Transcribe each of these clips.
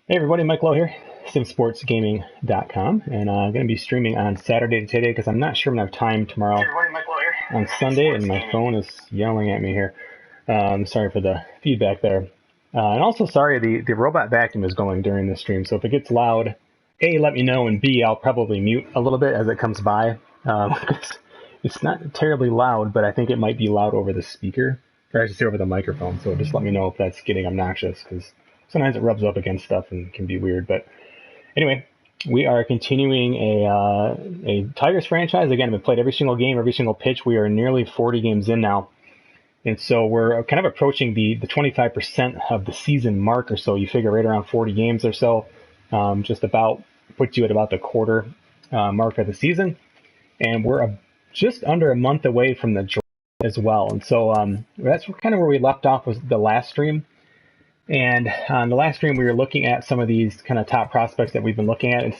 Hey everybody, Mike Lowe here, simsportsgaming.com, and I'm going to be streaming on Saturday today because I'm not sure I'm going to have time tomorrow on Sunday, and my phone is yelling at me here. Sorry for the feedback there. And also sorry, the robot vacuum is going during the stream, so if it gets loud, A, let me know, and B, I'll probably mute a little bit as it comes by. It's not terribly loud, but I think it might be loud over the speaker, or I should say over the microphone, so just let me know if that's getting obnoxious, because sometimes it rubs up against stuff and can be weird. But anyway, we are continuing a Tigers franchise. Again, we've played every single game, every single pitch. We are nearly 40 games in now. And so we're kind of approaching the 25% of the season mark or so. You figure right around 40 games or so, just about puts you at about the quarter mark of the season. And we're just under a month away from the draft as well. And so that's kind of where we left off with the last stream. And on the last stream, we were looking at some of these kind of top prospects that we've been looking at.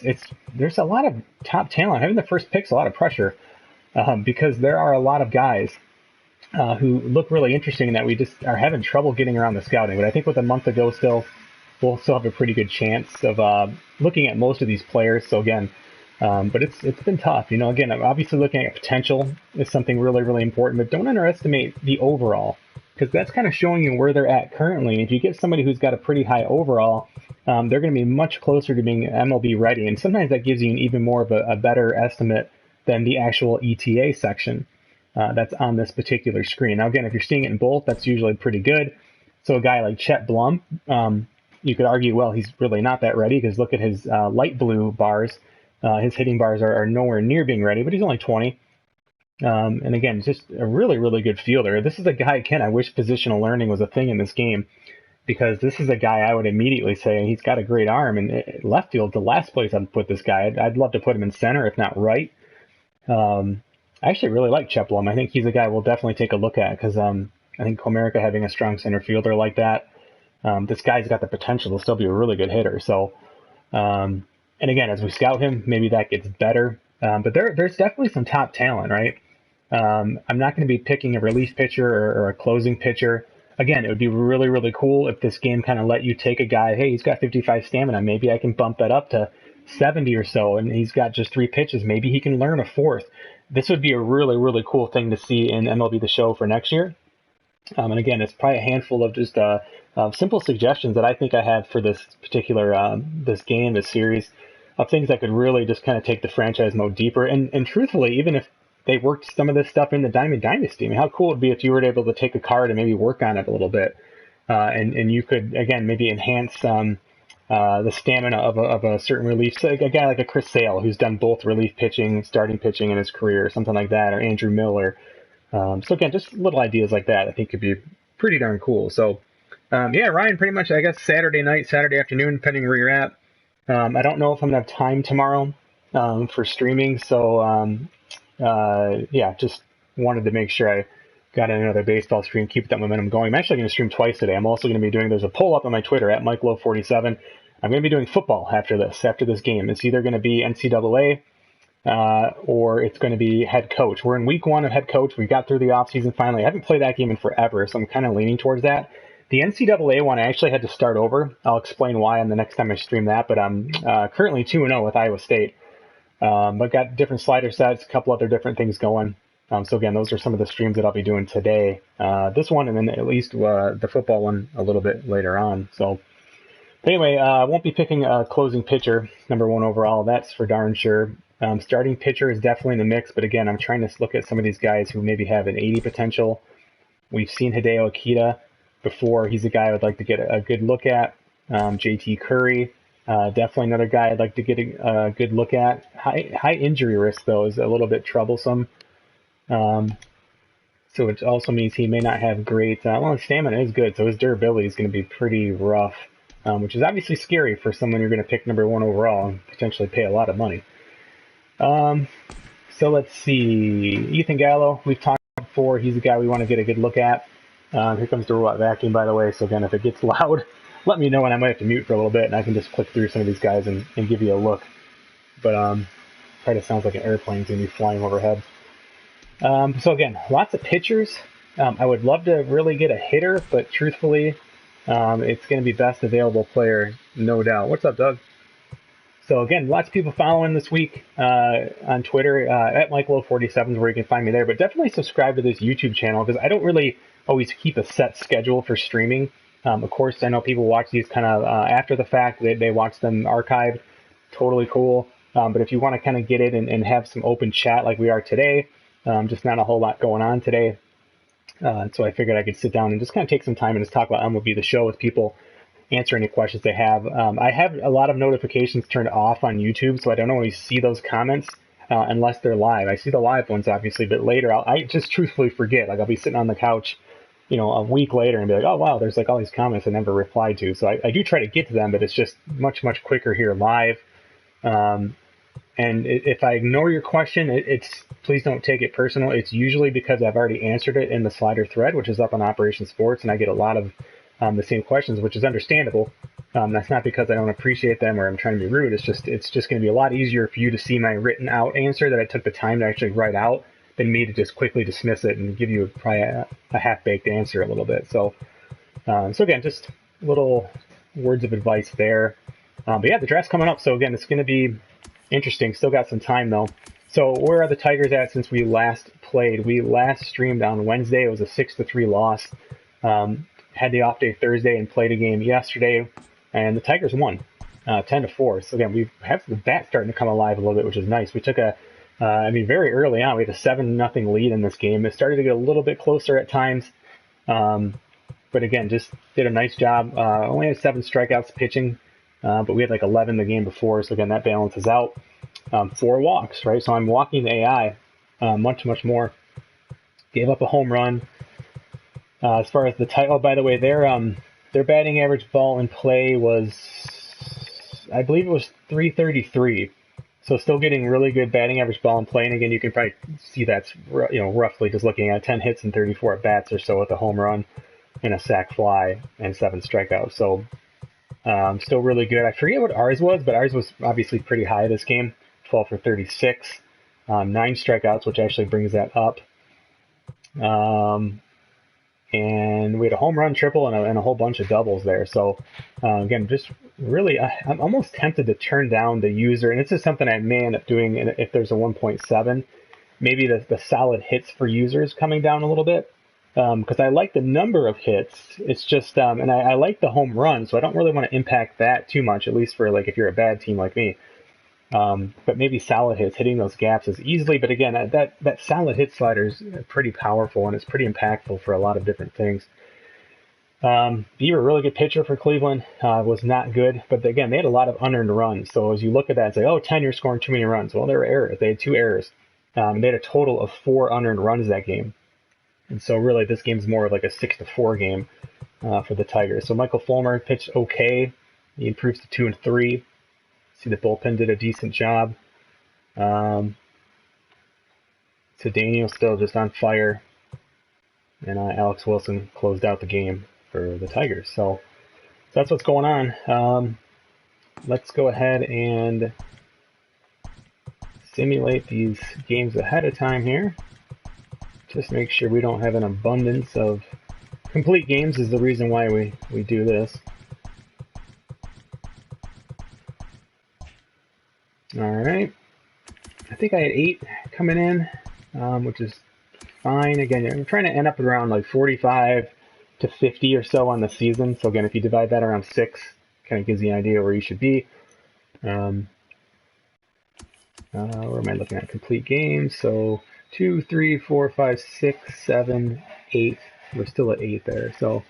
There's a lot of top talent. Having the first pick's a lot of pressure because there are a lot of guys who look really interesting that we just are having trouble getting around the scouting. But I think with a month ago still, we'll still have a pretty good chance of looking at most of these players. So again, but it's been tough. You know, again, obviously looking at potential is something really, really important, but don't underestimate the overall, because that's kind of showing you where they're at currently. And if you get somebody who's got a pretty high overall, they're going to be much closer to being MLB ready. And sometimes that gives you an even more of a better estimate than the actual ETA section that's on this particular screen. Now, again, if you're seeing it in both, that's usually pretty good. So a guy like Chet Blum, you could argue, well, he's really not that ready, because look at his light blue bars. His hitting bars are nowhere near being ready, but he's only 20. And again, just a really, really good fielder. This is a guy, Ken, I wish positional learning was a thing in this game, because this is a guy I would immediately say he's got a great arm. And left field, the last place I'd put this guy. I'd love to put him in center, if not right. I actually really like Chet Blum. I think he's a guy we'll definitely take a look at, because I think Comerica having a strong center fielder like that, this guy's got the potential to still be a really good hitter. So, and again, as we scout him, maybe that gets better. But there's definitely some top talent, right? I'm not going to be picking a relief pitcher or a closing pitcher. Again, it would be really, really cool if this game kind of let you take a guy, hey, he's got 55 stamina. Maybe I can bump that up to 70 or so, and he's got just 3 pitches. Maybe he can learn a fourth. This would be a really, really cool thing to see in MLB The Show for next year. And again, it's probably a handful of just simple suggestions that I think I have for this particular this game, this series, of things that could really just kind of take the franchise mode deeper. And truthfully, even if they worked some of this stuff in the Diamond Dynasty, I mean, how cool would it be if you were able to take a card and maybe work on it a little bit, and you could, again, maybe enhance the stamina of a certain relief. So a guy like a Chris Sale, who's done both relief pitching, starting pitching in his career, or something like that, or Andrew Miller. So again, just little ideas like that I think could be pretty darn cool. So yeah, Ryan, pretty much, I guess, Saturday night, Saturday afternoon, depending where you're at. I don't know if I'm going to have time tomorrow for streaming, so yeah, just wanted to make sure I got another baseball stream, keep that momentum going. I'm actually going to stream twice today. I'm also going to be doing, there's a poll up on my Twitter at MikeLowe47. I'm going to be doing football after this game. It's either going to be NCAA or it's going to be head coach. We're in week 1 of head coach. We got through the offseason finally. I haven't played that game in forever, so I'm kind of leaning towards that. The NCAA one, I actually had to start over. I'll explain why on the next time I stream that, but I'm currently 2-0 with Iowa State. But got different slider sets, a couple other different things going. So again, those are some of the streams that I'll be doing today. This one, and then at least the football one a little bit later on. So anyway, I won't be picking a closing pitcher, number 1 overall. That's for darn sure. Starting pitcher is definitely in the mix, but again, I'm trying to look at some of these guys who maybe have an 80 potential. We've seen Hideo Akita before. He's a guy I would like to get a good look at. JT Curry. Definitely another guy I'd like to get a good look at. High injury risk, though, is a little bit troublesome. So it also means he may not have great, well, his stamina is good, so his durability is going to be pretty rough, which is obviously scary for someone you're going to pick number 1 overall and potentially pay a lot of money. So let's see. Ethan Gallo, we've talked about before. He's a guy we want to get a good look at. Here comes the robot vacuum, by the way. So again, if it gets loud, let me know, and I might have to mute for a little bit, and I can just click through some of these guys and give you a look. But probably sounds like an airplane's going to be flying overhead. So again, lots of pitchers. I would love to really get a hitter, but truthfully, it's going to be best available player No doubt. What's up, Doug? So again, lots of people following this week on Twitter at MikeLowe47 is where you can find me there. But definitely subscribe to this YouTube channel because I don't really always keep a set schedule for streaming. Of course, I know people watch these kind of after the fact. They watch them archived. Totally cool. But if you want to kind of get it and have some open chat like we are today, just not a whole lot going on today. So I figured I could sit down and just kind of take some time and just talk about MLB The Show with people, answer any questions they have. I have a lot of notifications turned off on YouTube, so I don't always see those comments unless they're live. I see the live ones, obviously, but later I just truthfully forget. Like I'll be sitting on the couch, a week later and be like, oh, wow, there's like all these comments I never replied to. So I do try to get to them, but it's just much, much quicker here live. And if I ignore your question, please don't take it personal. It's usually because I've already answered it in the Slider thread, which is up on Operation Sports, and I get a lot of the same questions, which is understandable. That's not because I don't appreciate them or I'm trying to be rude. It's just going to be a lot easier for you to see my written out answer that I took the time to actually write out than me to just quickly dismiss it and give you probably a half-baked answer a little bit. So again, just little words of advice there. But yeah, the draft's coming up. So again, it's going to be interesting. Still got some time though. So where are the Tigers at since we last played? We last streamed on Wednesday. It was a 6-3 loss. Had the off day Thursday and played a game yesterday, and the Tigers won 10-4. So again, we have the bat starting to come alive a little bit, which is nice. We took very early on, we had a 7-0 lead in this game. It started to get a little bit closer at times, but again, just did a nice job. Only had 7 strikeouts pitching, but we had like 11 the game before. So again, that balances out. 4 walks, right? So I'm walking the AI much, much more. Gave up a home run. As far as the title, by the way, their batting average ball in play was, I believe it was 333. So still getting really good batting average ball in play. And again, you can probably see that's roughly just looking at 10 hits and 34 at bats or so with a home run and a sac fly and 7 strikeouts. So still really good. I forget what ours was, but ours was obviously pretty high this game, 12 for 36, 9 strikeouts, which actually brings that up. And we had a home run, triple, and a whole bunch of doubles there. So again, just really, I'm almost tempted to turn down the user, and this is something I may end up doing if there's a 1.7. Maybe the solid hits for users coming down a little bit, because I like the number of hits. It's just, and I like the home run, so I don't really want to impact that too much, at least for like if you're a bad team like me. But maybe solid hits, hitting those gaps as easily. But again, that solid hit slider is pretty powerful and it's pretty impactful for a lot of different things. Bieber, really good pitcher for Cleveland, was not good. But again, they had a lot of unearned runs. So as you look at that and say, oh, 10, you're scoring too many runs. Well, there were errors. They had 2 errors. They had a total of 4 unearned runs that game. And so really this game's more of like a 6-4 game for the Tigers. So Michael Fulmer pitched okay. He improves to 2-3. See, the bullpen did a decent job. So Daniel still just on fire. And Alex Wilson closed out the game for the Tigers. So that's what's going on. Let's go ahead and simulate these games ahead of time here. Just make sure we don't have an abundance of complete games is the reason why we do this. All right. I think I had 8 coming in, which is fine. Again, I'm trying to end up around like 45 to 50 or so on the season. So again, if you divide that around 6, kind of gives you an idea where you should be. Where am I looking at? Complete games. So 2, 3, 4, 5, 6, 7, 8. We're still at 8 there. So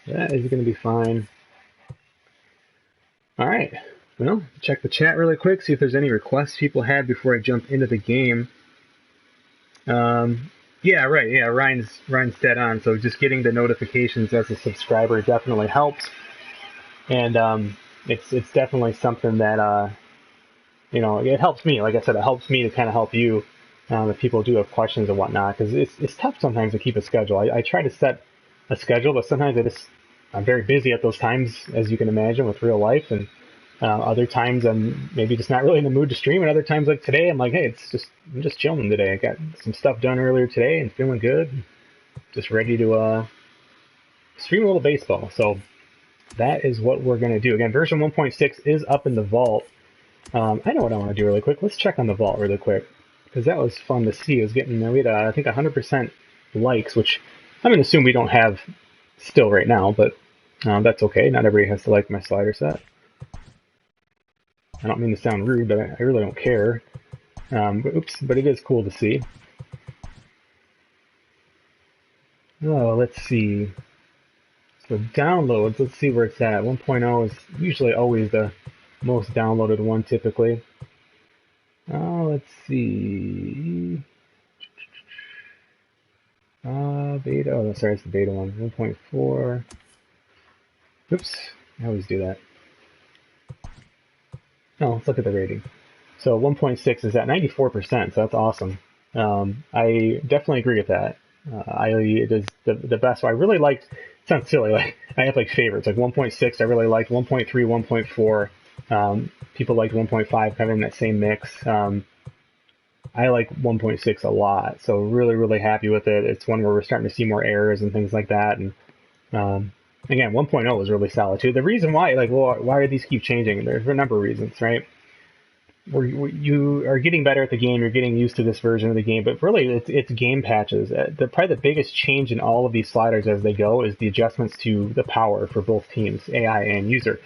that is going to be fine. All right. Well, check the chat really quick, see if there's any requests people had before I jump into the game. Yeah, right. Yeah, Ryan's dead on. So just getting the notifications as a subscriber definitely helps. And it's definitely something that it helps me. Like I said, it helps me to kind of help you if people do have questions and whatnot. Because it's tough sometimes to keep a schedule. I try to set a schedule, but sometimes I'm very busy at those times, as you can imagine, with real life. And other times I'm maybe just not really in the mood to stream, and other times like today I'm like, hey, I'm just chilling today. I got some stuff done earlier today and feeling good, just ready to stream a little baseball. So that is what we're going to do. Again, version 1.6 is up in the vault. I know what I want to do really quick. Let's check on the vault really quick, because that was fun to see. It was getting, we had, I think, 100% likes, which I'm going to assume we don't have still right now, but that's okay. Not everybody has to like my slider set. I don't mean to sound rude, but I really don't care. But it is cool to see. Oh, let's see. So downloads, let's see where it's at. 1.0 is usually always the most downloaded one, typically. Let's see. Beta. Oh, sorry, it's the beta one. 1.4. Oops, I always do that. Oh, let's look at the rating. So 1.6 is at 94%, so that's awesome. I definitely agree with that. It is the best. I really liked. It sounds silly. Like I have like favorites. Like 1.6, I really liked. 1.3, 1.4. People liked 1.5, kind of in that same mix. I like 1.6 a lot, so really happy with it. It's one where we're starting to see more errors and things like that. And again, 1.0 is really solid too. The reason why, like, well, why do these keep changing? There's a number of reasons, right? You are getting better at the game, you're getting used to this version of the game, but really it's game patches. Probably the biggest change in all of these sliders as they go is the adjustments to the power for both teams, AI and user.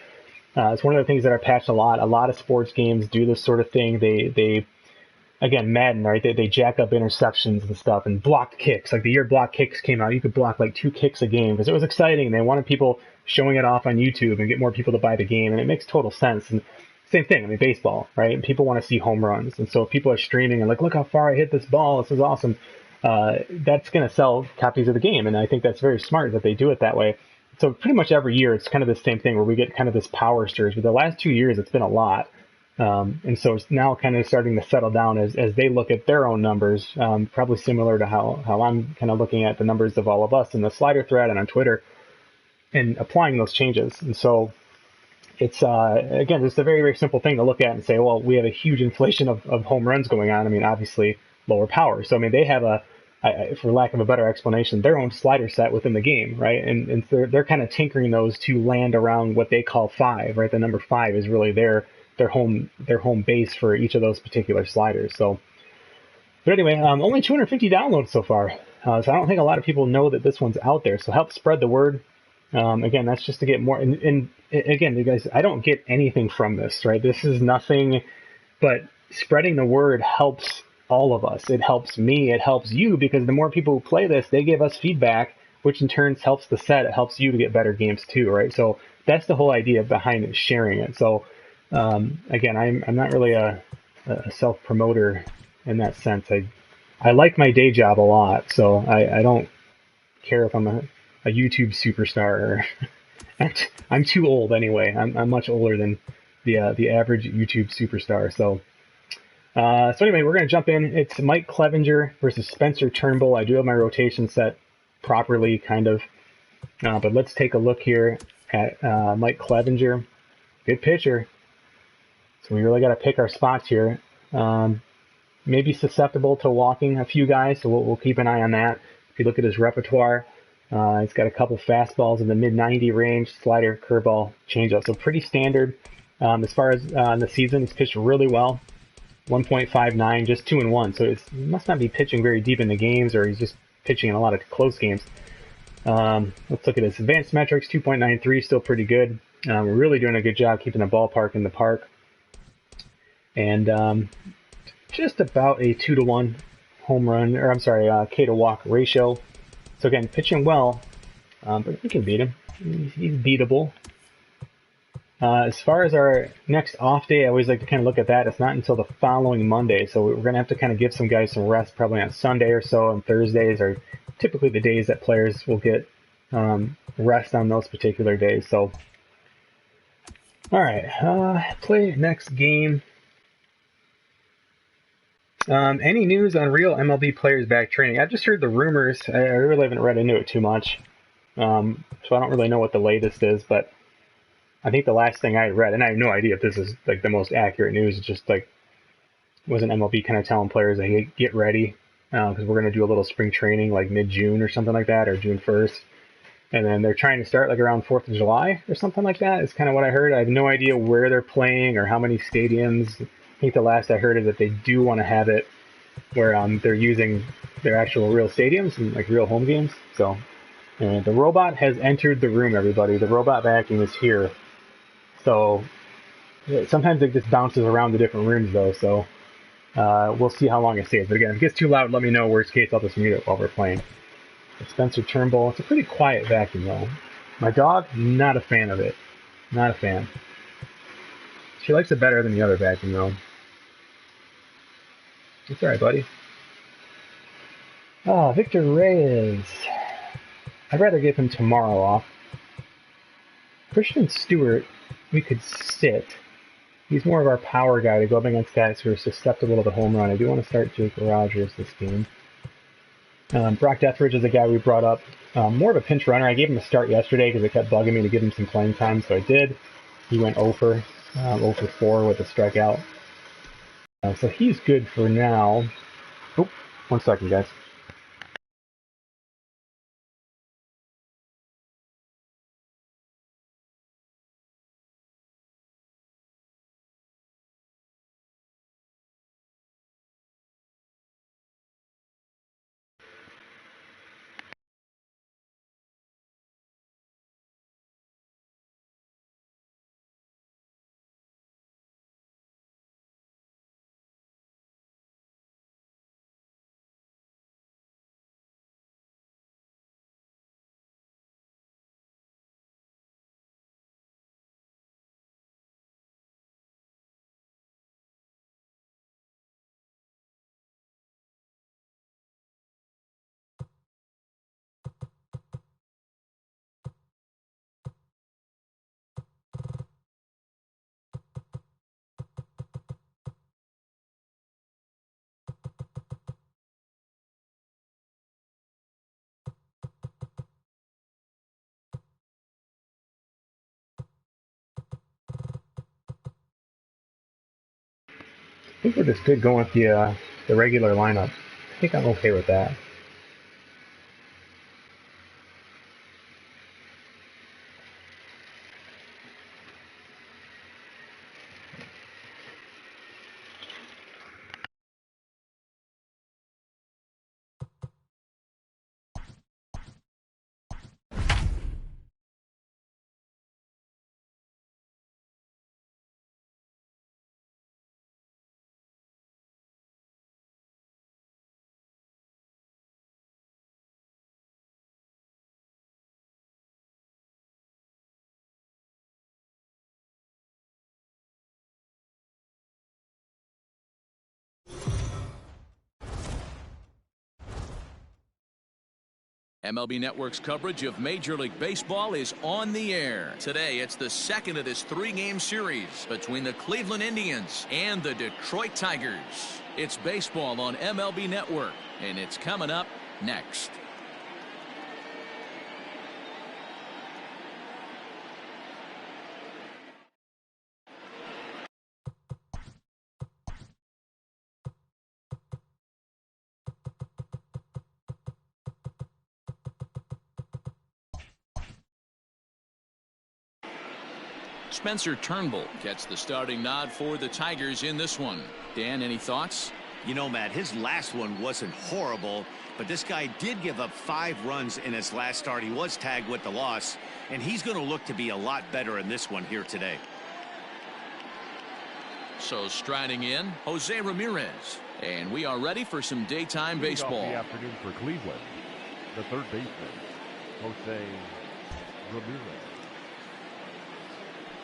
It's one of the things that are patched a lot. A lot of sports games do this sort of thing. They again, Madden, right? They jack up interceptions and stuff and blocked kicks. Like the year blocked kicks came out, you could block like 2 kicks a game because it was exciting. They wanted people showing it off on YouTube and get more people to buy the game, and it makes total sense. And same thing, I mean, baseball, right? People want to see home runs. And so if people are streaming and like, look how far I hit this ball, this is awesome. That's going to sell copies of the game. And I think that's very smart that they do it that way. So pretty much every year, it's kind of the same thing where we get kind of this power surge. But the last 2 years, it's been a lot. And so it's now kind of starting to settle down as they look at their own numbers, probably similar to how I'm kind of looking at the numbers of all of us in the slider thread and on Twitter and applying those changes. And so it's, again, just a very simple thing to look at and say, well, we have a huge inflation of home runs going on. I mean, obviously lower power. So, I mean, they have for lack of a better explanation, their own slider set within the game, right? And they're kind of tinkering those to land around what they call 5, right? The number 5 is really their home base for each of those particular sliders. So, but anyway, only 250 downloads so far. So I don't think a lot of people know that this one's out there. So help spread the word. Again, that's just to get more. And again, you guys, I don't get anything from this, right? This is nothing but spreading the word helps all of us. It helps me. It helps you, because the more people who play this, they give us feedback, which in turn helps the set. It helps you to get better games too, right? So that's the whole idea behind it, sharing it. So again, I'm not really a self-promoter in that sense. I like my day job a lot, so I don't care if I'm a YouTube superstar. I'm too old anyway. I'm much older than the average YouTube superstar. So anyway, we're gonna jump in. It's Mike Clevenger versus Spencer Turnbull. I do have my rotation set properly, kind of, but let's take a look here at Mike Clevenger. Good pitcher. So we really got to pick our spots here. Maybe susceptible to walking a few guys, so we'll keep an eye on that. If you look at his repertoire, he's got a couple fastballs in the mid-90 range, slider, curveball, changeup. So pretty standard. As far as in the season, he's pitched really well. 1.59, just 2-1. So he must not be pitching very deep in the games, or he's just pitching in a lot of close games. Let's look at his advanced metrics. 2.93, still pretty good. We're really doing a good job keeping the ballpark in the park. And just about a 2-to-1 home run, or I'm sorry, K to walk ratio. So again, pitching well, but we can beat him. He's beatable. As far as our next off day, I always like to kind of look at that. It's not until the following Monday, so we're going to have to kind of give some guys some rest, probably on Sunday or so, and Thursdays are typically the days that players will get rest on those particular days. So, all right, play next game. Any news on real MLB players back training? I've just heard the rumors. I really haven't read into it too much, so I don't really know what the latest is, but I think the last thing I read, and I have no idea if this is like the most accurate news, it's just like, wasn't MLB kind of telling players, hey, get ready, because we're going to do a little spring training like mid-June or something like that, or June 1st. And then they're trying to start like around 4th of July or something like that. It's kind of what I heard. I have no idea where they're playing or how many stadiums. I think the last I heard is that they do want to have it where they're using their actual real stadiums and like real home games. So anyway, the robot has entered the room, everybody. The robot vacuum is here. So sometimes it just bounces around the different rooms though. So we'll see how long it stays. But again, if it gets too loud, let me know. Worst case, I'll just mute it while we're playing. Spencer Turnbull. It's a pretty quiet vacuum though. My dog, not a fan of it. Not a fan. She likes it better than the other vacuum though. It's alright, buddy. Oh, Victor Reyes. I'd rather give him tomorrow off. Christian Stewart, we could sit. He's more of our power guy to go up against guys who are susceptible to the home run. I do want to start Jake Rogers this game. Brock Deathridge is a guy we brought up. More of a pinch runner. I gave him a start yesterday because it kept bugging me to give him some playing time, so I did. He went 0 for 4 with a strikeout. So he's good for now. Oh, 1 second, guys. I think we're just good going with the regular lineup. I think I'm okay with that. MLB Network's coverage of Major League Baseball is on the air. Today, it's the second of this 3-game series between the Cleveland Indians and the Detroit Tigers. It's baseball on MLB Network, and it's coming up next. Spencer Turnbull gets the starting nod for the Tigers in this one. Dan, any thoughts? You know, Matt, his last one wasn't horrible, but this guy did give up 5 runs in his last start. He was tagged with the loss, and he's going to look to be a lot better in this one here today. So striding in, Jose Ramirez. And we are ready for some daytime baseball. The afternoon for Cleveland, the third baseman, Jose Ramirez.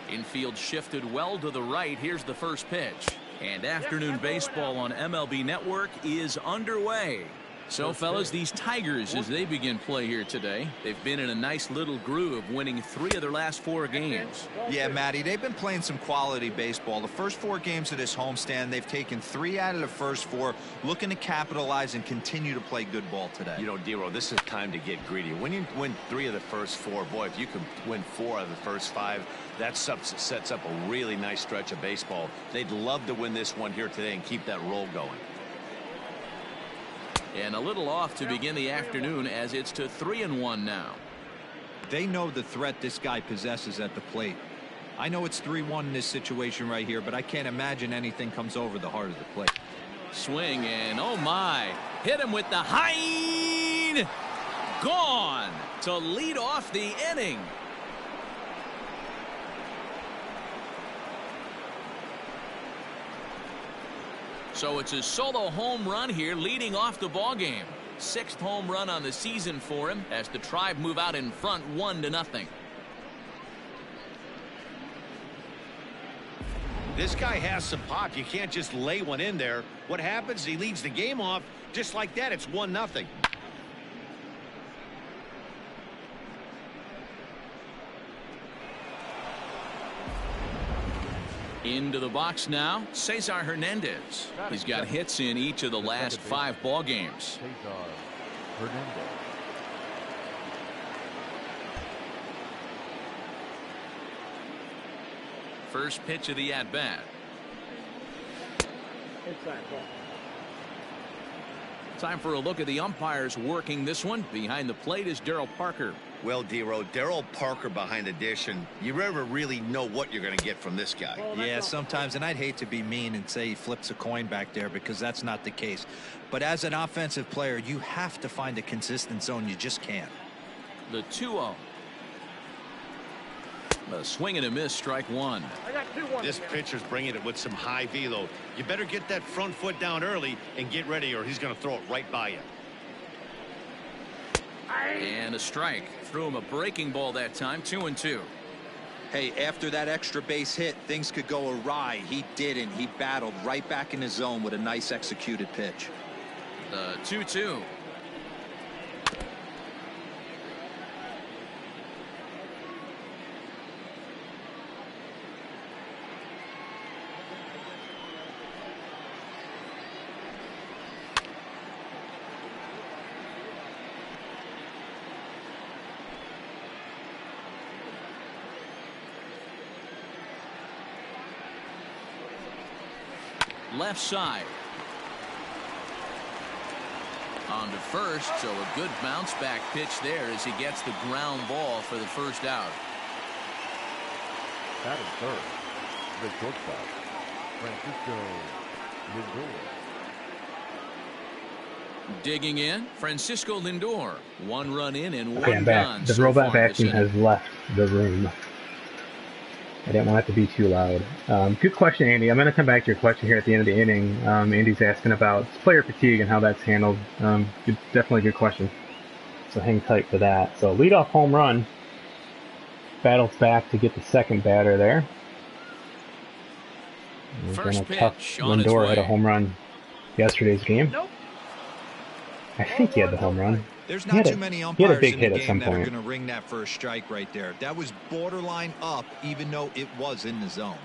Infield shifted well to the right. Here's the first pitch. And afternoon baseball on MLB Network is underway. So, fellas, these Tigers, as they begin play here today, they've been in a nice little groove, winning 3 of their last 4 games. Yeah, Matty, they've been playing some quality baseball. The first 4 games of this homestand, they've taken 3 out of the first 4, looking to capitalize and continue to play good ball today. You know, Dero, this is time to get greedy. When you win 3 of the first 4, boy, if you can win 4 of the first 5, that sets up a really nice stretch of baseball. They'd love to win this one here today and keep that roll going. And a little off to begin the afternoon as it's to 3-1 now. They know the threat this guy possesses at the plate. I know it's 3-1 in this situation right here, but I can't imagine anything comes over the heart of the plate. Swing and oh my, hit him with the hind. Gone to lead off the inning. So it's a solo home run here leading off the ball game. 6th home run on the season for him as the Tribe move out in front 1-0. This guy has some pop. You can't just lay one in there. What happens? He leads the game off just like that. It's 1-0. Into the box now, Cesar Hernandez. He's got hits in each of the last 5 ball games. Cesar Hernandez. First pitch of the at-bat. Time for a look at the umpires working this one. Behind the plate is Darryl Parker. Well, D-Row, Darryl Parker behind the dish, and you never really know what you're going to get from this guy. Yeah, sometimes, and I'd hate to be mean and say he flips a coin back there because that's not the case. But as an offensive player, you have to find a consistent zone. You just can't. The 2-0. A swing and a miss, strike 1. This pitcher's bringing it with some high velo. You better get that front foot down early and get ready, or he's going to throw it right by you. And a strike. Threw him a breaking ball that time. 2-2. Hey, after that extra base hit, things could go awry. He didn't. He battled right back in his zone with a nice executed pitch. The 2-2. Left side. On to first, so a good bounce back pitch there as he gets the ground ball for the first out. Batting third, the shortstop, Francisco Lindor. Digging in, Francisco Lindor. 1 run in and 1 Okay, I'm back. gone. The so robot far this vacuum inning. has left the room. I didn't want it to be too loud. Good question, Andy. I'm going to come back to your question here at the end of the inning. Andy's asking about player fatigue and how that's handled. Definitely a good question. So hang tight for that. So leadoff home run. Battles back to get the second batter there. First Been a tough pitch on its Lindor had a way. home run yesterday's game. Nope. I think he had the home run. There's He not had too a- many he had a umpires big in hit the at game some that are point. going to ring that first strike right there. That was borderline up, even though it was in the zone.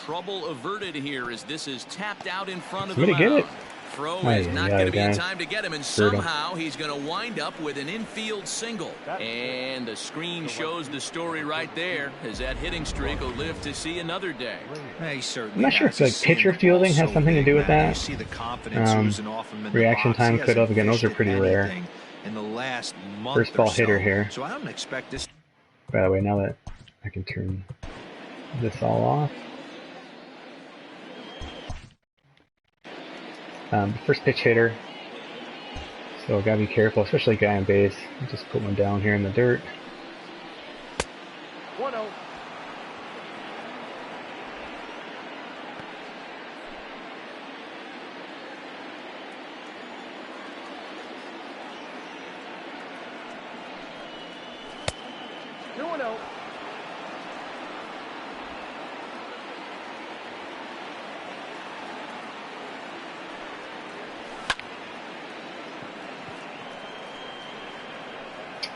Trouble averted here as this is tapped out in front of the Somebody get mound. it. Throw Ay, is not ay, going to be in guys. time to get him, and Brutal. somehow he's going to wind up with an infield single. And the screen shows the story right there, as that hitting streak will live to see another day. He certainly I'm not sure has. if, like, He's seeing pitcher the ball fielding has so something to big, do with man. that. You see the confidence oozing off him in the Reaction box. time He could hasn't have. Again, those are fished pretty rare. anything in the last month First or ball so. hitter here. So I don't expect this. By the way, now that I can turn this all off. First pitch hitter. So gotta be careful, especially guy on base. Just put one down here in the dirt. 1-0.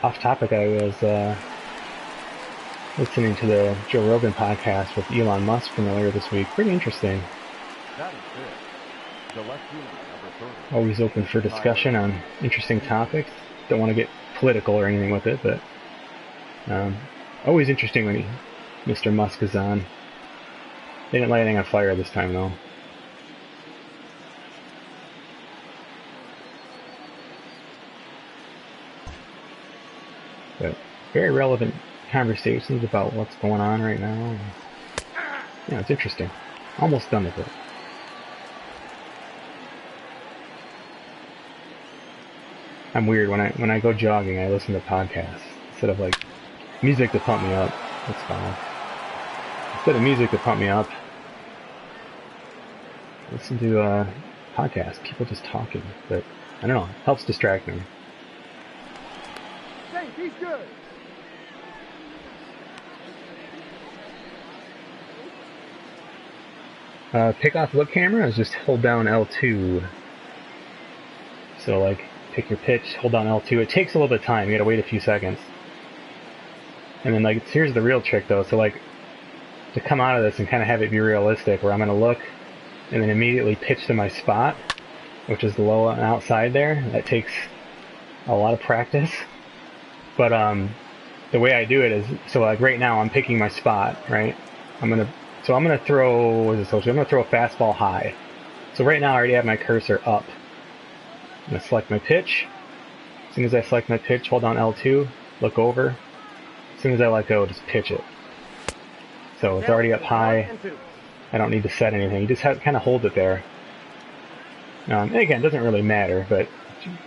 Off topic, I was listening to the Joe Rogan podcast with Elon Musk from earlier this week. Pretty interesting. Batting fifth, the left fielder, number 30. Always open for discussion on interesting topics. Don't want to get political or anything with it, but always interesting when Mr. Musk is on. They didn't light anything on fire this time, though. very relevant conversations about what's going on right now. Yeah, it's interesting. Almost done with it. I'm weird when I go jogging. I listen to podcasts instead of like music to pump me up. That's fine. Instead of music to pump me up, listen to podcasts. People just talking, but I don't know. It helps distract me. Thanks, he's good. Pick off what camera is just hold down L2. So like pick your pitch, hold down L2. It takes a little bit of time. You gotta wait a few seconds. And then like here's the real trick though. So like to come out of this and kind of have it be realistic, where I'm gonna look and then immediately pitch to my spot, which is the low outside there. That takes a lot of practice. But the way I do it is, so like right now I'm picking my spot, right? I'm gonna throw, what is it supposed to be? I'm gonna throw a fastball high. So right now I already have my cursor up. I'm gonna select my pitch. As soon as I select my pitch, hold down L2, look over. As soon as I let go, just pitch it. So it's already up high. I don't need to set anything. You just kind of hold it there. And again, it doesn't really matter, but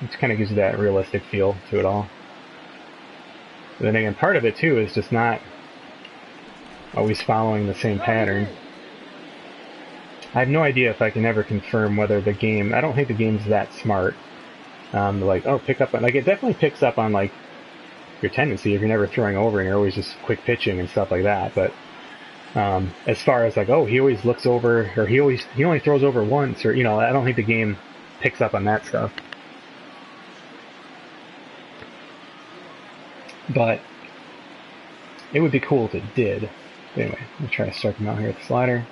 it kind of gives you that realistic feel to it all. And then again, part of it too is just not always following the same pattern. I have no idea if I can ever confirm whether the game, I don't think the game's that smart. Like, oh, pick up on, like, it definitely picks up on, like, your tendency if you're never throwing over and you're always just quick pitching and stuff like that. But as far as, like, oh, he always looks over, or he only throws over once, or, you know, I don't think the game picks up on that stuff. But it would be cool if it did. Anyway, we'll try to strike him out here with the slider.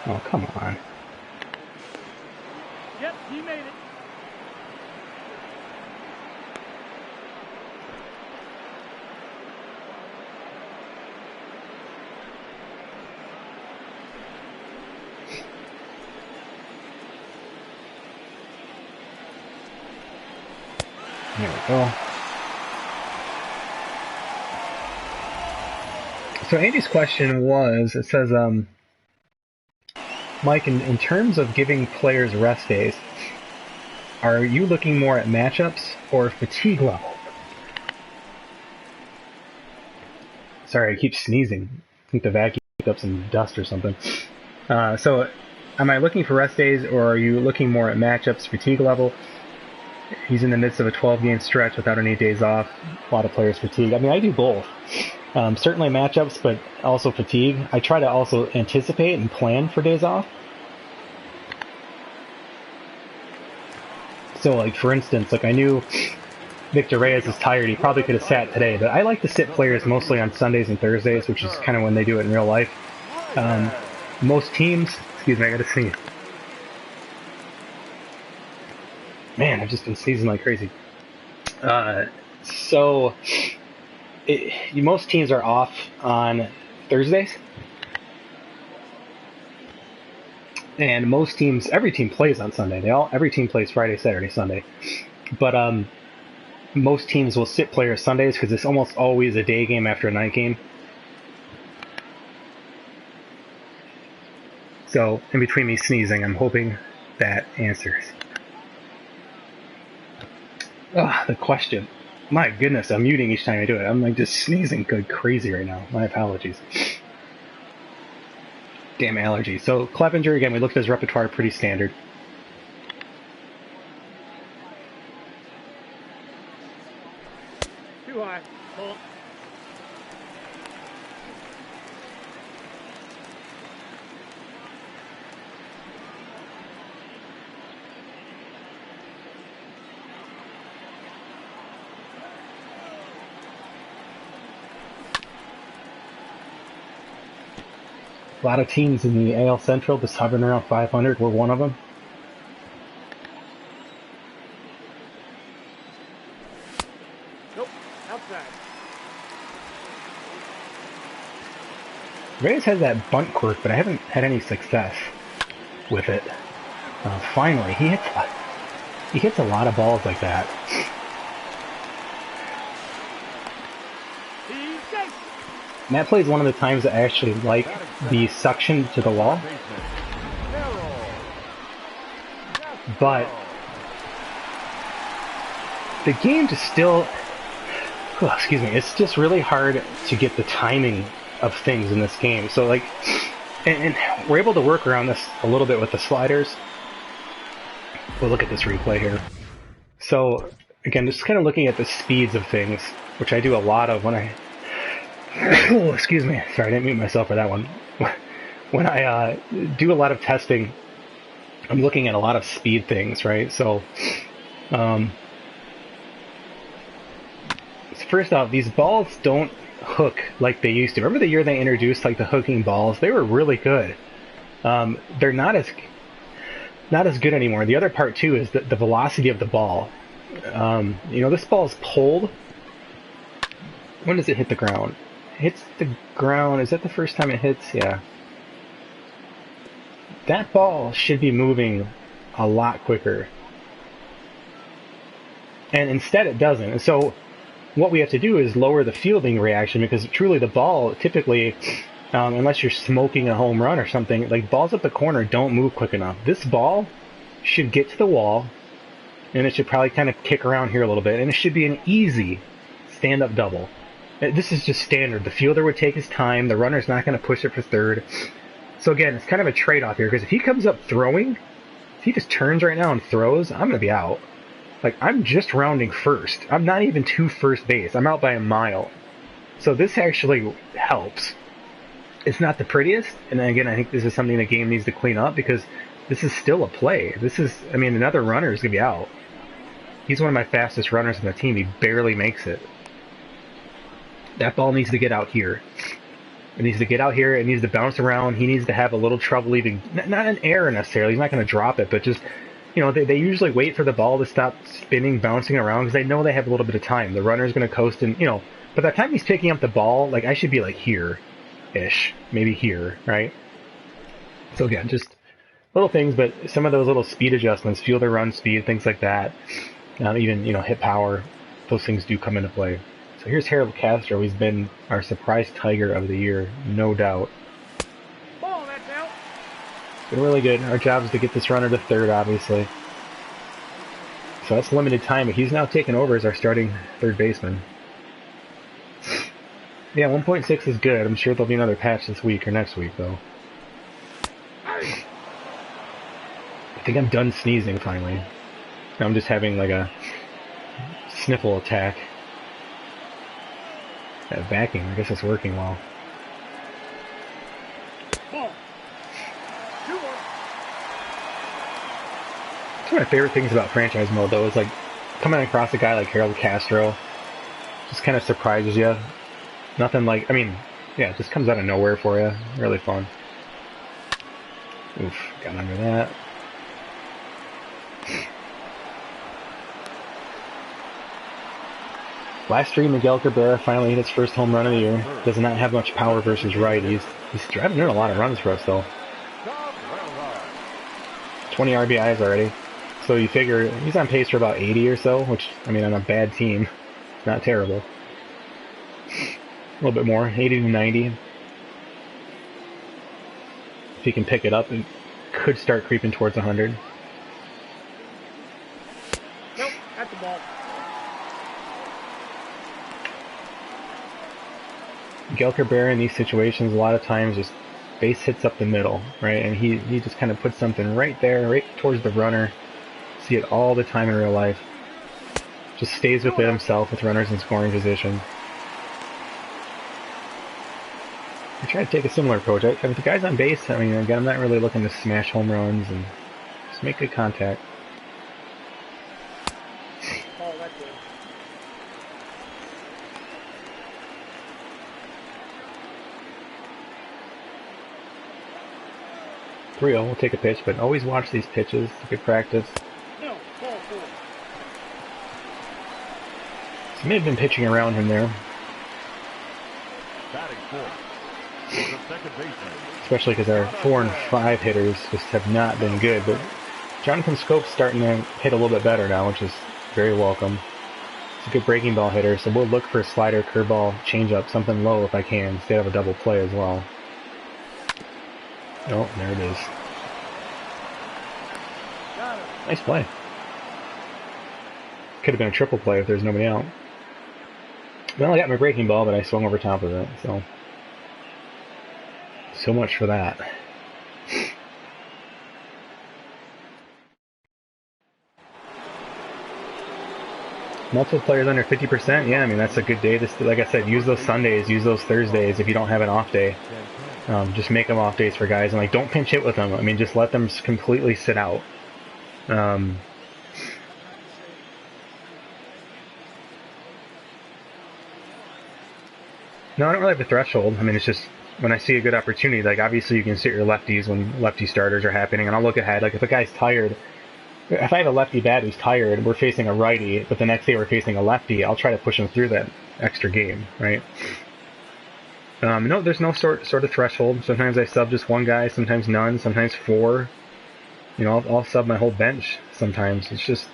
Oh, come on. Yep, he made it. There we go. So Andy's question was, it says, Mike, in terms of giving players rest days, are you looking more at matchups or fatigue level? Sorry, I keep sneezing. I think the vacuum picked up some dust or something. So, am I looking for rest days, or are you looking more at matchups, fatigue level? He's in the midst of a 12-game stretch without any days off. A lot of players fatigue. I mean, I do both. Certainly matchups, but also fatigue. I try to also anticipate and plan for days off. So, like, for instance, like, I knew Victor Reyes is tired. He probably could have sat today, but I like to sit players mostly on Sundays and Thursdays, which is kind of when they do it in real life. Most teams, excuse me, I gotta sneeze. Man, I've just been sneezing like crazy. Most teams are off on Thursdays. And most teams, every team plays on Sunday. Every team plays Friday, Saturday, Sunday. But most teams will sit players Sundays because it's almost always a day game after a night game. So, in between me sneezing, I'm hoping that answers. The question. My goodness, I'm muting each time I do it. I'm like just sneezing good crazy right now. My apologies. Damn allergy. So Clevenger, again, we looked at his repertoire, pretty standard. Too high. Pull. A lot of teams in the AL Central just hovering around 500. We're one of them. Nope. Outside. Reyes has that bunt quirk, but I haven't had any success with it. Finally, he hits a lot of balls like that. And that play is one of the times I actually like the suction to the wall. But the game just still, excuse me, it's just really hard to get the timing of things in this game. So like, and we're able to work around this a little bit with the sliders. We'll look at this replay here. So again, just kind of looking at the speeds of things, which I do a lot of when I, excuse me, sorry, I didn't mute myself for that one. When I do a lot of testing, I'm looking at a lot of speed things, right? So, first off, these balls don't hook like they used to. Remember the year they introduced like the hooking balls? They were really good. They're not as good anymore. The other part too is the velocity of the ball. You know, this ball is pulled. When does it hit the ground? It hits the ground. Is that the first time it hits? Yeah. That ball should be moving a lot quicker. And instead it doesn't. And so what we have to do is lower the fielding reaction, because truly the ball typically, unless you're smoking a home run or something, like balls up the corner don't move quick enough. This ball should get to the wall, and it should probably kind of kick around here a little bit, and it should be an easy stand-up double. This is just standard. The fielder would take his time. The runner's not going to push it for third. So again, it's kind of a trade-off here, because if he comes up throwing, if he just turns right now and throws, I'm going to be out. Like, I'm just rounding first. I'm not even to first base. I'm out by a mile. So this actually helps. It's not the prettiest, and again, I think this is something the game needs to clean up, because this is still a play. This is, I mean, another runner is going to be out. He's one of my fastest runners on the team. He barely makes it. That ball needs to get out here. It needs to get out here. It needs to bounce around. He needs to have a little trouble even, not an error necessarily. He's not going to drop it, but just, you know, they usually wait for the ball to stop spinning, bouncing around, because they know they have a little bit of time. The runner's going to coast, and, you know, by the time he's picking up the ball, like, I should be like here-ish, maybe here, right? So again, just little things, but some of those little speed adjustments, fielder run speed, things like that, even, you know, hit power, those things do come into play. So here's Harold Castro. He's been our surprise Tiger of the year, no doubt. Ball, that's out. Been really good. Our job is to get this runner to third, obviously. So that's limited time, but he's now taken over as our starting third baseman. Yeah, 1.6 is good. I'm sure there'll be another patch this week or next week, though. I think I'm done sneezing, finally. I'm just having, like, a sniffle attack. That vacuum, I guess it's working well. Ball. It's one of my favorite things about franchise mode, though, is like coming across a guy like Harold Castro. Just kind of surprises you. Nothing like, I mean, yeah, it just comes out of nowhere for you. Really fun. Oof, got under that. Last stream, Miguel Cabrera finally hit his first home run of the year. Does not have much power versus righties. He's driving in a lot of runs for us, though. 20 RBIs already. So you figure he's on pace for about 80 or so, which, I mean, on a bad team, it's not terrible. A little bit more, 80 to 90. If he can pick it up, it could start creeping towards 100. Nope, at the ball. Miguel Cabrera in these situations, a lot of times, just base hits up the middle, right? And he just kind of puts something right there, right towards the runner. See it all the time in real life. Just stays within himself with runners in scoring position. I try to take a similar approach. If the guy's on base, I mean, again, I'm not really looking to smash home runs and just make good contact. Oh, that's good. 3-0, we'll take a pitch, but always watch these pitches. It's good practice. No, ball four. So may have been pitching around him there. Batting four. The second baseman. Especially because our 4 and 5 hitters just have not been good. But Jonathan Scope's starting to hit a little bit better now, which is very welcome. He's a good breaking ball hitter, so we'll look for a slider, curveball, changeup, something low if I can, instead of a double play as well. Oh, there it is. Nice play. Could have been a triple play if there's nobody out. Well, I got my breaking ball, but I swung over top of it, so much for that. Multiple players under 50%, yeah, I mean, that's a good day. Like I said, use those Sundays, use those Thursdays if you don't have an off day. Just make them off days for guys, and like, don't pinch hit with them. I mean, just let them completely sit out. No, I don't really have a threshold. I mean, it's just when I see a good opportunity, like obviously you can sit your lefties when lefty starters are happening, and I'll look ahead. Like if a guy's tired, if I have a lefty bat who's tired, we're facing a righty, but the next day we're facing a lefty, I'll try to push him through that extra game, right? No, there's no sort of threshold. Sometimes I sub just one guy, sometimes none, sometimes four. You know, I'll sub my whole bench sometimes. It's just,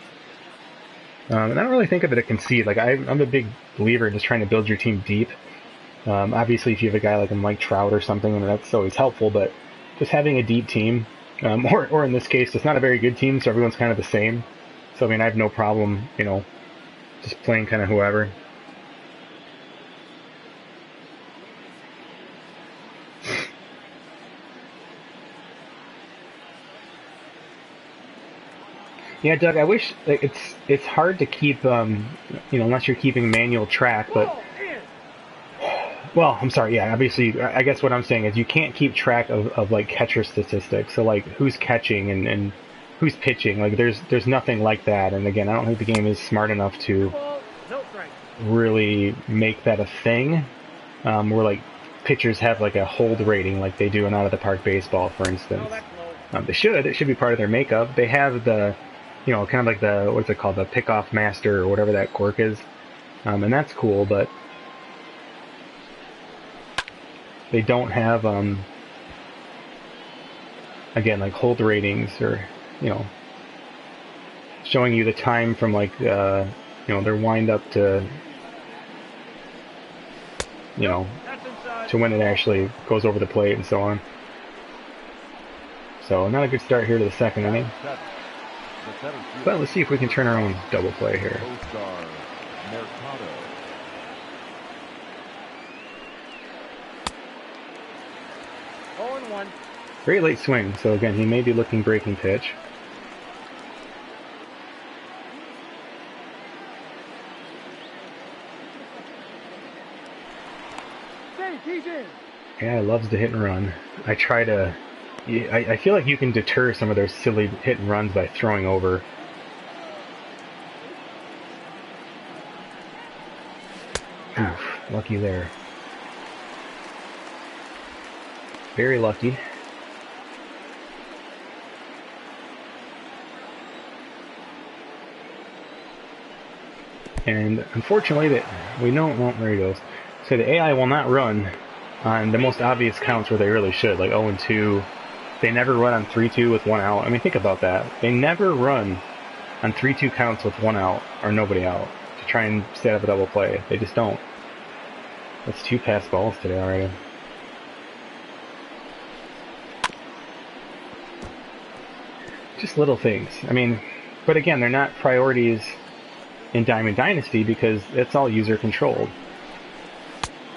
and I don't really think of it a conceit. Like I'm a big believer in just trying to build your team deep. Obviously, if you have a guy like a Mike Trout or something, then that's always helpful. But just having a deep team, or in this case, it's not a very good team, so everyone's kind of the same. So I mean, I have no problem, you know, just playing kind of whoever. Yeah, Doug, I wish it's hard to keep, you know, unless you're keeping manual track, but, well, I'm sorry, yeah, obviously, I guess what I'm saying is you can't keep track of like catcher statistics, so like who's catching and who's pitching, like there's nothing like that, and again, I don't think the game is smart enough to really make that a thing, where like pitchers have like a hold rating like they do in out of the park baseball, for instance. It should be part of their makeup. They have the, you know, kind of like the, what's it called, the pickoff master or whatever that quirk is, and that's cool, but they don't have, again, like hold ratings or, you know, showing you the time from like, you know, their wind up to, you know, to when it actually goes over the plate and so on. So not a good start here to the second inning. But let's see if we can turn our own double play here. Very late swing, so again, he may be looking breaking pitch. Yeah, he loves to hit and run. I try to... I feel like you can deter some of those silly hit and runs by throwing over. Oof, lucky there. Very lucky. And unfortunately, that we don't. Well, there he goes. So the AI will not run on the most obvious counts where they really should, like 0 and 2. They never run on 3-2 with one out. I mean, think about that. They never run on 3-2 counts with one out or nobody out to try and set up a double play. They just don't. That's 2 pass balls today already. Just little things. I mean, but again, they're not priorities in Diamond Dynasty because it's all user controlled.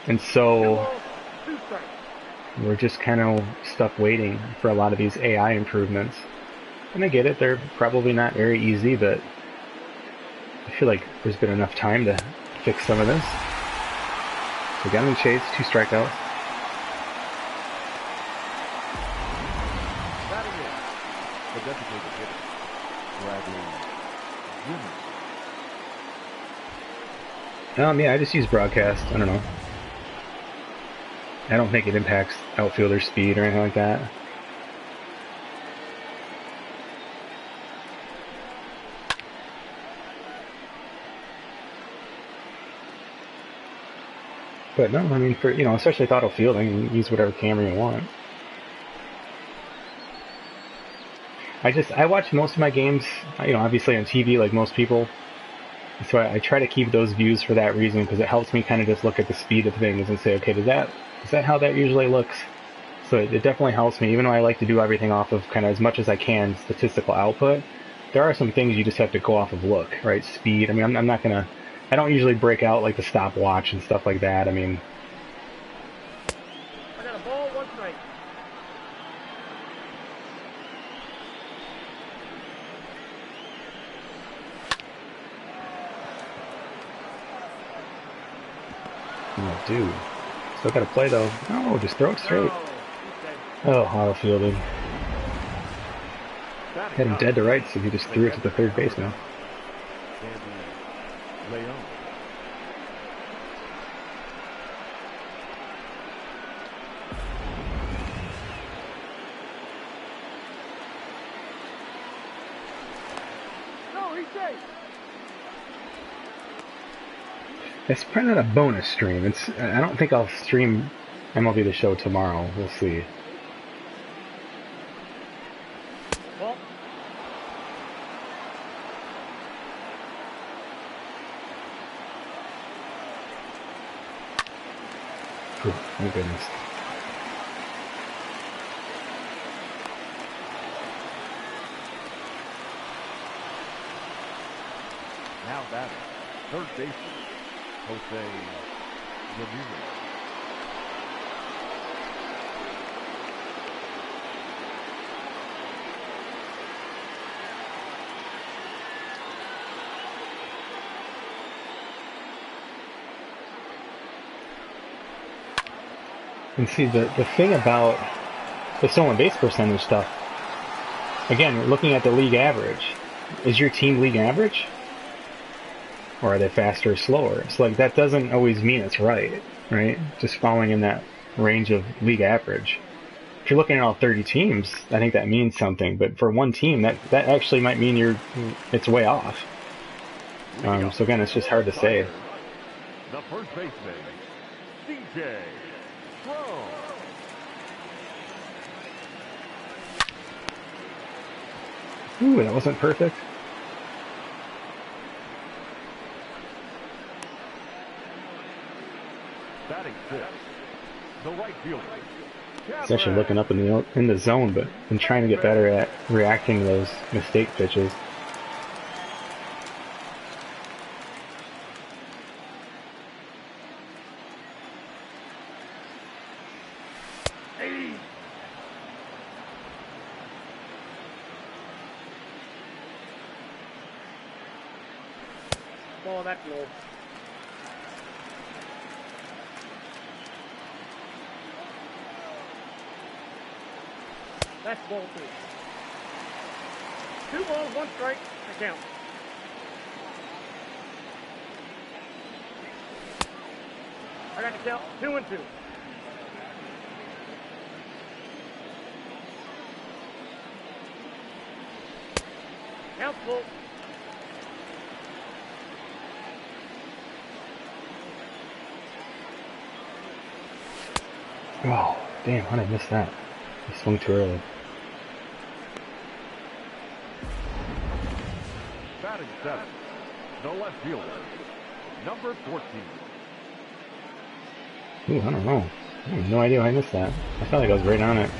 And so we're just kind of stuck waiting for a lot of these AI improvements. And I get it, they're probably not very easy, but I feel like there's been enough time to fix some of this. So got him in chase, 2 strikeouts. Yeah, I just use broadcast. I don't know. I don't think it impacts outfielder speed or anything like that. But no, I mean, for, you know, especially with auto fielding, you can use whatever camera you want. I watch most of my games, you know, obviously on TV like most people. So I try to keep those views for that reason, because it helps me kind of just look at the speed of things and say, okay, is that how that usually looks? So it definitely helps me, even though I like to do everything off of kind of as much as I can statistical output. There are some things you just have to go off of look, right? Speed. I mean, I'm not gonna. I don't usually break out like the stopwatch and stuff like that. I mean. I got a ball, 1 strike. Oh, dude. Still got to play, though. No, just throw it straight. Oh, auto fielded. Had him dead to rights, so he just threw it to the third baseman. Lowe. No, he's safe. It's probably not a bonus stream. I don't think I'll stream MLB The Show tomorrow. We'll see. Well, Oh, my goodness. now batting, third baseman, Jose Ramirez. And see, the thing about the stolen base percentage stuff, again, looking at the league average, is your team league average? Or are they faster or slower? So, like, that doesn't always mean it's right? Just falling in that range of league average. If you're looking at all 30 teams, I think that means something. But for one team, that actually might mean it's way off. So again, it's just hard to say. The first baseman, DJ. Ooh, that wasn't perfect. Batting fifth, the right fielder. It's actually looking up in the zone, but I'm trying to get better at reacting to those mistake pitches. Oh, that's low. That's ball two. 2 balls, 1 strike, I count. I got to count 2 and 2. Count full. Oh, damn, how did I miss that? I swung too early. Batting seventh, the left fielder, number 14. Ooh, I don't know. I have no idea how I missed that. I felt like I was right on it.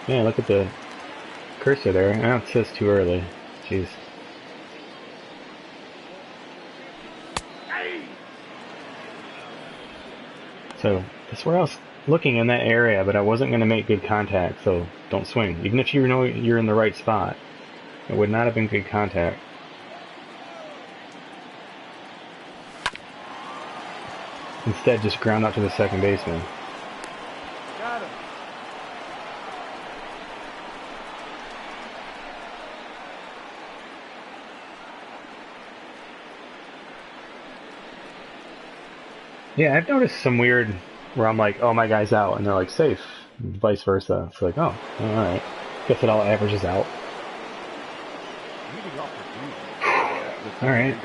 Yeah, look at the cursor there. Oh, it says too early. Jeez. So, that's where I was looking in that area, but I wasn't going to make good contact, so don't swing. Even if you know you're in the right spot, it would not have been good contact. Instead, just ground out to the second baseman. Got him. Yeah, I've noticed some weird where I'm like, oh, my guy's out, and they're like, safe. Vice versa. It's like, oh, alright. Guess it all averages out. Leading off the field. Alright.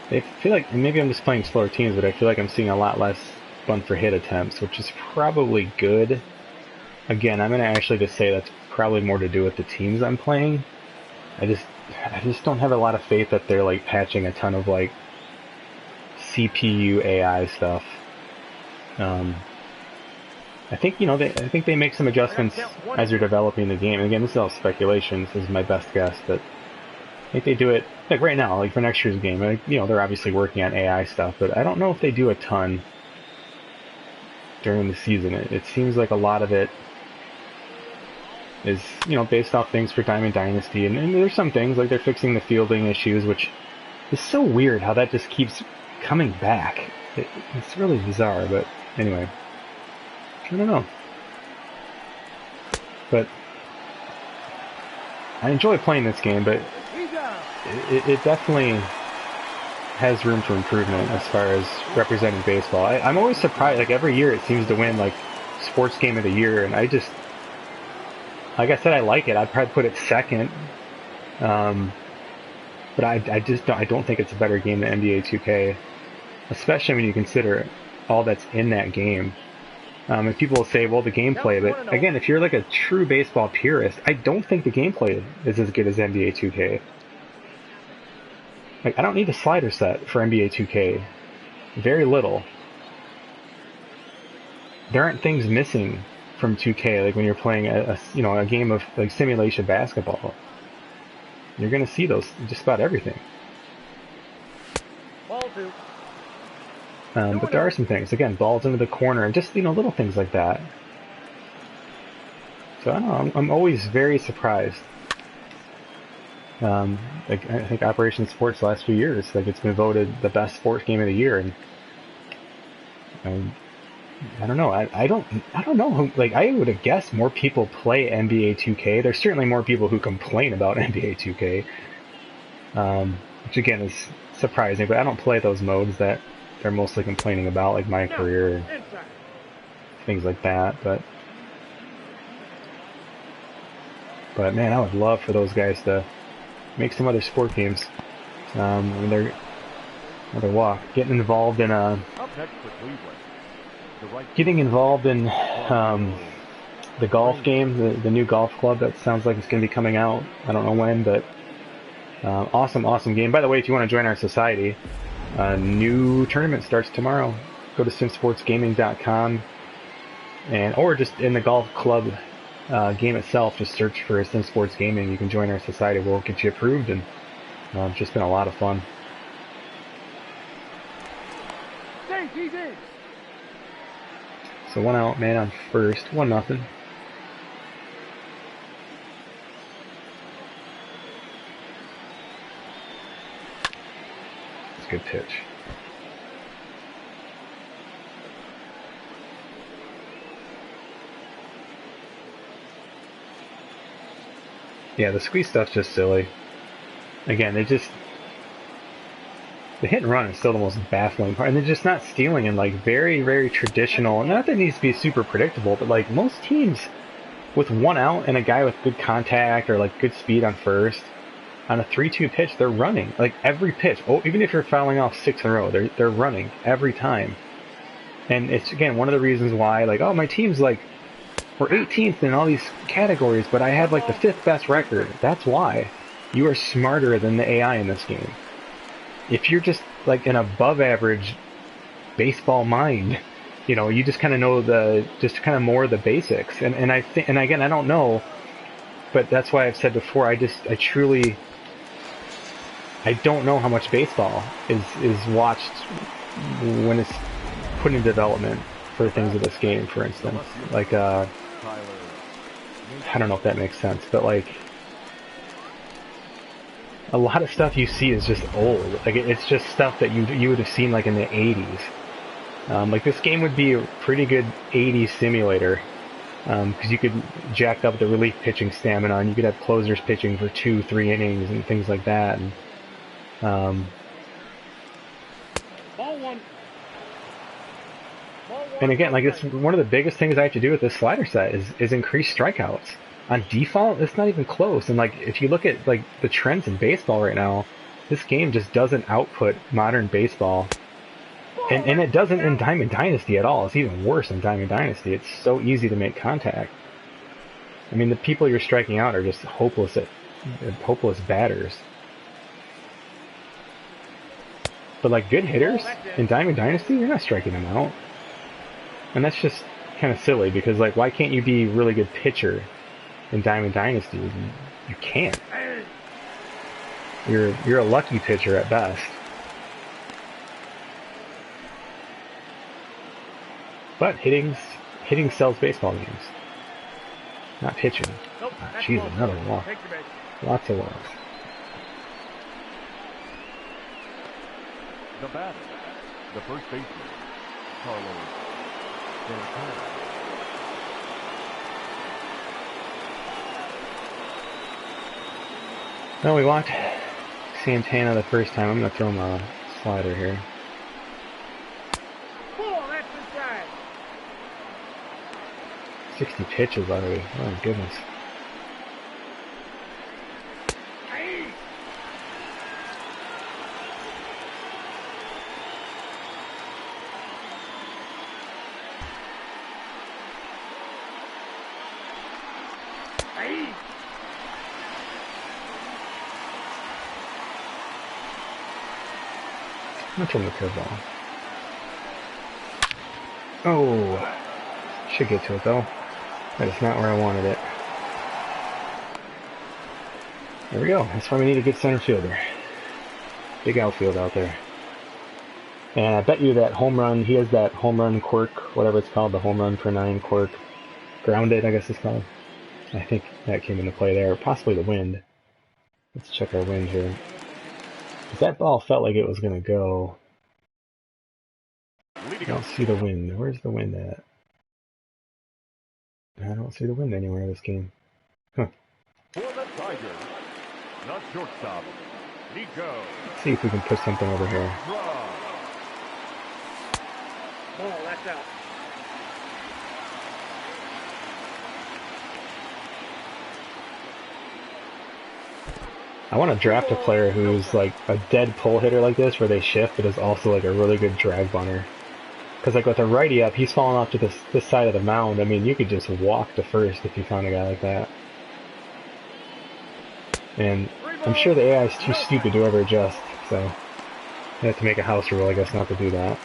I feel like, and maybe I'm just playing slower teams, but I feel like I'm seeing a lot less bunt for hit attempts, which is probably good. again, I'm going to actually just say that's probably more to do with the teams I'm playing. I just don't have a lot of faith that they're like patching a ton of like CPU AI stuff. I think I think they make some adjustments as you're developing the game. Again, this is all speculation. This is my best guess, but I think they do it like right now, like for next year's game. Like, they're obviously working on AI stuff, but I don't know if they do a ton during the season. It seems like a lot of it is based off things for Diamond Dynasty, and there's some things like they're fixing the fielding issues, which is so weird how that just keeps coming back. It's really bizarre, but anyway, I don't know. But I enjoy playing this game, but it definitely has room for improvement as far as representing baseball. I'm always surprised, like every year it seems to win like Sports Game of the Year, and I just, like I said, I like it. I'd probably put it second, but I don't think it's a better game than NBA 2K, especially when you consider all that's in that game. And people will say, well, the gameplay, but again, if you're like a true baseball purist, I don't think the gameplay is as good as NBA 2K. Like, I don't need a slider set for NBA 2K. Very little. There aren't things missing from 2K, like when you're playing a game of like simulation basketball. You're gonna see those just about everything. But there are some things, again, balls into the corner, and just little things like that. So I don't know. I'm always very surprised. Like I think Operation Sports the last few years, like it's been voted the best sports game of the year, and I don't know. I don't know who, like I would have guessed more people play NBA 2K. There's certainly more people who complain about NBA 2K, which again is surprising. But I don't play those modes that they're mostly complaining about, like my career, things like that. But man, I would love for those guys to make some other sport games. I mean, they're another walk. Getting involved in the golf game, the new golf club that sounds like it's going to be coming out. I don't know when, but awesome game. By the way, if you want to join our society, a new tournament starts tomorrow. Go to simsportsgaming.com, or just in the golf club game itself, just search for Sim Sports Gaming. You can join our society. We'll get you approved, and it's just been a lot of fun. So 1 out, man on first, 1-0. It's a good pitch. Yeah, the squeeze stuff's just silly. Again, the hit and run is still the most baffling part, and they're just not stealing in like very, very traditional. Not that it needs to be super predictable, but like most teams with 1 out and a guy with good contact or like good speed on first, on a 3-2 pitch, they're running like every pitch. Oh, even if you're fouling off 6 in a row, they're running every time. And it's again one of the reasons why, like, oh, my team's like, we're 18th in all these categories, but I have like the 5th best record. That's why. You are smarter than the AI in this game. If you're just like an above average baseball mind, you just kind of know more of the basics. And I think, and again, I don't know, but that's why I've said before, I don't know how much baseball is watched when it's put in development for things of this game, for instance. Like, I don't know if that makes sense, but like, a lot of stuff you see is just old. Like, it's just stuff that you would have seen like in the 80s. Like, this game would be a pretty good 80s simulator, because you could jack up the relief pitching stamina, and you could have closers pitching for 2-3 innings and things like that. And again, like, it's one of the biggest things I have to do with this slider set is increase strikeouts. On default, it's not even close. And like, if you look at like the trends in baseball right now, this game just doesn't output modern baseball. And it doesn't in Diamond Dynasty at all. It's even worse in Diamond Dynasty. It's so easy to make contact. I mean, the people you're striking out are just hopeless batters. But like good hitters in Diamond Dynasty, you're not striking them out. And that's just kind of silly because like why can't you be a really good pitcher in Diamond Dynasty? You can't. You're a lucky pitcher at best. But hitting sells baseball games. Not pitching. Nope, Jeez, another walk. Lots of walks. The batter, the first baseman, Carlos Santana. Well, we walked Santana the first time. I'm going to throw him a slider here. Ball, that's inside. 60 pitches already. Oh my goodness. I'm going to turn the curveball. Oh, should get to it though. That is not where I wanted it. There we go. That's why we need a good center fielder. Big outfield out there. And I bet you that home run, he has that home run quirk, whatever it's called, the home run per 9 quirk. Grounded, I guess it's called. I think that came into play there. Possibly the wind. Let's check our wind here. Because that ball felt like it was going to go. I don't see the wind. Where's the wind at? I don't see the wind anywhere in this game. Huh. For the Tigers, not shortstop, Nico. Let's see if we can put something over here. Ball, that's out. I want to draft a player who's like a dead pull hitter like this, where they shift, but is also like a really good drag bunter. Because like with a righty up, he's falling off to this side of the mound. I mean, you could just walk to first if you found a guy like that. And I'm sure the AI is too stupid to ever adjust, so they have to make a house rule, I guess, not to do that.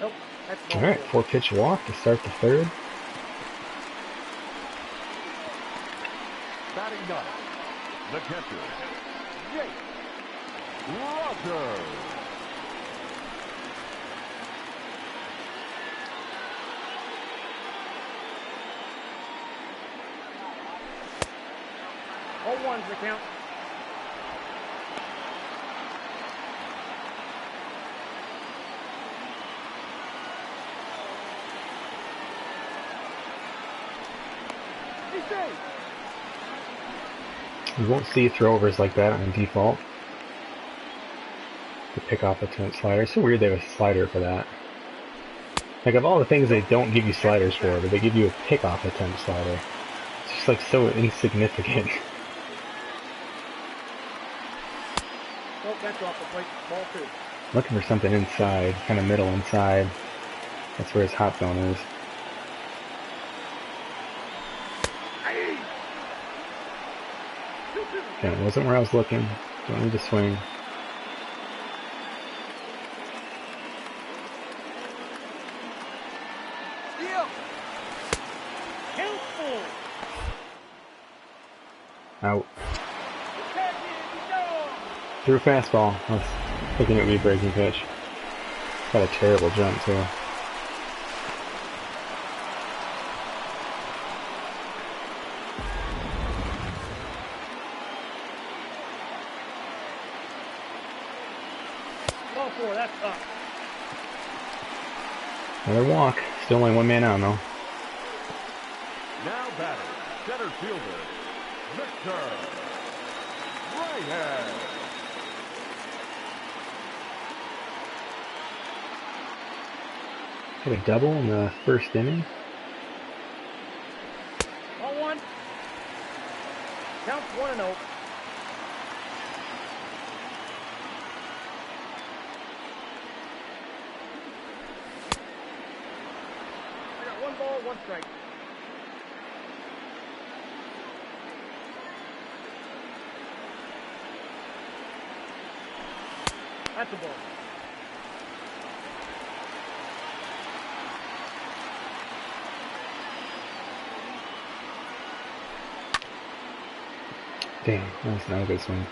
Nope, All right, 4-pitch walk to start the third. Batting ninth, the catcher, Jake Rogers. All one's the count. You won't see throwovers like that on default. To pick off attempt slider. It's so weird they have a slider for that. Like of all the things they don't give you sliders for, but they give you a pick off attempt slider. It's just like so insignificant. Oh, that's off the plate. Ball 2. Looking for something inside, kind of middle inside. That's where his hot zone is. Okay, it wasn't where I was looking. Don't need to swing. Out. Threw a fastball. I was thinking it would be a breaking pitch. Got a terrible jump too. Ball 4, that's up. Another walk. Still only one man out though. Now batting, center fielder, Victor Whitehead. Hit a double in the first inning. Ball 1. Counts 1-0. ball, one strike. That's a ball. Damn, that's not a good swing.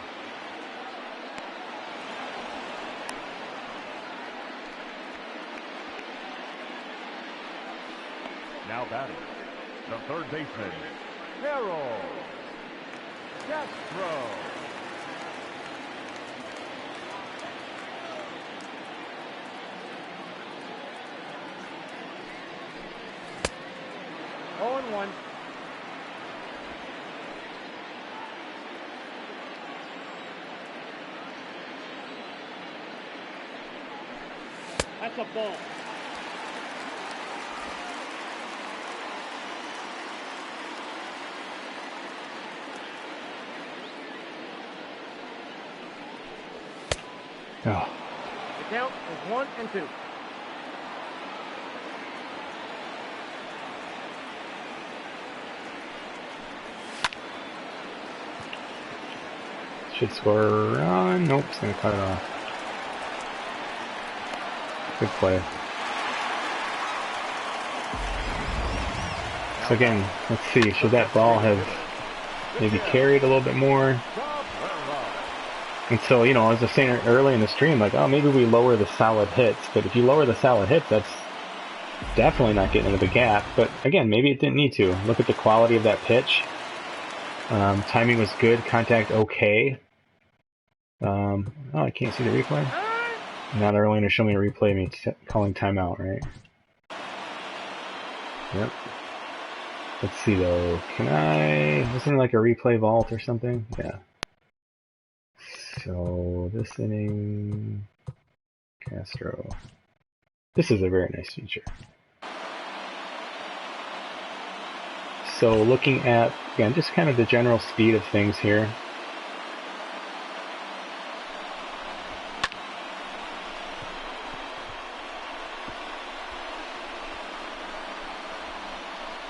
Now batting, the third baseman, Harold Castro. Oh, and 1. That's a ball. Oh, The count is 1 and 2. should score a run. Nope, it's gonna cut it off. Good play. So again, let's see. Should that ball have maybe carried a little bit more? And so, you know, as I was saying early in the stream, like, oh, maybe we lower the solid hits. But if you lower the solid hits, that's definitely not getting into the gap. But again, maybe it didn't need to. Look at the quality of that pitch. Timing was good. Contact okay. Oh, I can't see the replay. Now they're only going to show me a replay. Me calling timeout, right? Yep. Let's see though. Can I? Wasn't there like a replay vault or something? Yeah. So this inning, Castro. This is a very nice feature. So looking at, again, just kind of the general speed of things here.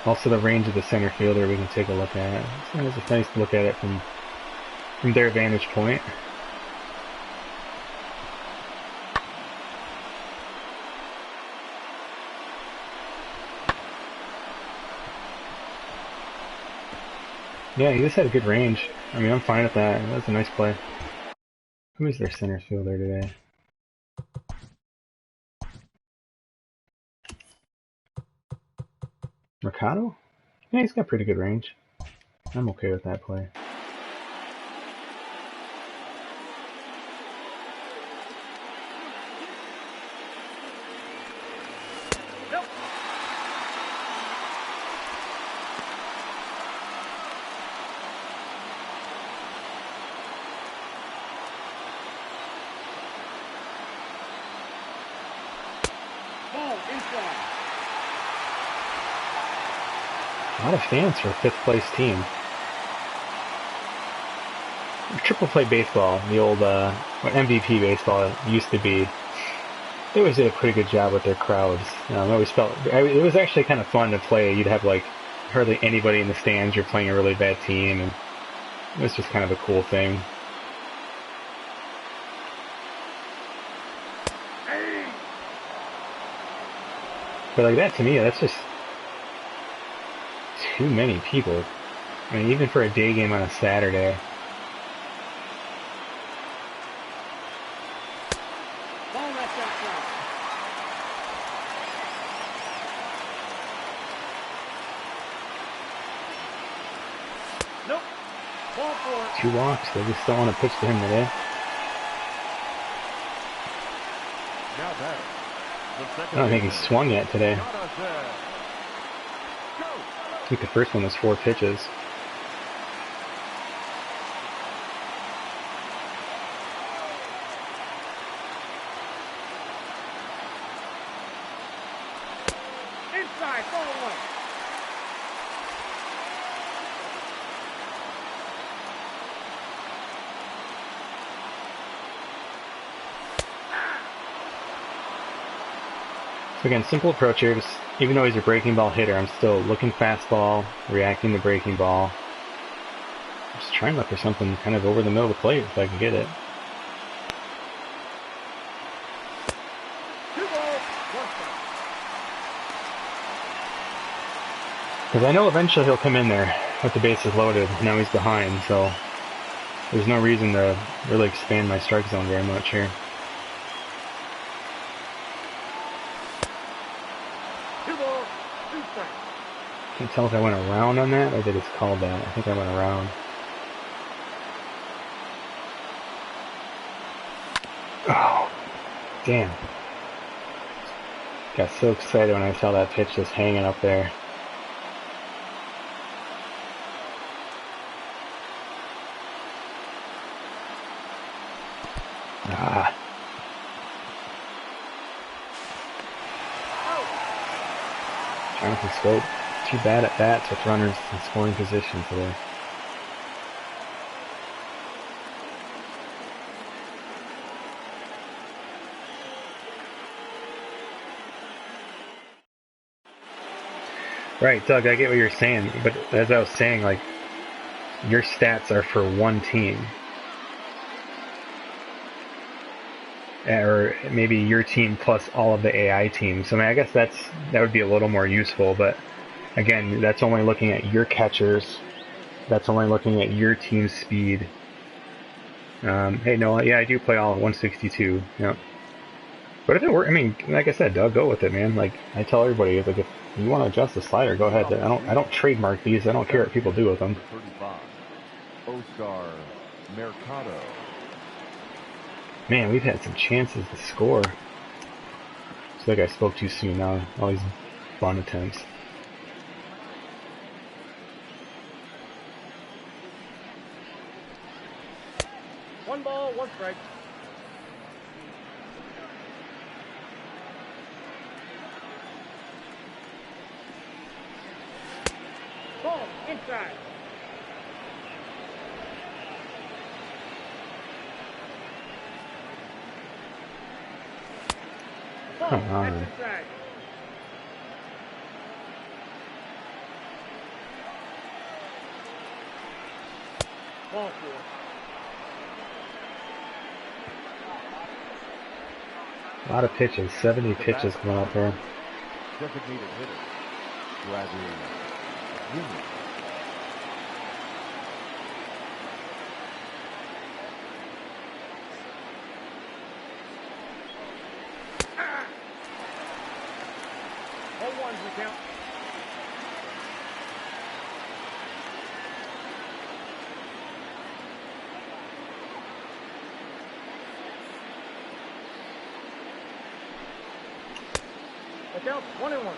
Also the range of the center fielder we can take a look at. It's nice to look at it from their vantage point. Yeah, he just had a good range. I mean, I'm fine with that. That was a nice play. Who is their center fielder today? Mercado? Yeah, he's got pretty good range. I'm okay with that play. Nope. Ball inside. A lot of fans for a fifth place team. Triple play baseball, the old what MVP baseball used to be, they always did a pretty good job with their crowds. I always felt it was actually kind of fun to play. You'd have like hardly anybody in the stands. You're playing a really bad team, and it was just kind of a cool thing. But like that to me, that's just too many people. I mean, even for a day game on a Saturday. Ball left outside. Nope. Ball 4. 2 walks. They just don't want to pitch to him today. Now batting. I don't think he's swung yet today. I think the first one was 4 pitches. Inside, ball 1. So again, simple approach here. Just Even though he's a breaking ball hitter, I'm still looking fastball, reacting to breaking ball. Just trying to look for something kind of over the middle of the plate if I can get it. Because I know eventually he'll come in there with the bases loaded. Now he's behind, so there's no reason to really expand my strike zone very much here. Can't tell if I went around on that or they just called that. I think I went around. Oh, damn. Got so excited when I saw that pitch just hanging up there. Ah. Jonathan Scope, too bad at bats with runners in scoring position today. Right, Doug, I get what you're saying, but as I was saying, like, your stats are for one team. Or maybe your team plus all of the AI teams. So I mean, I guess that would be a little more useful, but again, that's only looking at your catchers. That's only looking at your team speed. Hey, no, yeah, I do play all at 162. Yeah. But if it works, I mean, like I said, Doug, go with it, man. Like I tell everybody, like if you want to adjust the slider, go ahead. I don't trademark these. I don't care what people do with them. 35, Oscar Mercado. Man, we've had some chances to score. Looks like I spoke too soon now. All these bunt attempts. One ball, one strike. Ball inside. Come on. Ball four. A lot of pitches, 70 pitches coming up here. Designated hitter, Bradley Jr. Count. Look out, 1-1.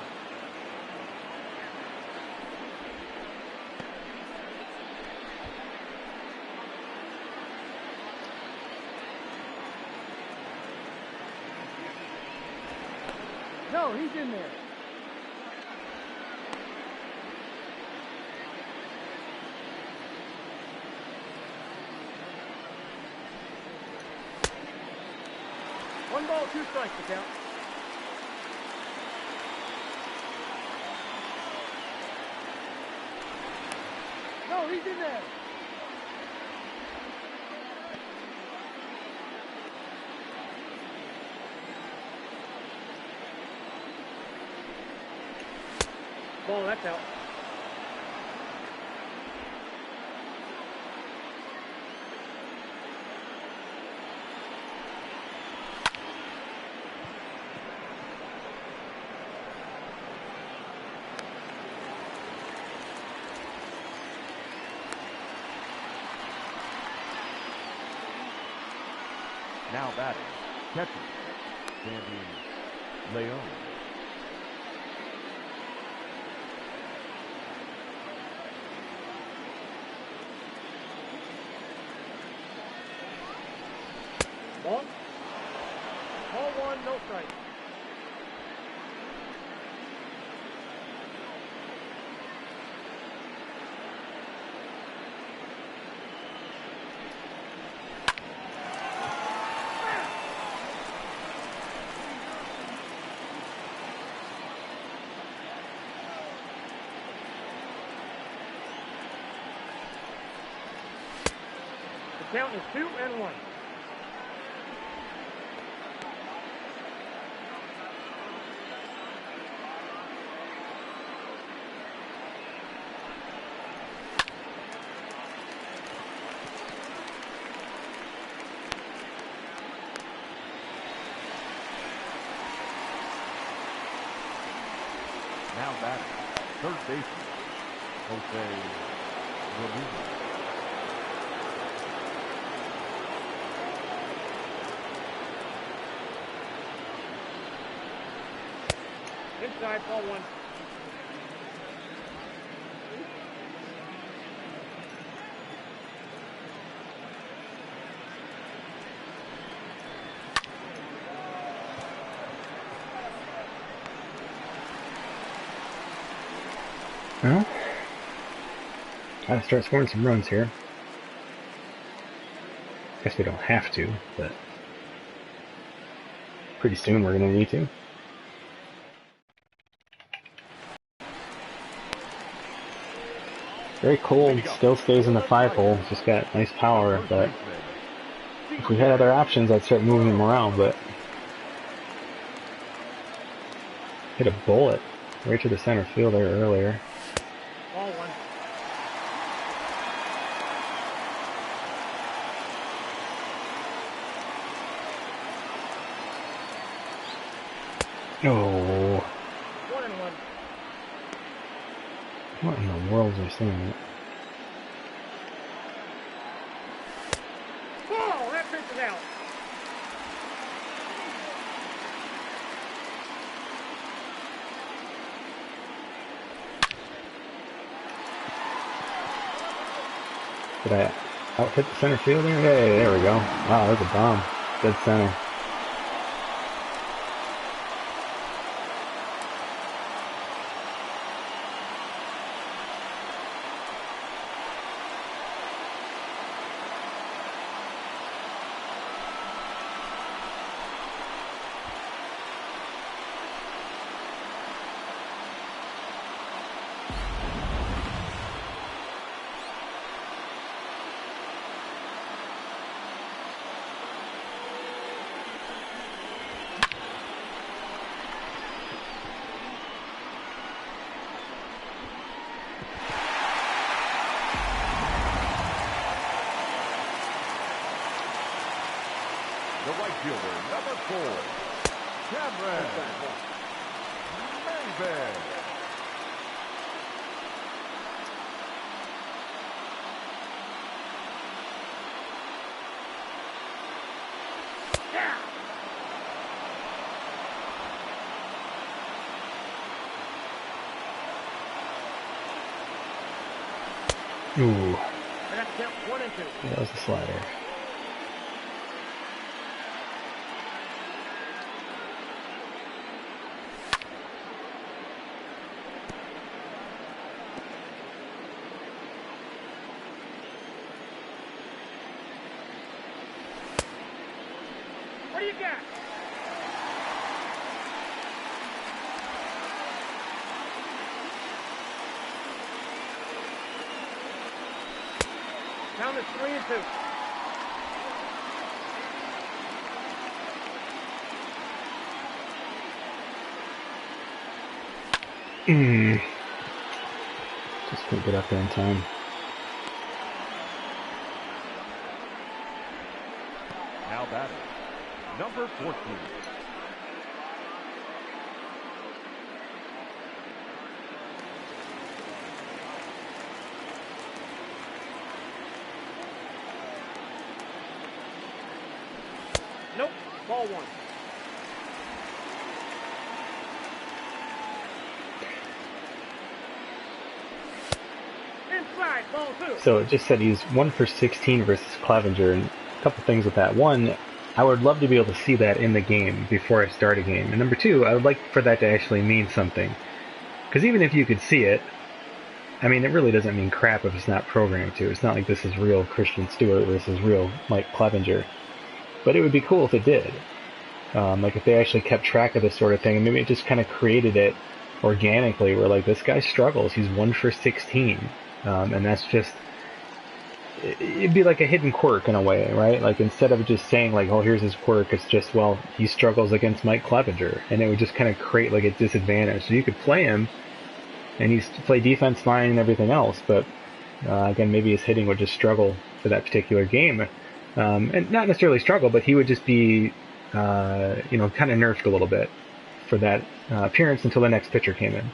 No, he's in there. One ball, two strikes to count. No, he's in there. Ball, that's out. Now batting, catcher, Sandy Leone. Ball. Ball one, no strike. count is 2-1. Now batting, third baseman, Medina. Inside, ball 1. Well, gotta start scoring some runs here. Guess we don't have to, but pretty soon we're gonna need to. Very cold, still stays in the 5-hole, just got nice power, but if we had other options I'd start moving them around, but hit a bullet right to the center field there earlier. Ball 1. Oh, 1-1. what in the world is I saying? Ball! That pitch is out. Did I out hit the center field there? Hey, there we go. Wow, that's a bomb. Dead center. The right fielder, number 4, Cameron Maybach. Ooh, That's count 1-2. that was a slider. What do you got? Count is 3-2. Just couldn't get up there in time. Now batting, number 14. Nope. Ball 1. Inside, ball 2. So it just said he's 1 for 16 versus Clevenger, and a couple things with that. One, I would love to be able to see that in the game before I start a game. And number 2, I would like for that to actually mean something. Because even if you could see it, I mean, it really doesn't mean crap if it's not programmed to. It's not like this is real Christian Stewart or this is real Mike Clevenger. But it would be cool if it did. Like if they actually kept track of this sort of thing, and maybe it just kind of created it organically, where like this guy struggles. He's 1 for 16, and that's just it'd be like a hidden quirk in a way, right? Like instead of just saying like, oh, here's his quirk, it's just, well, he struggles against Mike Clevenger, and it would just kind of create like a disadvantage. So you could play him, and he's play defense fine and everything else, but again, maybe his hitting would just struggle for that particular game, and not necessarily struggle, but he would just be, kind of nerfed a little bit for that appearance until the next pitcher came in.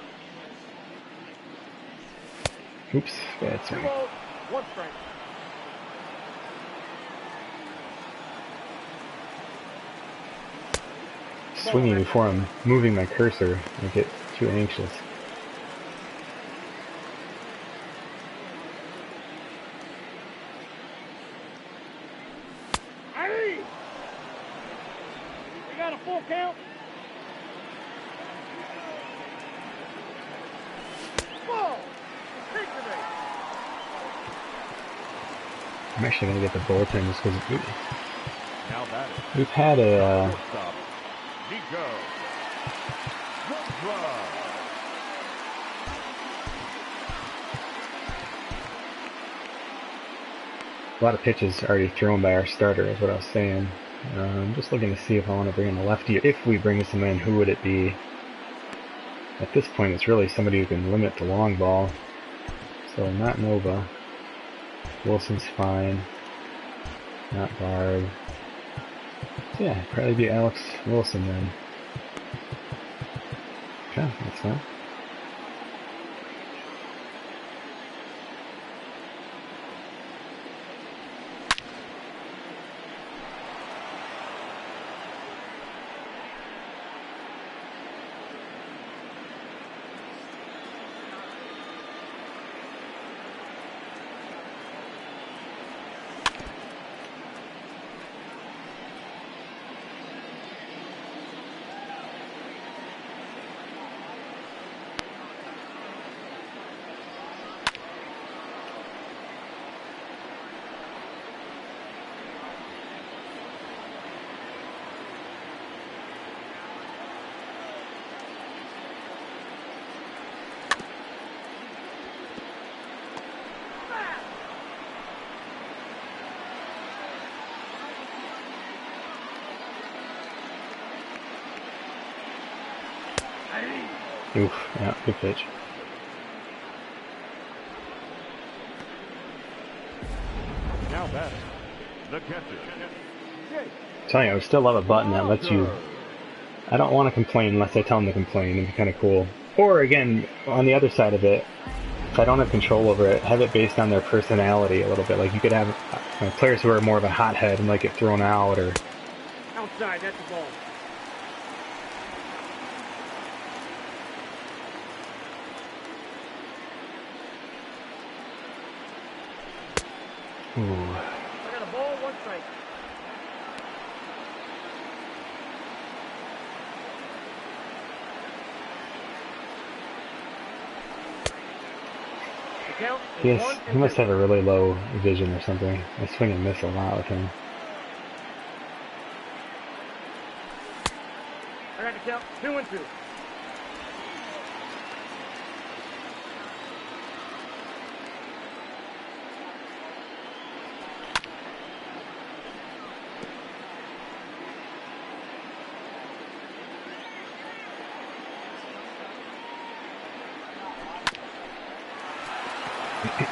Oops, bad swing. 2 balls, 1 strike. Swinging before I'm moving my cursor. I get too anxious. Hey! We got a full count. Ball! Take the base. I'm actually going to get the bullpen just because Now batting. we've had a... Shortstop, Nico. Good run. A lot of pitches already thrown by our starter, is what I was saying. I'm just looking to see if I want to bring in a lefty. If we bring some in, who would it be? At this point, it's really somebody who can limit the long ball. So not Nova. Wilson's fine. Not Barb. So yeah, probably be Alex Wilson then. Okay, that's fine. Oof, yeah, good pitch. Now batting. The catcher. I'm telling you, I would still love a button that lets you... I don't want to complain unless I tell them to complain. It'd be kind of cool. Or again, on the other side of it, if I don't have control over it, have it based on their personality a little bit. Like you could have players who are more of a hothead and might get thrown out, or... Outside, that's the ball. Ooh. I got a ball, 1 strike. The count is 1 He and must 2. have a really low vision or something. I swing and miss a lot with him. I got the count 2 and 2.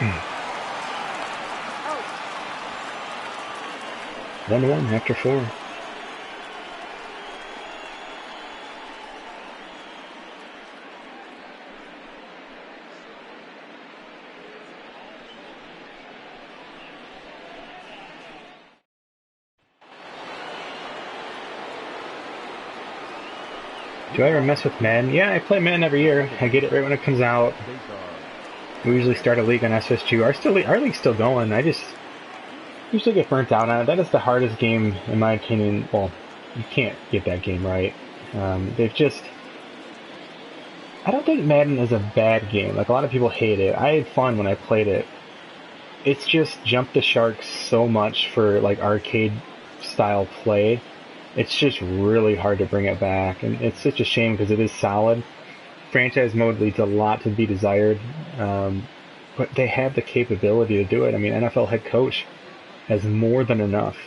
Out. 1-1 after 4. Do I ever mess with Madden? Yeah, I play Madden every year. I get it right when it comes out. We usually start a league on SSG. Our league's still going. I just usually get burnt out on it. That is the hardest game, in my opinion. Well, you can't get that game right. They've just... I don't think Madden is a bad game. Like, a lot of people hate it. I had fun when I played it. It's just jumped the shark so much for, like, arcade-style play. It's just really hard to bring it back. And it's such a shame because it is solid. Franchise mode leaves a lot to be desired. But but they have the capability to do it. I mean, NFL head coach has more than enough.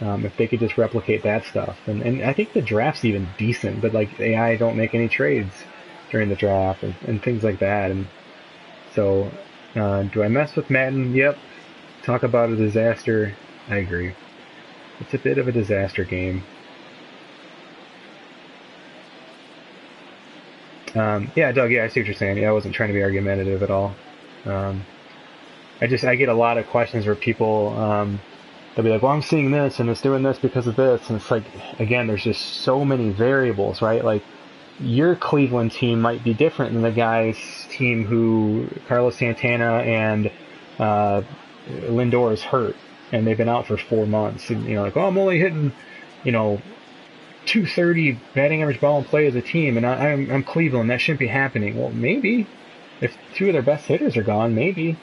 If they could just replicate that stuff. And I think the draft's even decent, but like AI don't make any trades during the draft and things like that. And so, do I mess with Madden? Yep. Talk about a disaster. I agree. It's a bit of a disaster game. Yeah, Doug, yeah, I see what you're saying. Yeah, I wasn't trying to be argumentative at all. I get a lot of questions where people, they'll be like, well, I'm seeing this and it's doing this because of this. And it's like, again, there's just so many variables, right? Like, your Cleveland team might be different than the guy's team who Carlos Santana and Lindor is hurt and they've been out for 4 months. And, like, oh, I'm only hitting, 230 batting average ball and play as a team, and I'm Cleveland. That shouldn't be happening. Well, maybe. If 2 of their best hitters are gone, maybe.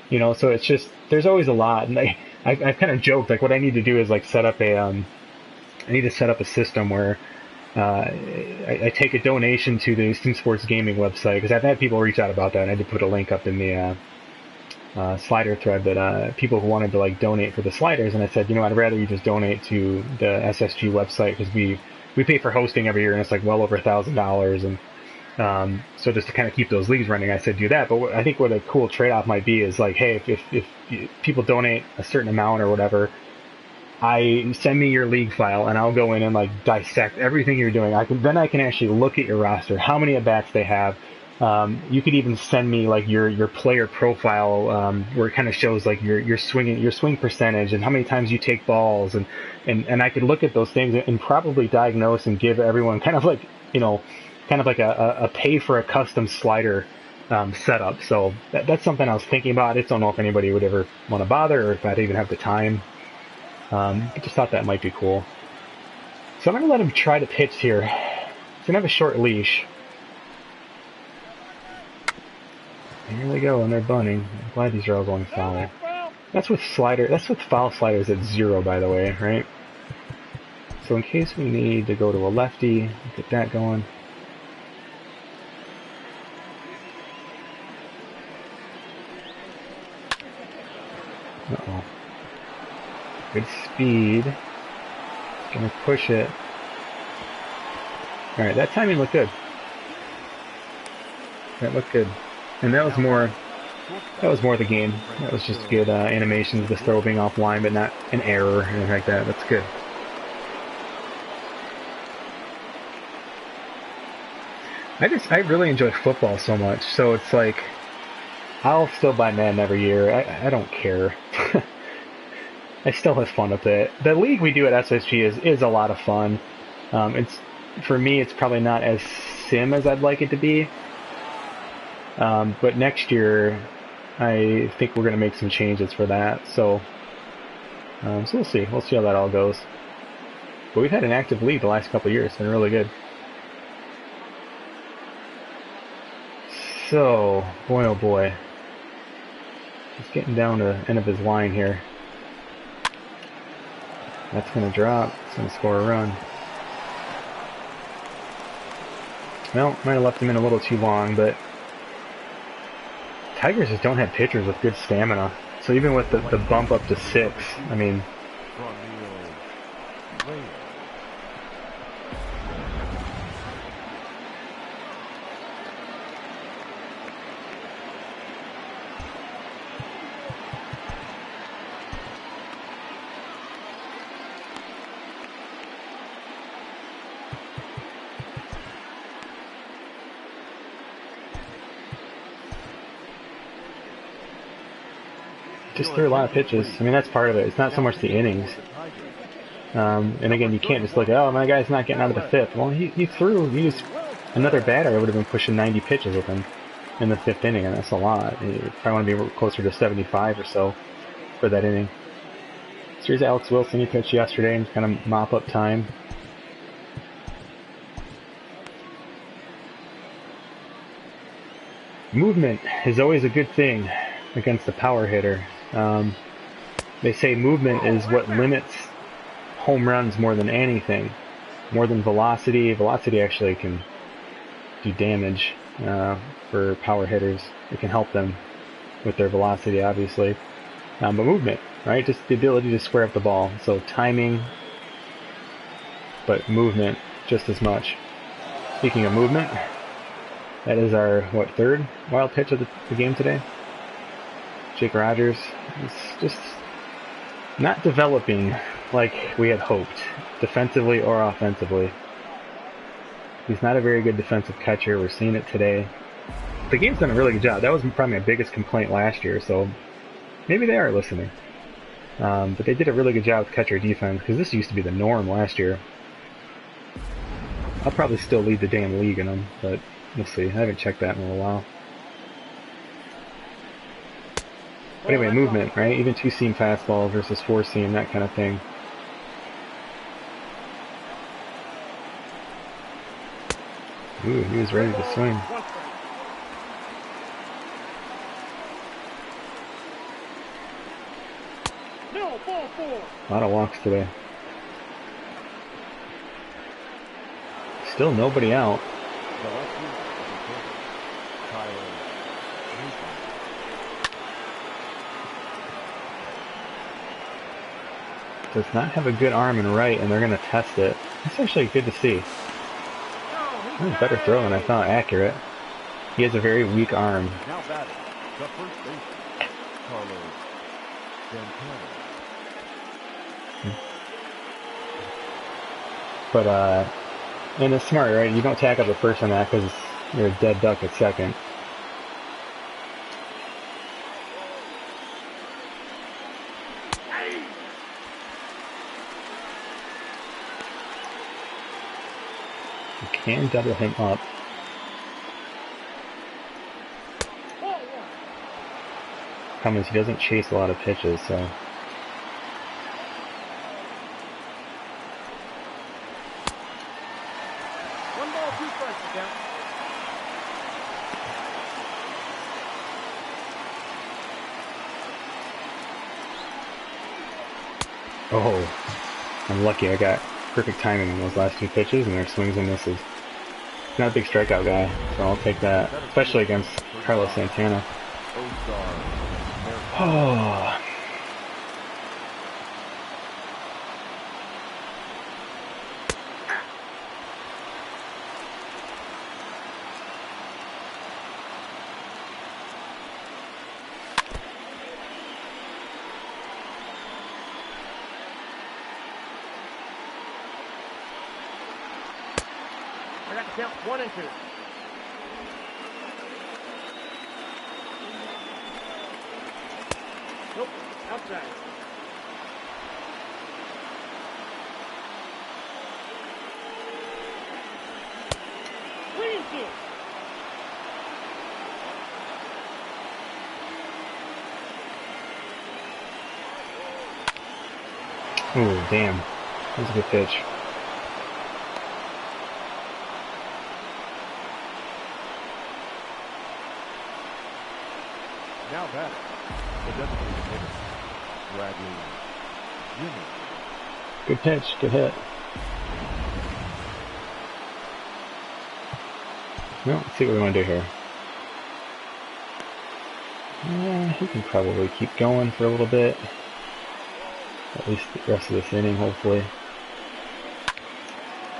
So it's just, there's always a lot. And I've kind of joked, like, what I need to do is, like, set up I need to set up a system where I take a donation to the Steam Sports Gaming website, because I've had people reach out about that, and I did put a link up in the slider thread that people who wanted to like donate for the sliders, and I said, I'd rather you just donate to the SSG website, because we pay for hosting every year, and it's like well over $1,000, and so just to kind of keep those leagues running, I said do that. But I think what a cool trade-off might be is like, hey, if people donate a certain amount or whatever, I send me your league file, and I'll go in and like dissect everything you're doing. I can actually look at your roster, how many at-bats they have. You could even send me like your player profile, where it kind of shows like your swing percentage and how many times you take balls, and I could look at those things and probably diagnose and give everyone kind of like a pay for a custom slider setup. So that's something I was thinking about. I just don't know if anybody would ever want to bother or if I'd even have the time. I just thought that might be cool. So I'm gonna let him try to pitch here. He's gonna have a short leash. Here they go, and they're bunting. I'm glad these are all going foul. That's with foul sliders at 0, by the way, right? So in case we need to go to a lefty, get that going. Uh-oh. Good speed. Gonna push it. Alright, that timing looked good. That looked good. And that was more the game. That was just good animations, the throw being offline, but not an error or anything like that. That's good. I really enjoy football so much, so it's like, I'll still buy Madden every year. I don't care. I still have fun with it. The league we do at SSG is a lot of fun. For me, it's probably not as sim as I'd like it to be. But next year, I think we're going to make some changes for that. So we'll see. We'll see how that all goes. But we've had an active league the last couple of years. It's been really good. So, boy oh boy. He's getting down to the end of his line here. That's going to drop. It's going to score a run. Well, might have left him in a little too long, but Tigers just don't have pitchers with good stamina. So even with the bump up to 6, I mean... just threw a lot of pitches. I mean, that's part of it. It's not so much the innings. And again, you can't just look at, oh, my guy's not getting out of the 5th. Well, he used another batter. I would have been pushing 90 pitches with him in the 5th inning, and that's a lot. You probably want to be closer to 75 or so for that inning. So here's Alex Wilson. He pitched yesterday and kind of mop up time. Movement is always a good thing against the power hitter. They say movement is what limits home runs more than anything, more than velocity. Velocity actually can do damage for power hitters. It can help them with their velocity, obviously, but movement, right? Just the ability to square up the ball. So timing, but movement just as much. Speaking of movement, that is our, what, third wild pitch of the game today? Jake Rogers is just not developing like we had hoped, defensively or offensively. He's not a very good defensive catcher. We're seeing it today. The game's done a really good job. That was probably my biggest complaint last year, so maybe they are listening. But they did a really good job with catcher defense, because this used to be the norm last year. I'll probably still lead the damn league in them, but we'll see. I haven't checked that in a little while. But anyway, movement, right? Even two-seam fastball versus four-seam, that kind of thing. Ooh, he was ready to swing. A lot of walks today. Still nobody out. Does not have a good arm in right, and they're going to test it. That's actually good to see. That was better throw than I thought. Accurate. He has a very weak arm. Now batting, the first baseman, Carlos Santana. But, and it's smart, right? You don't tackle the first on that because you're a dead duck at second. You can double him up. Problem is he doesn't chase a lot of pitches, so... Oh, I'm lucky I got perfect timing in those last two pitches, and their swings and misses. He's not a big strikeout guy, so I'll take that, especially against Carlos Santana. Oh. Count 1 and 2. Nope, outside. Please do. Ooh, damn. That was a good pitch. Now that the designated hitter, Bradley Jr. Good pitch, good hit. Well, let's see what we want to do here. He can probably keep going for a little bit. At least the rest of this inning, hopefully.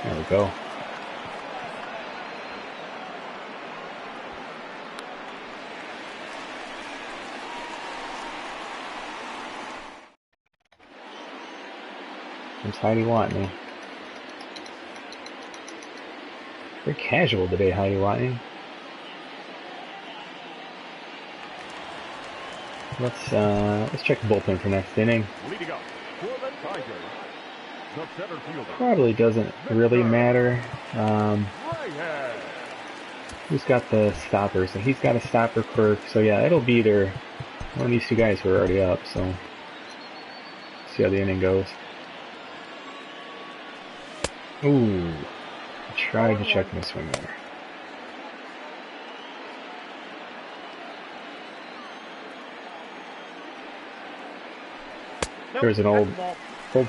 There we go. There's Heidi Watney. Very casual today, Heidi Watney. Let's check the bullpen for next inning. Leading up for the Tigers, the center fielder. Probably doesn't really matter. Who's got the stopper? So he's got a stopper quirk. So yeah, it'll be either one of these two guys who are already up. So see how the inning goes. Ooh, I tried to check my swing there. There's an old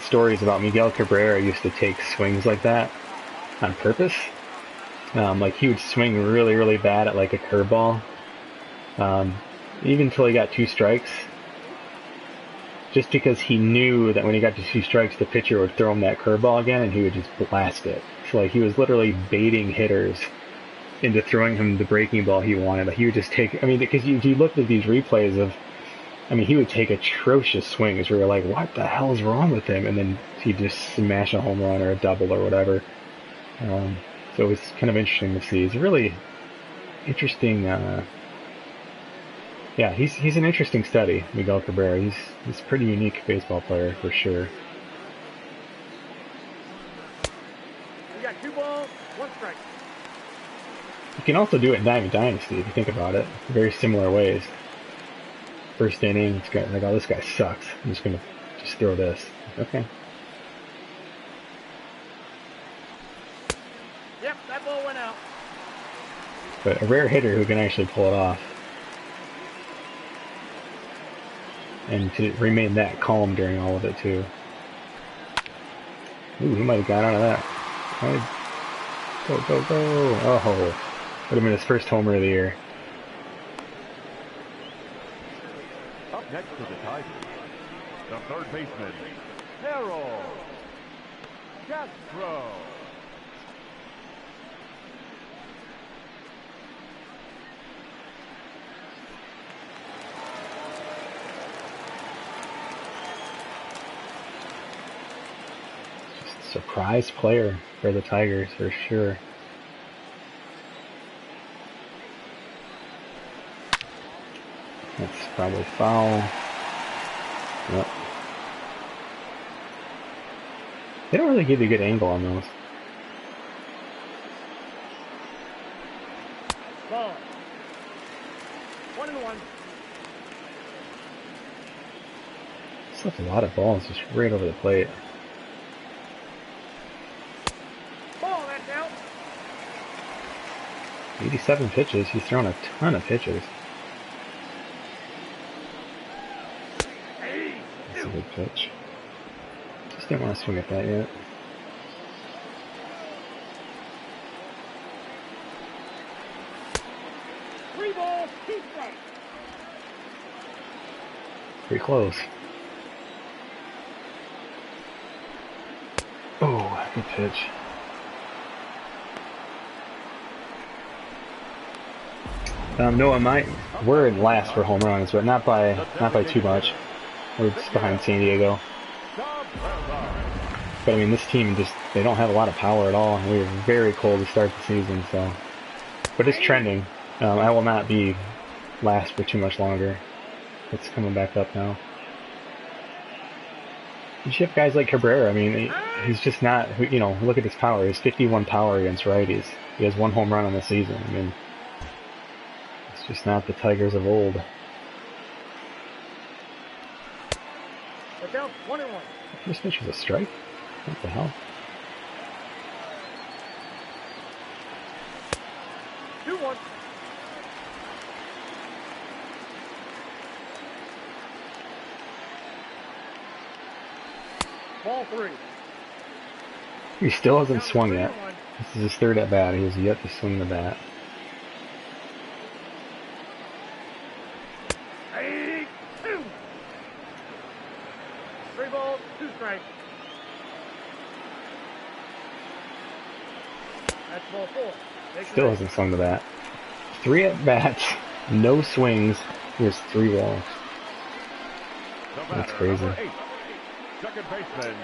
stories about Miguel Cabrera used to take swings like that on purpose. Like he would swing really, really bad at like a curveball. even until he got 2 strikes, just because he knew that when he got to 2 strikes, the pitcher would throw him that curveball again, and he would just blast it. So like he was literally baiting hitters into throwing him the breaking ball he wanted. Like he would just take, I mean, because you looked at these replays of, I mean, he would take atrocious swings where you're like, what the hell is wrong with him? And then he'd just smash a home run or a double or whatever. So it was kind of interesting to see. He's a really interesting, yeah, he's an interesting study, Miguel Cabrera. He's a pretty unique baseball player for sure. You got 2 balls, 1 strike. You can also do it in Diamond Dynasty if you think about it. Very similar ways. First inning, it's got like, oh, this guy sucks. I'm just gonna just throw this. Okay. Yep, that ball went out. But a rare hitter who can actually pull it off. And to remain that calm during all of it, too. Ooh, he might have got out of that. Go, go, go. Oh, would have been his first homer of the year. Up next for the Tigers, the third baseman, Harold Castro. Surprise player for the Tigers, for sure. That's probably foul. Yep. They don't really give you a good angle on those. Ball. 1-1. It's left a lot of balls just right over the plate. Ball, that's out. 87 pitches. He's thrown a ton of pitches. That's a good pitch. Just didn't want to swing at that yet. Three balls, 2 strikes. Pretty close. Oh, good pitch. Noah, we're in last for home runs, but not by too much. We're just behind San Diego. But I mean, this team they don't have a lot of power at all. We were very cold to start the season, so. But it's trending. I will not be last for too much longer. It's coming back up now. You have guys like Cabrera. I mean, he's just not, you know, look at his power. He has 51 power against righties. He has 1 home run on the season. I mean, it's just not the Tigers of old. Look out, 1-1. This pitch was a strike? What the hell? 2-1. Ball 3. He still hasn't swung yet. This is his 3rd at bat. He has yet to swing the bat. Hey, 2. 3 balls, 2 strikes. That's ball 4. Still hasn't swung the bat. 3 at bats, no swings. Here's 3 balls. That's crazy.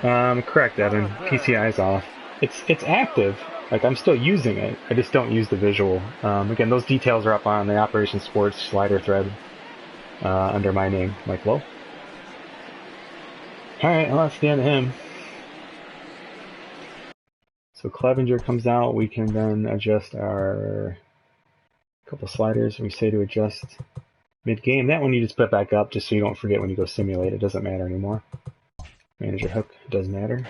Correct, Evan. PCI's off. It's active. Like, I'm still using it. I just don't use the visual. Again, those details are up on the Operation Sports slider thread under my name, Mike Lowe. Alright, well, that's the end of him. So Clevenger comes out. We can then adjust our couple sliders. We say to adjust mid-game. That one you just put back up just so you don't forget when you go simulate. It doesn't matter anymore. Manager hook does matter.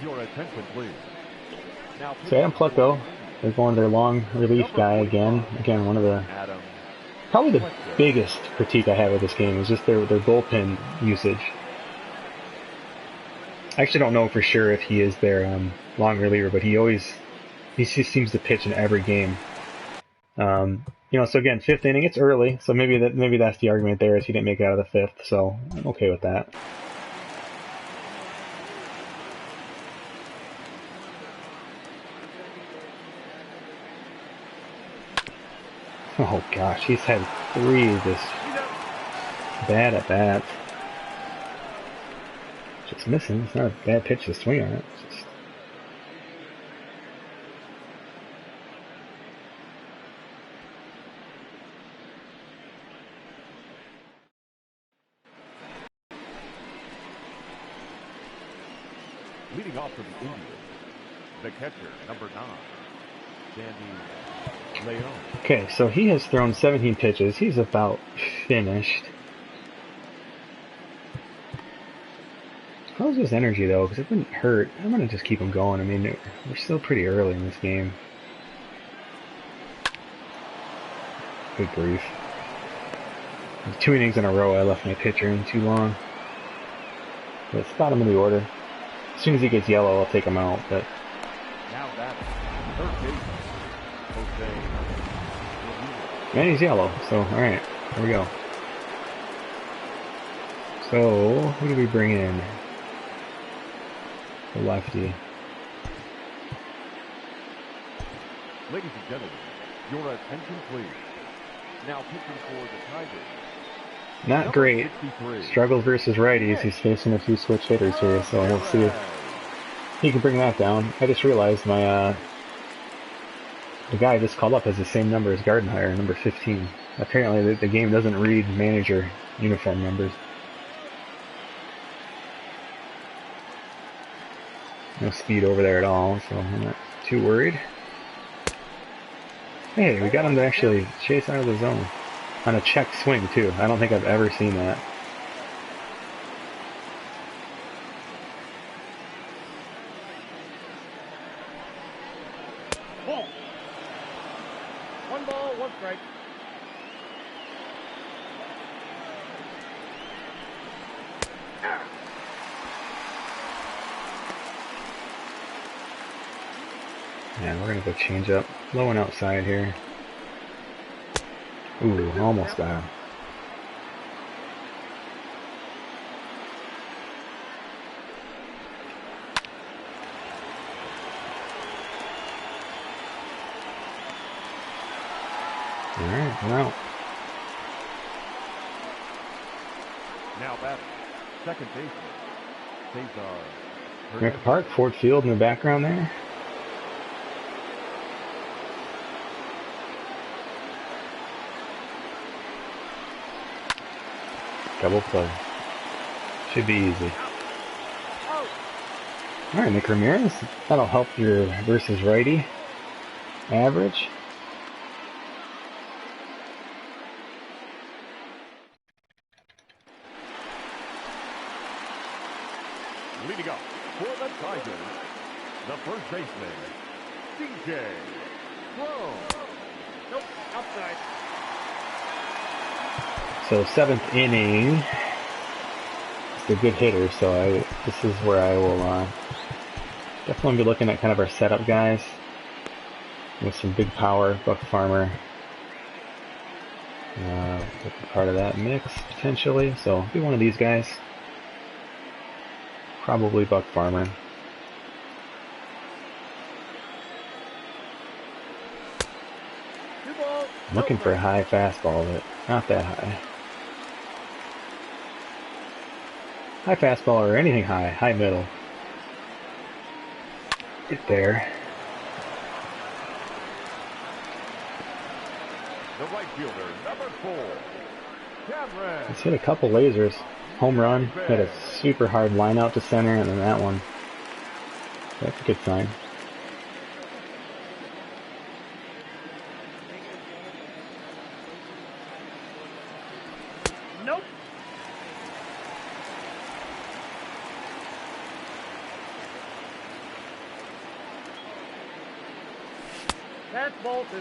Your attention, please. So Adam Plucko, they're going their long relief guy again. Again, one of the probably the biggest critique I have of this game is just their bullpen usage. I actually don't know for sure if he is their long reliever, but he just seems to pitch in every game. You know, so again, 5th inning, it's early, so maybe that's the argument there is he didn't make it out of the 5th, so I'm okay with that. Oh gosh, he's had 3 just bad at bats. Just missing. It's not a bad pitch to swing on it. It's just... Leading off for the Indians, the catcher, number 9, Lowe. Okay, so he has thrown 17 pitches. He's about finished. How's his energy, though? Because it wouldn't hurt. I'm going to just keep him going. I mean, we're still pretty early in this game. Good grief. 2 innings in a row, I left my pitcher in too long. But it's bottom of the order. As soon as he gets yellow, I'll take him out. But now that's third base. and he's yellow, so alright, here we go. So, who do we bring in? The lefty. Ladies and gentlemen, your attention please. Now pitching for the Tigers. Not great. 63. Struggles versus righties. He's facing a few switch hitters here, so we'll see if he can bring that down. I just realized my the guy I just called up has the same number as Gardenhire, number 15. Apparently the game doesn't read manager uniform numbers. No speed over there at all, so I'm not too worried. Hey, we got him to actually chase out of the zone. On a check swing, too. I don't think I've ever seen that. Ball. 1 ball, 1 strike. Yeah, we're going to go change up. Low and outside here. Ooh, almost got him. Alright, I'm out. Now batting, second baseman, Cesar. American Park, Ford Field in the background there. Double play. Should be easy. Alright, Nick Ramirez. That'll help your versus righty average. Leading up for the Tigers, the first baseman, DJ Lowe. Nope, outside. So 7th inning. It's a good hitter, so this is where I will definitely be looking at kind of our setup guys with some big power. Buck Farmer will be part of that mix potentially, so be one of these guys. Probably Buck Farmer. I'm looking for a high fastball, but not that high. High fastball or anything high, high middle. Get there. The right fielder, number 4, Cameron. Let's hit a couple lasers. Home run, hit a super hard line out to center, and then that one. That's a good sign. Nope. That's ball 2.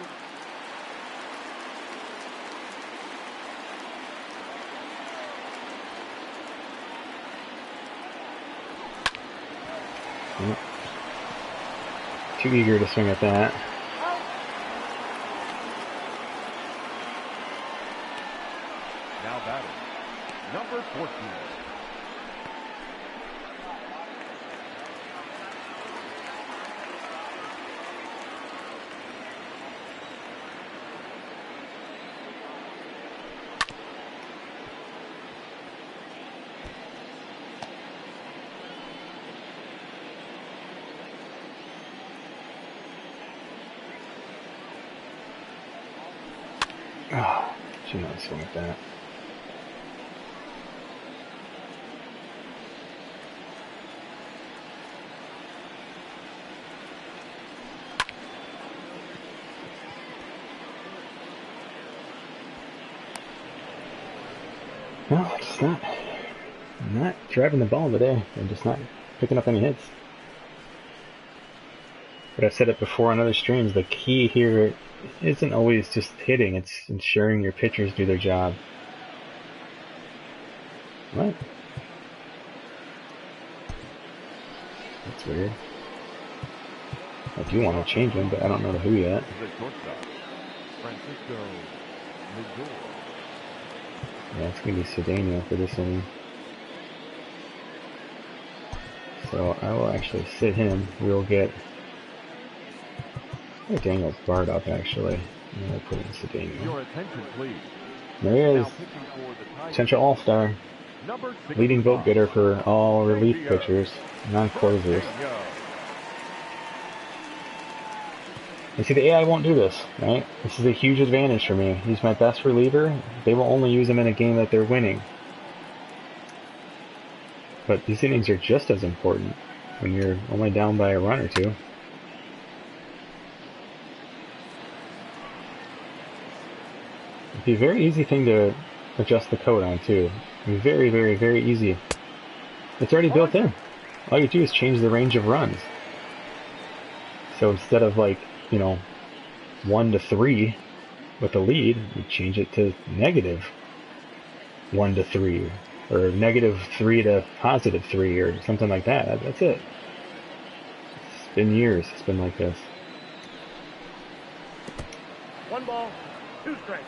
Too eager to swing at that. Oh, should not swing at that. No, just not driving the ball today. I'm just not picking up any hits. But I've said it before on other streams, the key here isn't always just hitting, it's ensuring your pitchers do their job. What? That's weird. I do want to change him, but I don't know who yet. Yeah, it's going to be Cedeno for this inning. So I will actually sit him. We'll get Daniel Bard up, actually. And I'll put in Cedeno. Your attention, please. There he is. Potential All-Star. Leading vote getter for all relief pitchers, non-closers. And see, the AI won't do this, right? This is a huge advantage for me. He's my best reliever. They will only use him in a game that they're winning. But these innings are just as important when you're only down by a run or two. It'd be a very easy thing to adjust the code on, too. It'd be very, very, very easy. It's already built in. All you do is change the range of runs. So instead of, like, you know, 1 to 3 with the lead, you change it to negative 1 to 3, or negative 3 to positive 3, or something like that. That's it. It's been years. It's been like this. 1 ball, 2 strikes.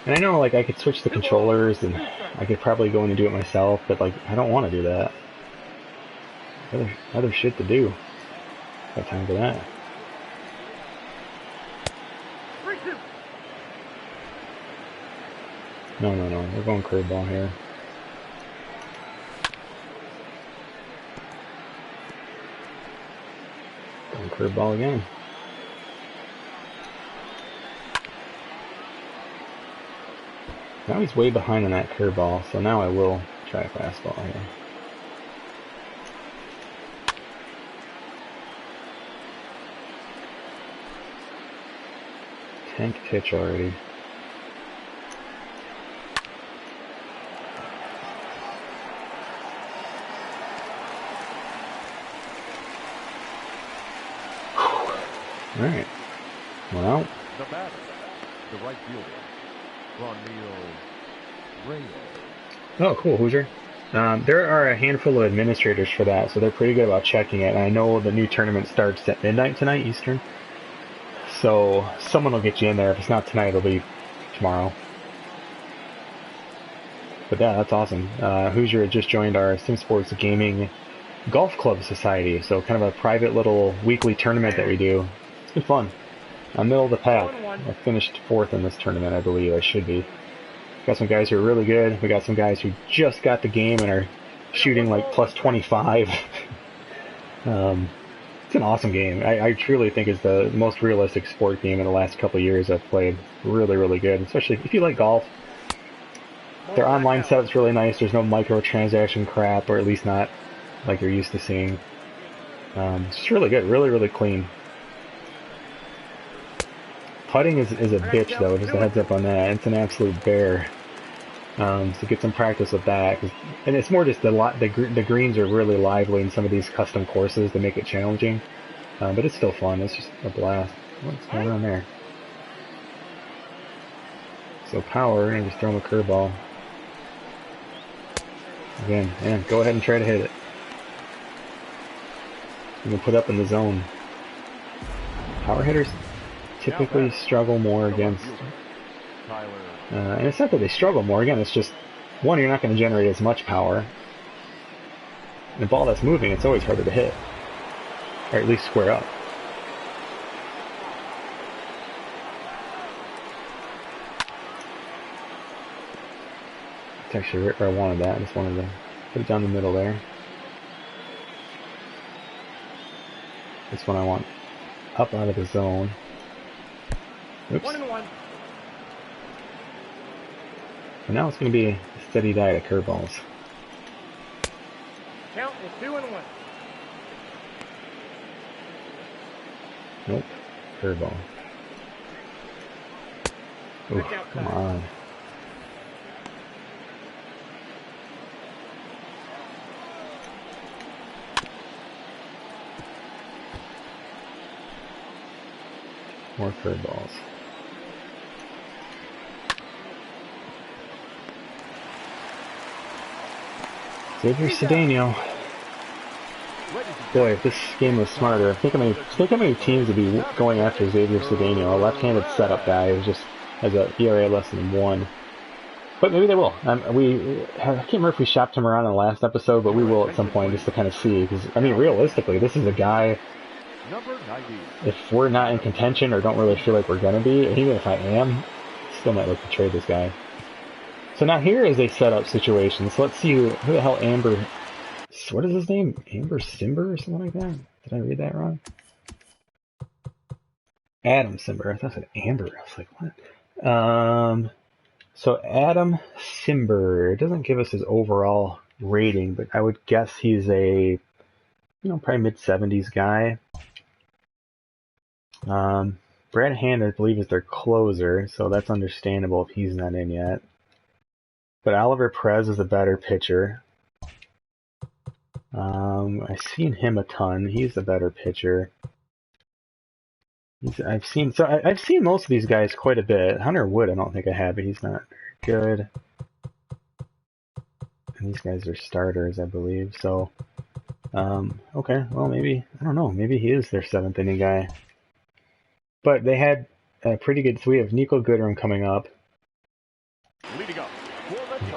And I know, like, I could switch the controllers, and I could probably go in and do it myself, but, like, I don't want to do that. Other shit to do. Got time for that. 3-2. No. We're going curveball here. Going curveball again. Now he's way behind on that curveball, so now I will try a fastball here. Tank pitch already. Alright. Well. The batter, the right fielder. Oh, cool, Hoosier. There are a handful of administrators for that, so they're pretty good about checking it. And I know the new tournament starts at midnight tonight, Eastern. So someone will get you in there. If it's not tonight, it'll be tomorrow. But yeah, that's awesome. Hoosier had just joined our Sim Sports Gaming Golf Club Society, so kind of a private little weekly tournament that we do. It's been fun. I'm middle of the pack. I finished 4th in this tournament, I believe. I should be. Got some guys who are really good. We got some guys who just got the game and are shooting like plus 25. It's an awesome game. I truly think it's the most realistic sport game in the last couple of years I've played. Really, really good. Especially if you like golf. Their online setup's really nice. There's no microtransaction crap, or at least not like you're used to seeing. It's just really good. Really, really clean. Putting is a bitch, though, just a heads up on that. It's an absolute bear. So get some practice with that. And it's more just the greens are really lively in some of these custom courses that make it challenging. But it's still fun. It's just a blast. What's going on there? So power, and just throw him a curveball. Again, man, go ahead and try to hit it. You can put up in the zone. Power hitters typically struggle more against, and it's not that they struggle more, again, it's just, one, you're not going to generate as much power. The ball that's moving, it's always harder to hit, or at least square up. That's actually where I wanted that. I just wanted to put it down the middle there. This one I want up out of the zone. Oops. 1-1. And now it's going to be a steady diet of curveballs. Count is 2-1. Nope. Curveball. Ooh, come on. More curveballs. Xavier Cedeno. Boy, if this game was smarter, think how many teams would be going after Xavier Cedeno, a left-handed setup guy who just has a ERA less than 1. But maybe they will. I can't remember if we shopped him around in the last episode, but we will at some point just to kind of see. Because I mean, realistically, this is a guy. If we're not in contention or don't really feel like we're gonna be, and even if I am, still might look to trade this guy. So now here is a setup situation. So let's see who the hell Amber. What is his name? Amber Simber or something like that? Did I read that wrong? Adam Simber. I thought it said Amber. I was like, what? So Adam Simber. It doesn't give us his overall rating, but I would guess he's a, probably mid-70s guy. Brad Hand, I believe, is their closer, so that's understandable if he's not in yet. But Oliver Perez is a better pitcher. I've seen him a ton. He's a better pitcher. I've seen most of these guys quite a bit. Hunter Wood, I don't think I have, but he's not good. And these guys are starters, I believe. So, okay, well maybe, I don't know, maybe he is their 7th inning guy. But they had a pretty good. So we have Nico Goodrum coming up.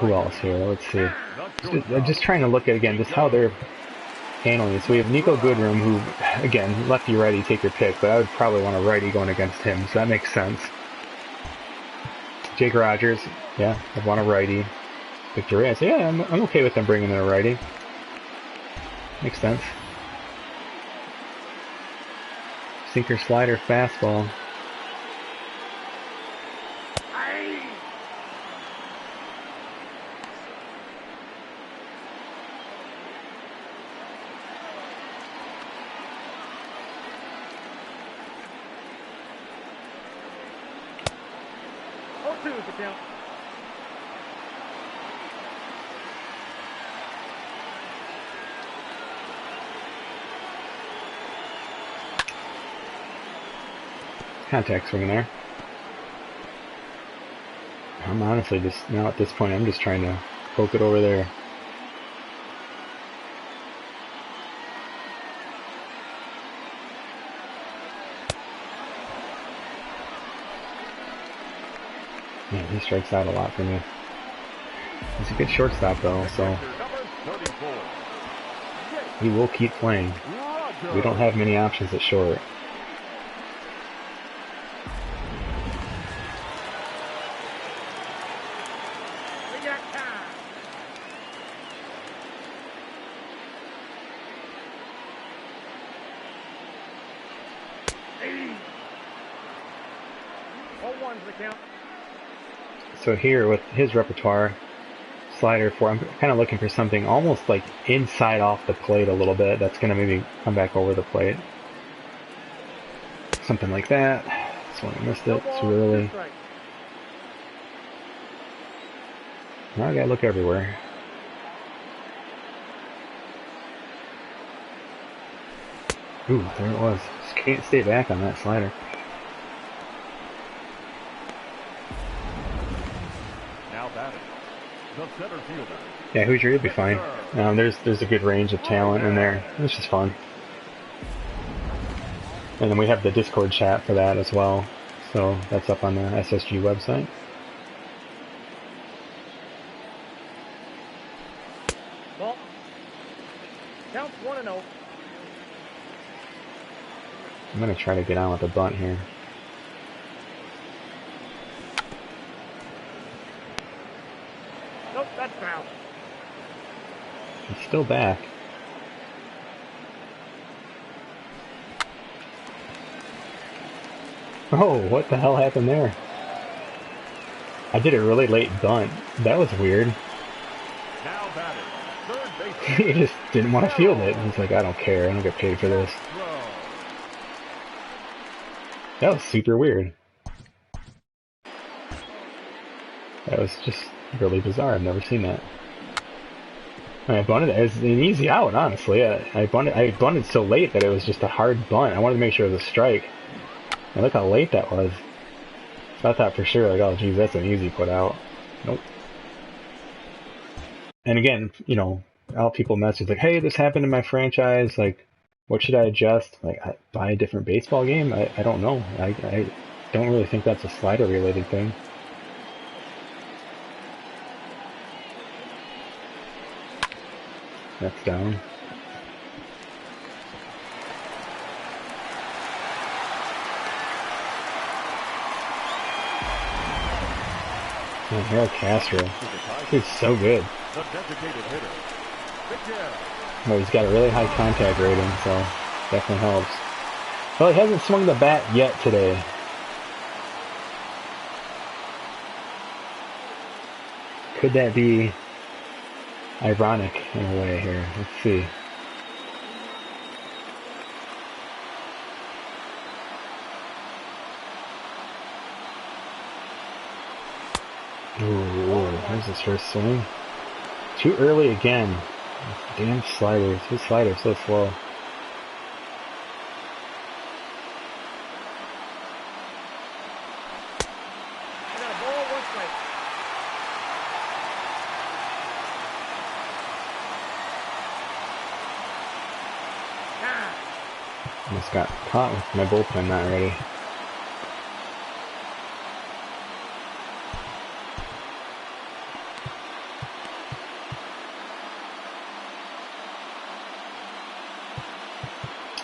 Who else here? Let's see. I'm just trying to look at again just how they're handling it. So we have Nico Goodrum, who, again, lefty righty, take your pick, but I would probably want a righty going against him, so that makes sense. Jake Rogers, yeah, I'd want a righty. Victor Reyes, yeah, I'm okay with them bringing in a righty. Makes sense. Sinker, slider, fastball. Contact swing there. I'm honestly just, now at this point, I'm just trying to poke it over there. Man, he strikes out a lot for me. He's a good shortstop though, so he will keep playing. We don't have many options at short. So here with his repertoire, slider four, I'm kind of looking for something almost like inside off the plate a little bit. That's going to maybe come back over the plate. Something like that. This one I missed it. It's really... Now I got to look everywhere. Ooh, there it was. Just can't stay back on that slider. Yeah, Hoosier, you'll be fine. There's a good range of talent in there. It's just fun. And then we have the Discord chat for that as well. So that's up on the SSG website. Ball. Counts 1-0. I'm going to try to get on with the bunt here. Nope, that's Foul. He's still back. Oh, what the hell happened there? I did a really late bunt. That was weird. Now batting, third base. He just didn't want to field it. He's like, I don't care. I don't get paid for this. Throw. That was super weird. That was just really bizarre. I've never seen that. I bunted it as an easy out, honestly. I bunted so late that it was just a hard bunt. I wanted to make sure it was a strike. And look how late that was. So I thought for sure, like, oh, geez, that's an easy put out. Nope. And again, you know, all people message like, hey, this happened in my franchise. Like, what should I adjust? Like, buy a different baseball game? I don't know. I don't really think that's a slider-related thing. That's down. Man, Harold Castro. He's so good. The designated hitter, Mcneill. Oh, he's got a really high contact rating, so definitely helps. Well, he hasn't swung the bat yet today. Could that be ironic in a way here? Let's see. Ooh, there's his first swing. Too early again. Damn sliders. His slider's so slow. I got a ball, one strike. Ah. Almost got caught with my bullpen not ready.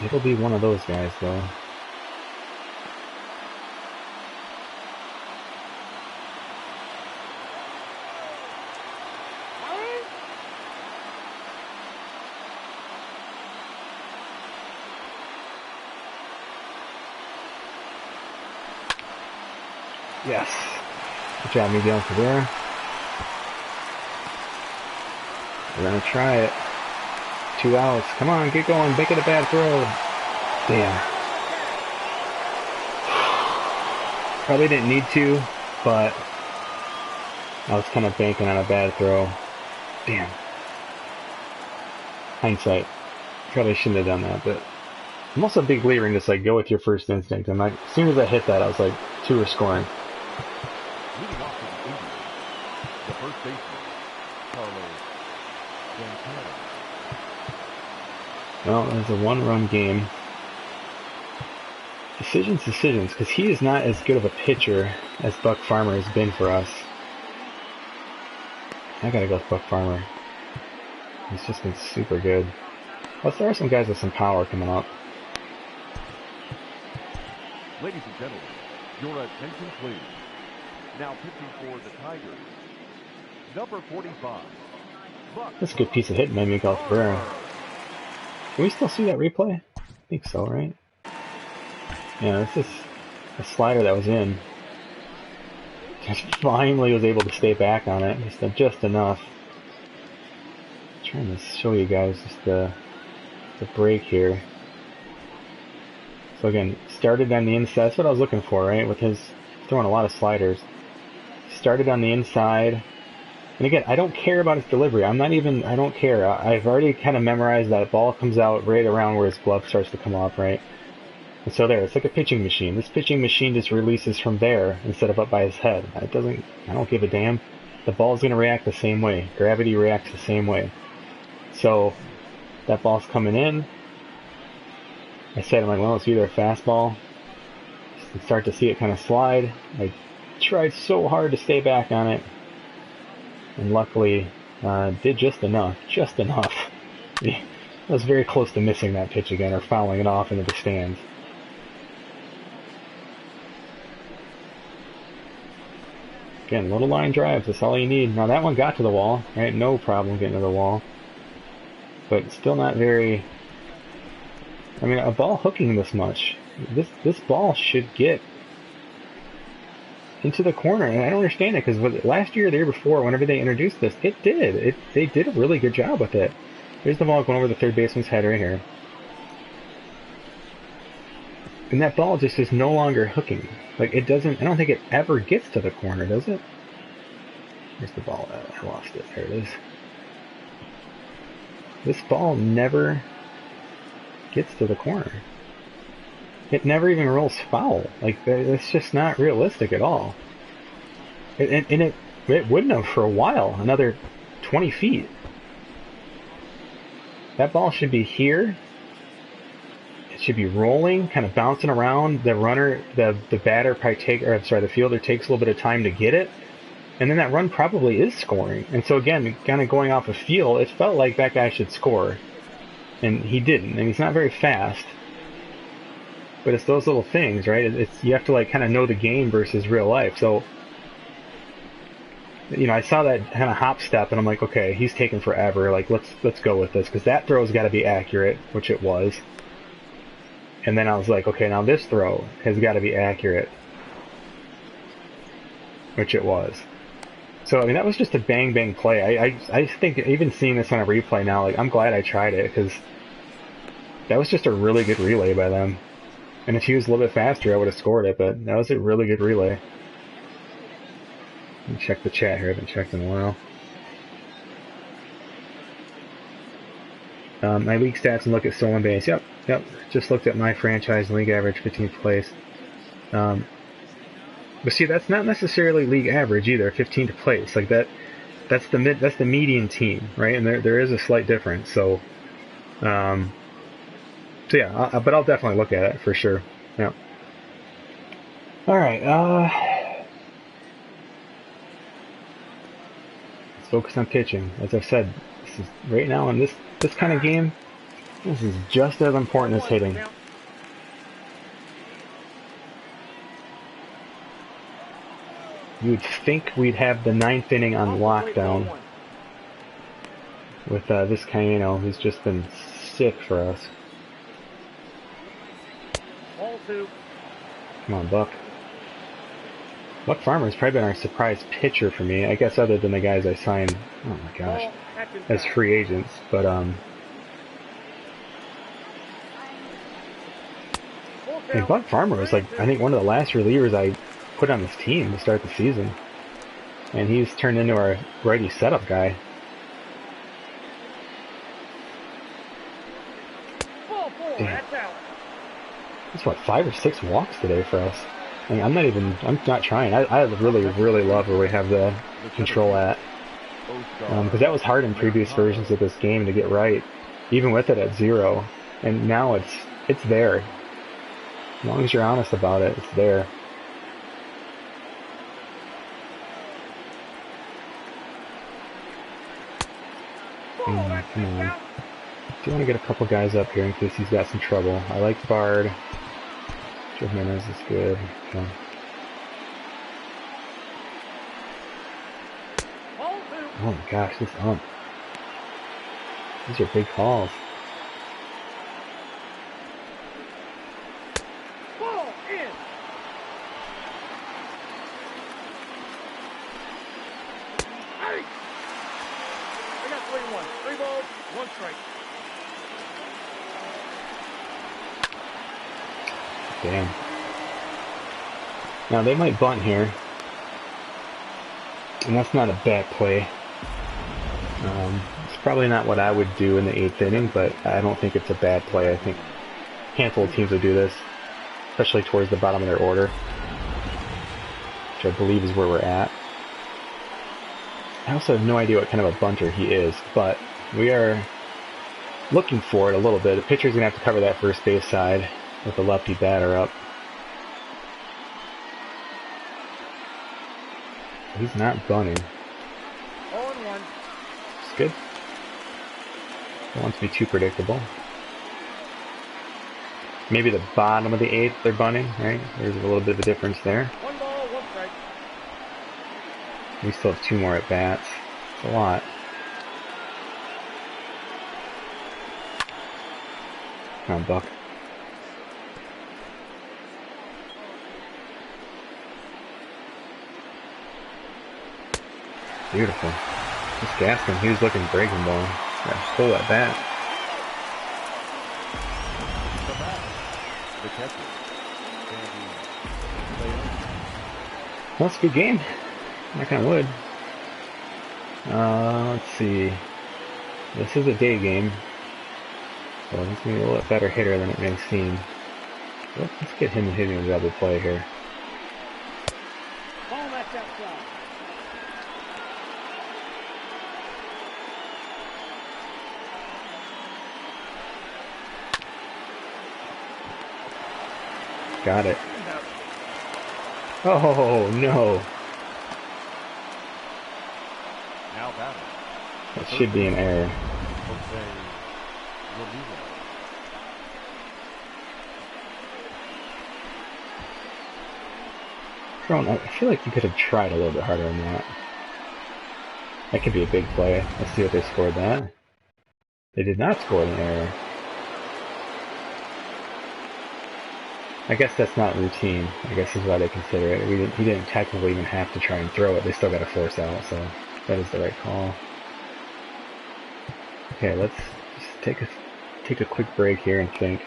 It'll be one of those guys, though. Yes. Good job, Miguel, for there. We're gonna try it. 2 outs. Come on, get going. Make it a bad throw. Damn. Probably didn't need to, but I was kind of banking on a bad throw. Damn. Hindsight. Probably shouldn't have done that, but I'm also a big believer in just like go with your first instinct. And like as soon as I hit that, I was like, 2 are scoring. Leading off to the Indians, the first baseman, Carlos Santana. Well, it was a 1-run game. Decisions, because he is not as good of a pitcher as Buck Farmer has been for us. I gotta go with Buck Farmer. He's just been super good. Plus, there are some guys with some power coming up. Ladies and gentlemen, your attention please. Now pitching for the Tigers, number 45, Buck. That's a good piece of hitting by Miguel Cabrera. Can we still see that replay? I think so, right? Yeah, this is a slider that was in. Just finally was able to stay back on it, just enough. I'm trying to show you guys just the break here. So again, started on the inside. That's what I was looking for, right? With his throwing a lot of sliders. Started on the inside. And again, I don't care about his delivery. I don't care. I've already kind of memorized that ball comes out right around where his glove starts to come off, right? And so there, it's like a pitching machine. This pitching machine just releases from there instead of up by his head. I don't give a damn. The ball's going to react the same way. Gravity reacts the same way. So that ball's coming in. I said, I'm like, well, it's either a fastball. You start to see it kind of slide. I tried so hard to stay back on it. And luckily, did just enough. Just enough. I was very close to missing that pitch again or fouling it off into the stands. Again, little line drives, that's all you need. Now that one got to the wall, right? No problem getting to the wall. But still not very... I mean, a ball hooking this much, this ball should get into the corner, and I don't understand it, because last year or the year before, whenever they introduced this, it did. They did a really good job with it. Here's the ball going over the third baseman's head right here. And that ball just is no longer hooking. Like, it doesn't, I don't think it ever gets to the corner, does it? Where's the ball at? I lost it. There it is. This ball never gets to the corner. It never even rolls foul. Like, it's just not realistic at all. And it wouldn't have for a while, another 20 feet. That ball should be here. It should be rolling, kind of bouncing around. The runner, the batter probably the fielder takes a little bit of time to get it. And then that run probably is scoring. And so again, kind of going off a feel, it felt like that guy should score. And he didn't. And he's not very fast. But it's those little things, right? You have to like kind of know the game versus real life. So, you know, I saw that kind of hop step, and I'm like, okay, he's taking forever. Like, let's go with this, because that throw's got to be accurate, which it was. And then I was like, okay, now this throw has got to be accurate, which it was. So I mean, that was just a bang play. I think even seeing this on a replay now, like, I'm glad I tried it, because that was just a really good relay by them. And if he was a little bit faster, I would have scored it, but that was a really good relay. Let me check the chat here. I haven't checked in a while. My league stats and look at stolen base. Yep. Just looked at my franchise league average, 15th place. But see, that's not necessarily league average either, 15th place. Like that's the median team, right? And there is a slight difference. So yeah, but I'll definitely look at it for sure. Yeah. All right. Let's focus on pitching. As I've said, this is right now in this kind of game, this is just as important as hitting. You'd think we'd have the 9th inning on lockdown with this Cayeno, who's just been sick for us. Come on, Buck. Buck Farmer's probably been our surprise pitcher for me, I guess, other than the guys I signed, oh my gosh, as free agents. But and Buck Farmer was like, I think, one of the last relievers I put on this team to start the season, and he's turned into our righty setup guy. Damn. It's what, 5 or 6 walks today for us. I mean, I'm not trying. I really love where we have the control at. Because that was hard in previous versions of this game to get right, even with it at 0. And now it's there. As long as you're honest about it, it's there. Come on. Do you want to get a couple guys up here in case he's got some trouble? I like Bard. Jimenez is good. Okay. Oh my gosh, this ump. These are big calls. Ball in. Hey! I got 3-1. 3 balls, 1 strike. Damn. Now they might bunt here, and that's not a bad play. It's probably not what I would do in the 8th inning, but I don't think it's a bad play. I think a handful of teams would do this, especially towards the bottom of their order, which I believe is where we're at. I also have no idea what kind of a bunter he is, but we are looking for it a little bit. The pitcher's going to have to cover that first base side with the lefty batter up. He's not bunting. 0-1. It's good. Don't want to be too predictable. Maybe the bottom of the 8th they're bunting, right? There's a little bit of a difference there. 1 ball, 1 strike. We still have 2 more at bats. It's a lot. Come on, Buck. Beautiful. This Gaskin, he was looking breaking ball. Got a pull at bat. Well, it's a good game. Knock on wood. Let's see. This is a day game. So he's going to be a little bit better hitter than it may seem. Let's get him hitting a double play here. Ball that's outside. Got it. Oh, no. Now batting. That should be an error. I feel like you could have tried a little bit harder on that. That could be a big play. Let's see what they scored that. They did not score an error. I guess that's not routine. I guess is why they consider it. He didn't technically even have to try and throw it. They still got to force out, so that is the right call. Okay, let's just take a quick break here and think.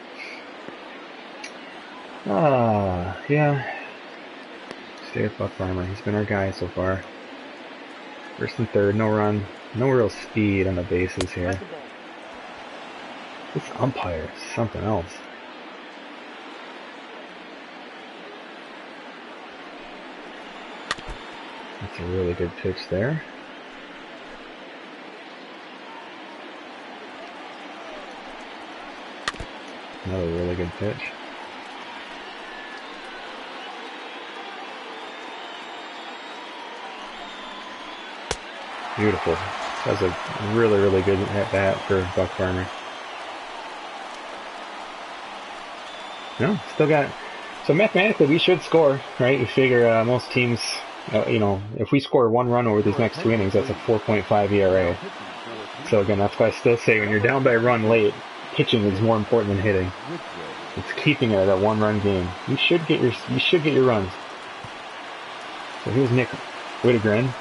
Yeah. Stay with Buck Farmer. He's been our guy so far. First and third, no run. No real speed on the bases here. This umpire is something else. That's a really good pitch there. Another really good pitch. Beautiful. That was a really, really good at bat for Buck Farmer. No, still got. So mathematically, we should score, right? You figure most teams, if we score 1 run over these next 2 innings, that's a 4.5 ERA. So again, that's why I still say when you're down by a run late, pitching is more important than hitting. It's keeping it at a 1-run game. You should get your runs. So here's Nick Whittegren.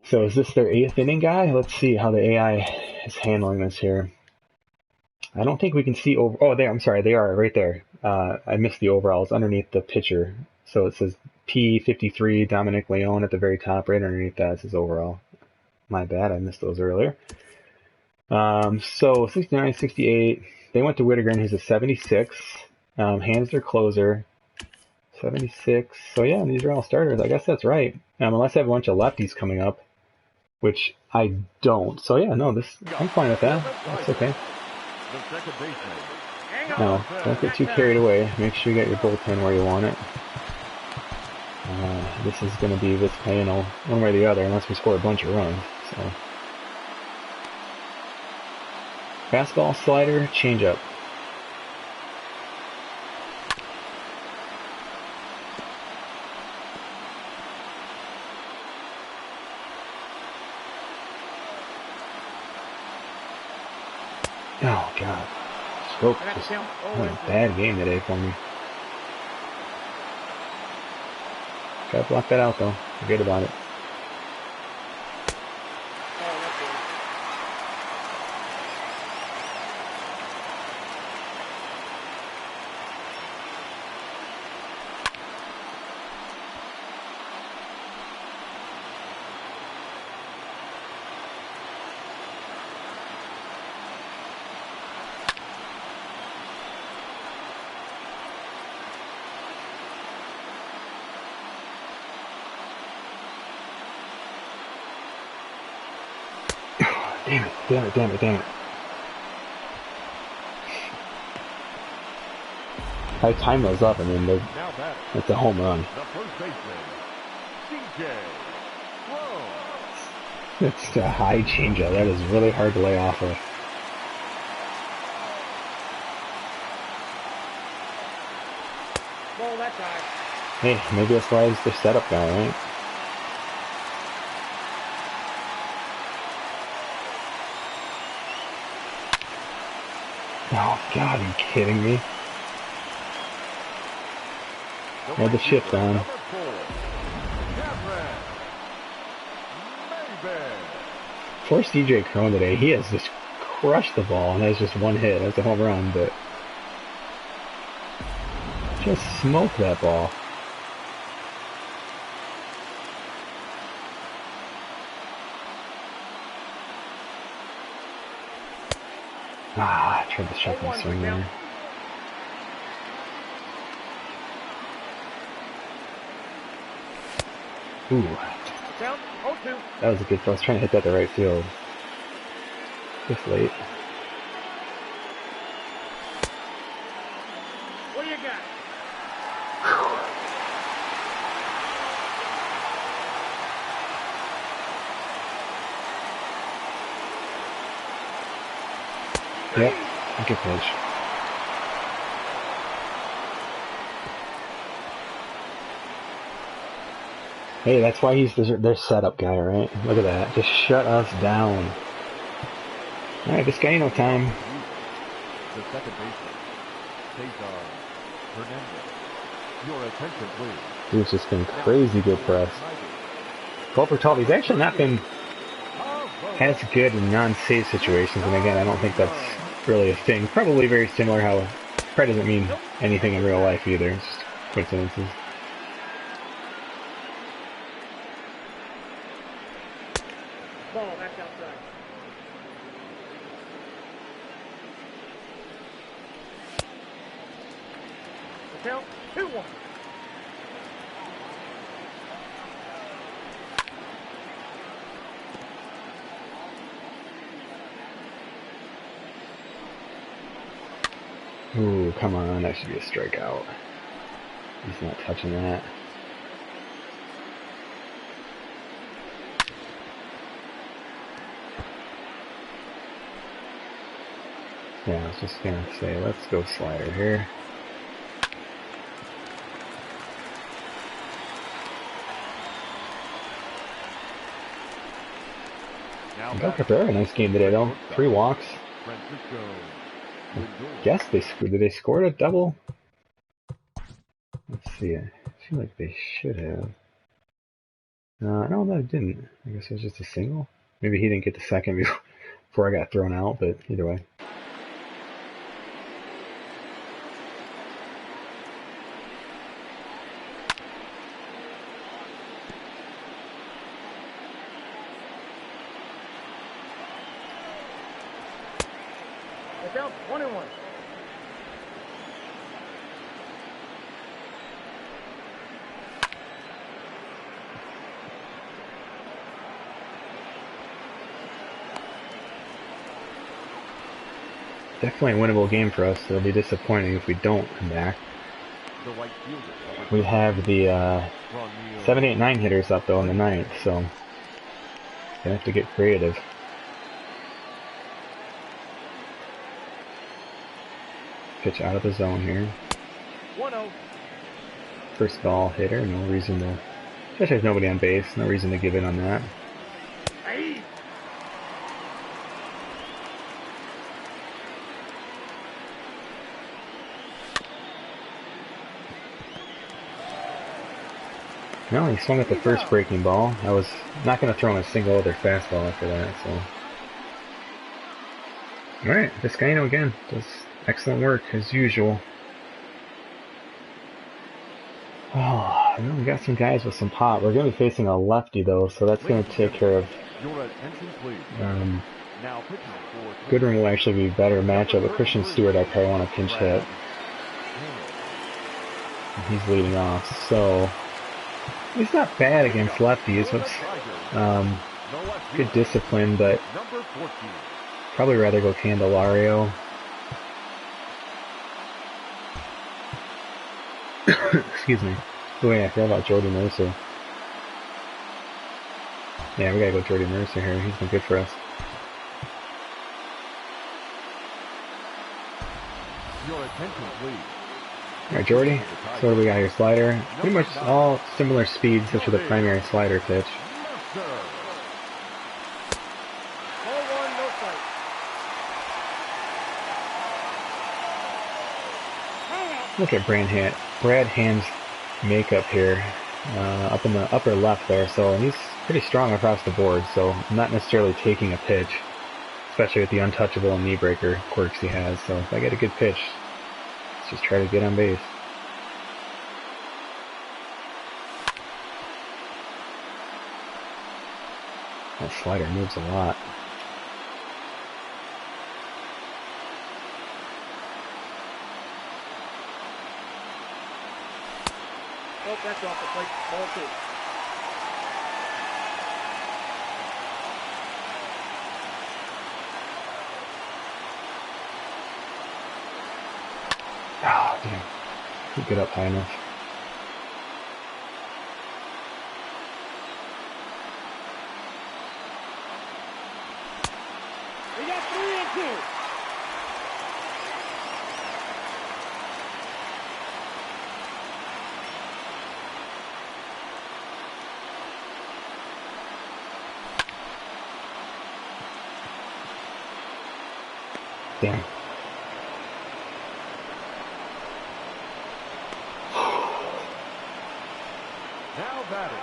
So is this their 8th inning guy? Let's see how the AI is handling this here. I don't think we can see over. Oh, I'm sorry, they are right there. I missed the overalls underneath the pitcher. So it says P53 Dominic Leone at the very top, right underneath that. It says overall. My bad, I missed those earlier. So 69, 68. They went to Whittegren, who's a 76. Hands their closer. 76. So yeah, these are all starters. I guess that's right. Unless I have a bunch of lefties coming up, which I don't. So yeah, no, I'm fine with that. That's okay. No, don't get too carried away. Make sure you got your bullpen where you want it. This is going to be this playing one way or the other, unless we score a bunch of runs. So, fastball, slider, changeup. Oh God, Stroke just what a bad game today for me. Gotta block that out though. Forget about it. Damn it. I time those up, I mean, it's a home run. It's a high changeup. That is really hard to lay off of. Hey, maybe that's why he's the setup guy, right? Oh, God, are you kidding me? The Had the right shift fielder, on. number 4, Cameron Mayberry. For CJ Cron today, he has just crushed the ball, and that's just one hit. That's a home run, but just smoked that ball. Ah, I tried to shut my swing there. Ooh. That was a good throw. I was trying to hit that to right field. Just late. What do you got? Yep, good pitch. Hey, that's why he's their setup guy, right? Look at that. Just shut us down. Alright, this guy ain't no time. The second baseman, Cesar Hernandez. Your attention, please. Dude's just been crazy good for us. 12 for 12. He's actually not been as good in non-save situations, and again, I don't think that's really a thing. Probably very similar how probably doesn't mean anything in real life either. It's just coincidences. Ball, that's outside. The count, 2-1. Ooh, come on, that should be a strikeout. He's not touching that. Yeah, I was just gonna say, let's go slider here. Got Cabrera, nice game today though. 3 walks. Guess they scored. Did they score a double? Let's see. I feel like they should have. No, they didn't. I guess it was just a single. Maybe he didn't get the second before I got thrown out, but either way. The count, 1-1. Definitely a winnable game for us. It'll be disappointing if we don't come back. We have the 7, 8, 9 hitters up though in the 9th, so gonna have to get creative. Pitch out of the zone here. 1-0. First ball hitter, no reason to, especially if nobody on base, no reason to give in on that. Hey. No, he swung at the first breaking ball. I was not going to throw in a single other fastball after that, so. Alright, Vizcaino again does excellent work as usual. Oh, we got some guys with some pop. We're going to be facing a lefty though, so that's going to take care of. Goodwin will actually be a better matchup, but Christian Stewart I probably want to pinch hit. He's leading off, so he's not bad against lefties. It's good discipline, but probably rather go Candelario. Excuse me. Oh yeah, I forgot about Jordy Mercer. Yeah, we gotta go Jordy Mercer here. He's been good for us. Your attention, please. Alright, Jordy. So what do we got here? Slider. Pretty much all similar speeds except for the primary slider pitch. Look at Brad Hand's makeup here, up in the upper left there. So he's pretty strong across the board. So I'm not necessarily taking a pitch, especially with the untouchable and knee breaker quirks he has. So if I get a good pitch, let's just try to get on base. That slider moves a lot. Oh, that's off the plate. Ball 2. Oh, damn. Can't get up high enough. We got 3 and 2. Damn. Now batting.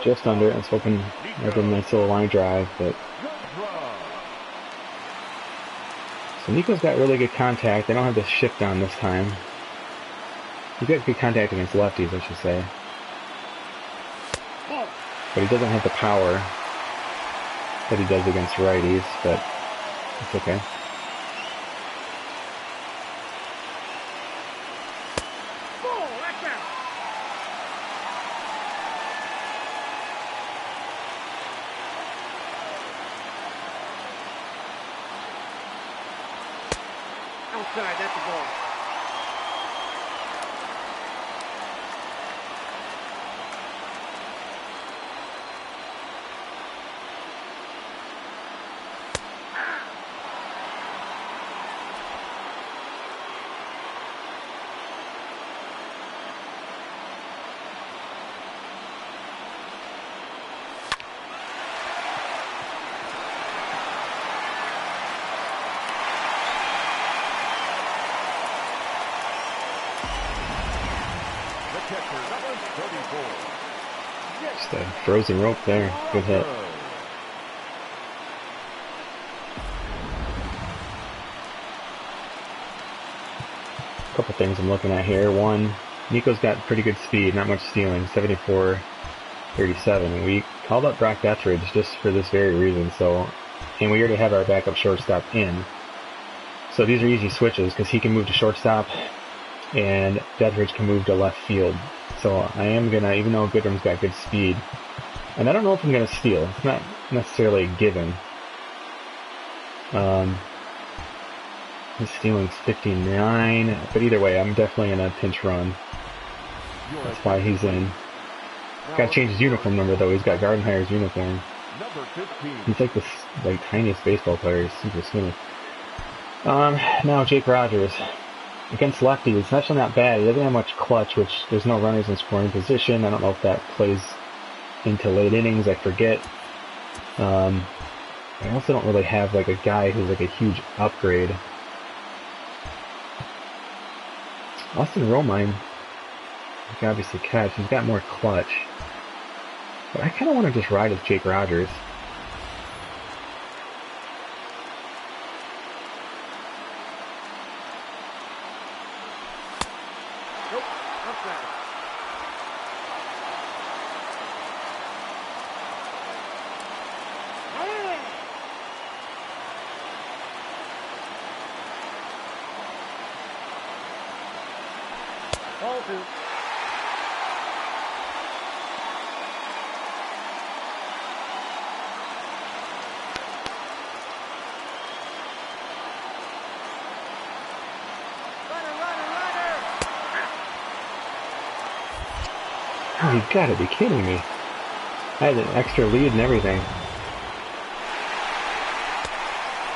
Just under. I was hoping I did a nice little line drive, but so Nico's got really good contact. They don't have the shift on this time. He's got good contact against lefties, I should say. But he doesn't have the power that he does against righties, but it's okay. Outside, that's a ball. Just a frozen rope there. Good hit. A couple things I'm looking at here. One, Nico's got pretty good speed, not much stealing, 74-37. We called up Brock Deathridge just for this very reason. So, and we already have our backup shortstop in. So these are easy switches because he can move to shortstop and Deathridge can move to left field. So I am going to, even though Goodrum's got good speed, and I don't know if I'm going to steal. It's not necessarily a given. His stealing's 59, but either way, I'm definitely in a pinch run. That's why he's in. Got to change his uniform number, though. He's got Gardenhire's uniform. He's like this tiniest baseball player. He's super smooth. Now Jake Rogers. Against lefties, it's actually not bad. He doesn't have much clutch, which there's no runners in scoring position. I don't know if that plays into late innings. I forget. I also don't really have a guy who's a huge upgrade. Austin Romine, he can obviously catch. He's got more clutch. But I kind of want to just ride with Jake Rogers. Ball 2. Oh, you've got to be kidding me. I had an extra lead and everything.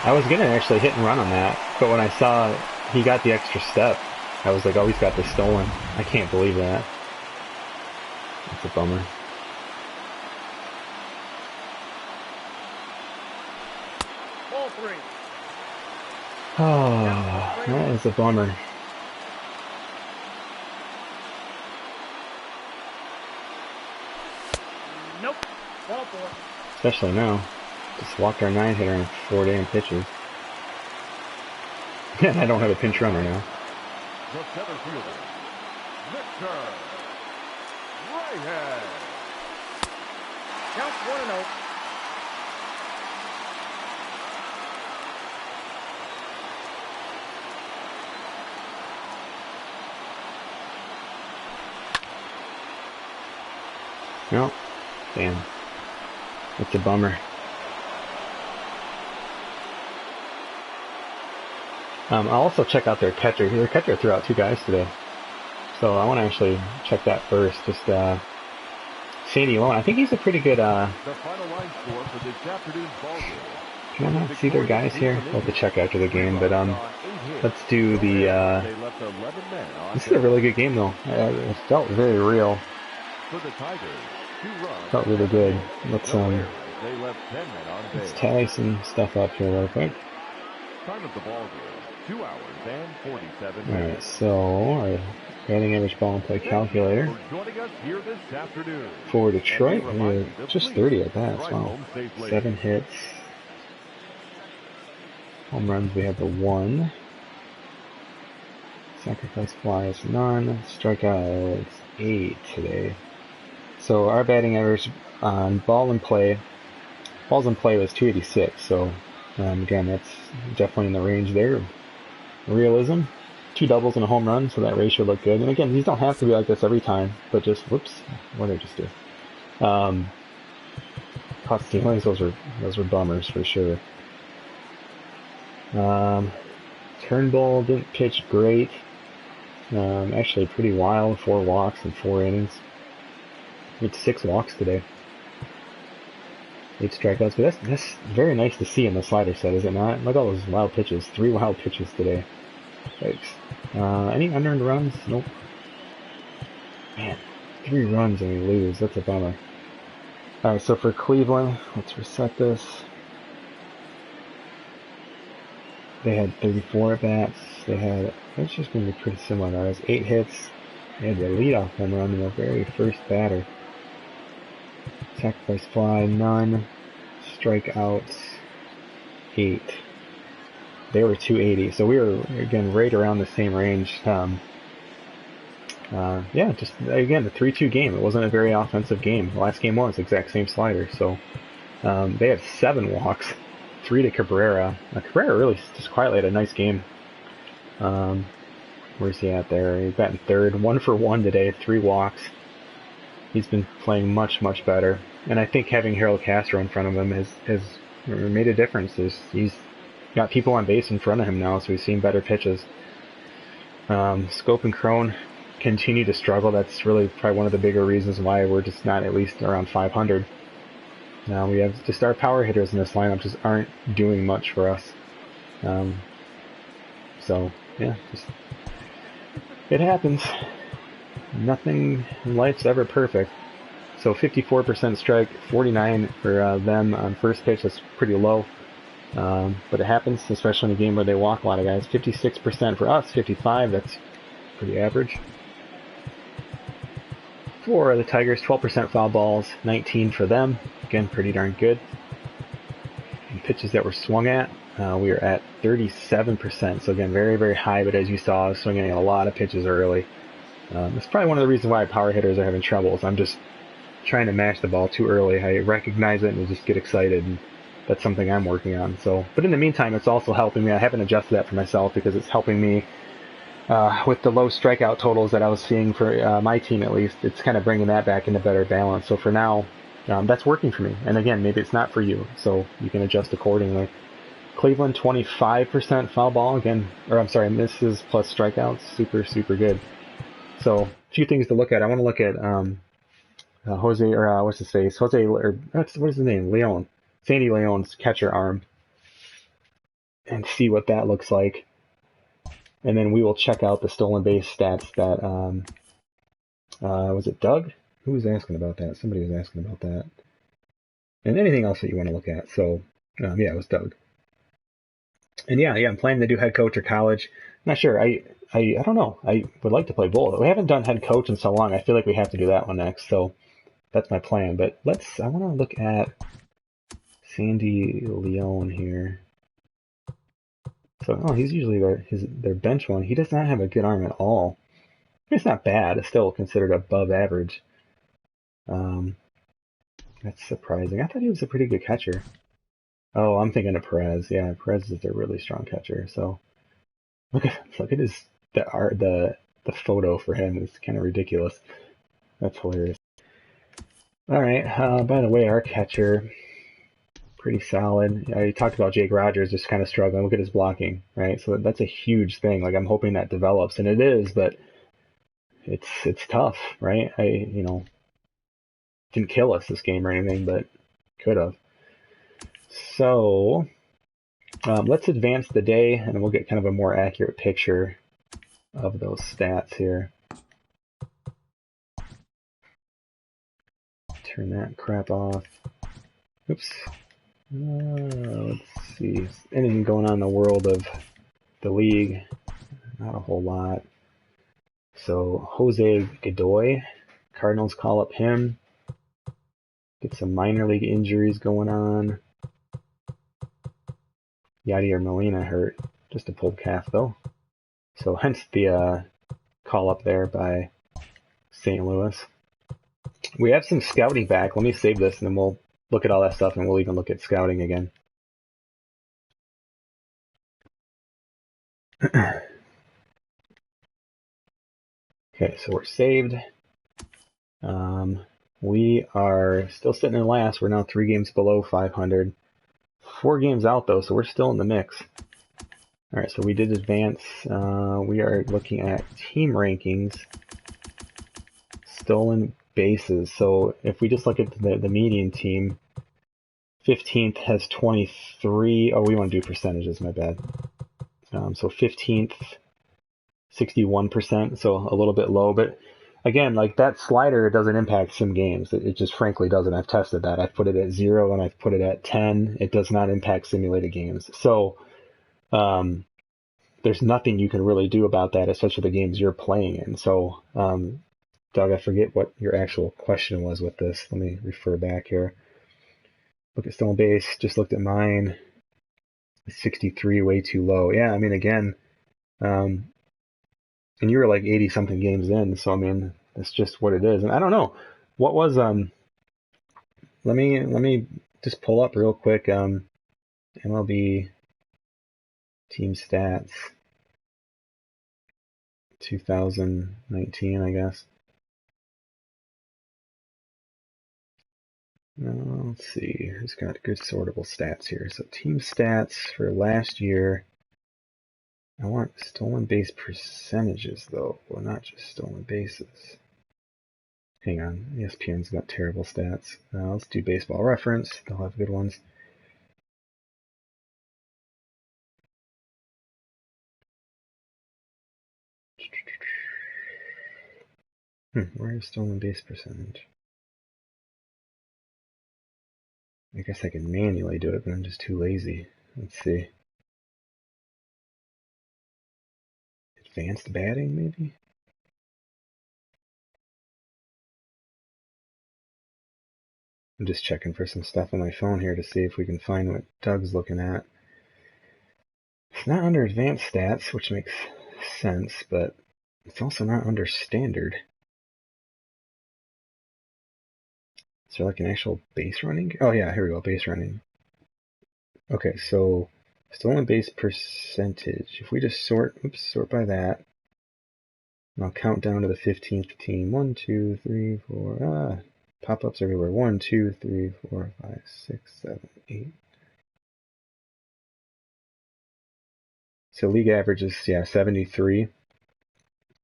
I was going to actually hit and run on that, but when I saw he got the extra step, I was like, oh, he's got this stolen. I can't believe that. That's a bummer. Ball 3. Oh, that is a bummer. Especially now. Just walked our 9-hitter in 4 damn pitches. And I don't have a pinch runner now. The center fielder, Victor. Right hand. Count 1-0. No. Damn. That's a bummer. I'll also check out their catcher. Their catcher threw out 2 guys today. So I want to actually check that first. Just Sandy Lowe. I think he's a pretty good... The final line score for this afternoon's ball game. Can I not see their guys here? We'll have to check after the game. But let's do the... this is a really good game, though. It felt very real. For the Tigers, 2 runs. Felt really good. Let's They left 10 men on let's base. tally some stuff up here real quick. Time of the ball game, 2 hours and 47 Alright, minutes. so our batting average ball and play calculator For joining us here this afternoon. for Detroit, we had just 30 at bats. Wow. 7 hits. Home runs, we had the 1. Sacrifice flies, none. Strikeouts, 8 today. So our batting average on balls in play was 286. So again, that's definitely in the range there of realism. 2 doubles and a home run, so that ratio looked good. And again, these don't have to be like this every time, but just, whoops, what did I just do? Caught stealings, those were bummers for sure. Turnbull didn't pitch great. Actually pretty wild, 4 walks in 4 innings. We had 6 walks today. 8 strikeouts, but that's very nice to see in the slider set, is it not? Look at all those wild pitches. 3 wild pitches today. Thanks. Any unearned runs? Nope. Man, 3 runs and we lose. That's a bummer. Alright, so for Cleveland, let's reset this. They had 34 at-bats. It's just going to be pretty similar to ours. 8 hits. They had the leadoff home run in the very first batter. Sacrifice fly, none. Strikeouts, 8. They were 280, so we were, again, right around the same range. Yeah, just, again, the 3-2 game. It wasn't a very offensive game. The last game was the exact same slider, so they had 7 walks, 3 to Cabrera. Cabrera really just quietly had a nice game. Where's he at there? He's batting third, 1 for 1 today, 3 walks. He's been playing much, much better. And I think having Harold Castro in front of him has made a difference. He's got people on base in front of him now, so he's seen better pitches. Scope and Crone continue to struggle. That's really probably one of the bigger reasons why we're just not at least around 500. Now we have just our power hitters in this lineup just aren't doing much for us. So, yeah, it happens. Nothing in life's ever perfect. So 54% strike, 49 for them on first pitch. That's pretty low. But it happens, especially in a game where they walk a lot of guys. 56% for us, 55, that's pretty average. For the Tigers, 12% foul balls, 19 for them. Again, pretty darn good. And pitches that were swung at, we are at 37%. So again, very, very high, but as you saw, I was swinging at a lot of pitches early. That's probably one of the reasons why power hitters are having troubles. I'm just trying to mash the ball too early. I recognize it and just get excited, and that's something I'm working on. So, but in the meantime, it's also helping me. I haven't adjusted that for myself because it's helping me with the low strikeout totals that I was seeing for my team at least. It's kind of bringing that back into better balance. So for now, that's working for me. And again, maybe it's not for you, so you can adjust accordingly. Cleveland, 25% foul ball again, or I'm sorry, misses plus strikeouts. Super, super good. So a few things to look at. I want to look at Jose, or what's his face? Jose, or what is his name? Leon. Sandy Leon's catcher arm. And see what that looks like. And then we will check out the stolen base stats that, was it Doug? Who was asking about that? Somebody was asking about that. And anything else that you want to look at. So, yeah, it was Doug. And yeah, I'm planning to do head coach or college. Not sure. I don't know. I would like to play both. We haven't done head coach in so long. I feel like we have to do that one next. So that's my plan. But I want to look at Sandy Leone here. So, oh, he's usually their bench one. He does not have a good arm at all. It's not bad. It's still considered above average. That's surprising. I thought he was a pretty good catcher. Oh, I'm thinking of Perez. Yeah, Perez is a really strong catcher. So look at his the photo for him is kind of ridiculous. That's hilarious. All right. By the way, our catcher, pretty solid. I talked about Jake Rogers just kind of struggling. Look at his blocking, right? So that's a huge thing. Like I'm hoping that develops, and it is, but it's tough, right? Didn't kill us this game or anything, but could have. So let's advance the day, and we'll get kind of a more accurate picture of those stats here. Turn that crap off. Oops. Let's see. Anything going on in the world of the league? Not a whole lot. So Jose Godoy, Cardinals call up him. Get some minor league injuries going on. Yadier Molina hurt. Just a pulled calf though. So hence the call up there by St. Louis. We have some scouting back. Let me save this and then we'll look at all that stuff and we'll even look at scouting again. Okay, so we're saved. We are still sitting in last. We're now 3 games below 500. 4 games out though, so we're still in the mix. All right, so we did advance. We are looking at team rankings. Stolen bases. So if we just look at the median team, 15th has 23. Oh, we want to do percentages, my bad. So 15th, 61%, so a little bit low. But again, like that slider doesn't impact sim games. It just frankly doesn't. I've tested that. I've put it at 0 and I've put it at 10. It does not impact simulated games. So there's nothing you can really do about that, especially the games you're playing in. So Doug, I forget what your actual question was with this. Let me refer back here. Look at stolen base. Just looked at mine. 63, way too low. Yeah, I mean, again, and you were like 80 something games in, so I mean, that's just what it is. And I don't know what was let me just pull up real quick MLB team stats 2019, I guess. Let's see who's got good sortable stats here. So team stats for last year. I want stolen base percentages though, well, not just stolen bases. Hang on, ESPN's got terrible stats. Let's do Baseball Reference. They'll have good ones. Where's stolen base percentage? I guess I can manually do it, but I'm just too lazy. Let's see. Advanced batting, maybe? I'm just checking for some stuff on my phone here to see if we can find what Doug's looking at. It's not under advanced stats, which makes sense, but it's also not under standard. Is there like an actual base running? Oh yeah, here we go, base running. Okay, so stolen base percentage. If we just sort by that, and I'll count down to the 15th team. 1, 2, 3, 4. Pop-ups everywhere. 1, 2, 3, 4, 5, 6, 7, 8. So league average is 73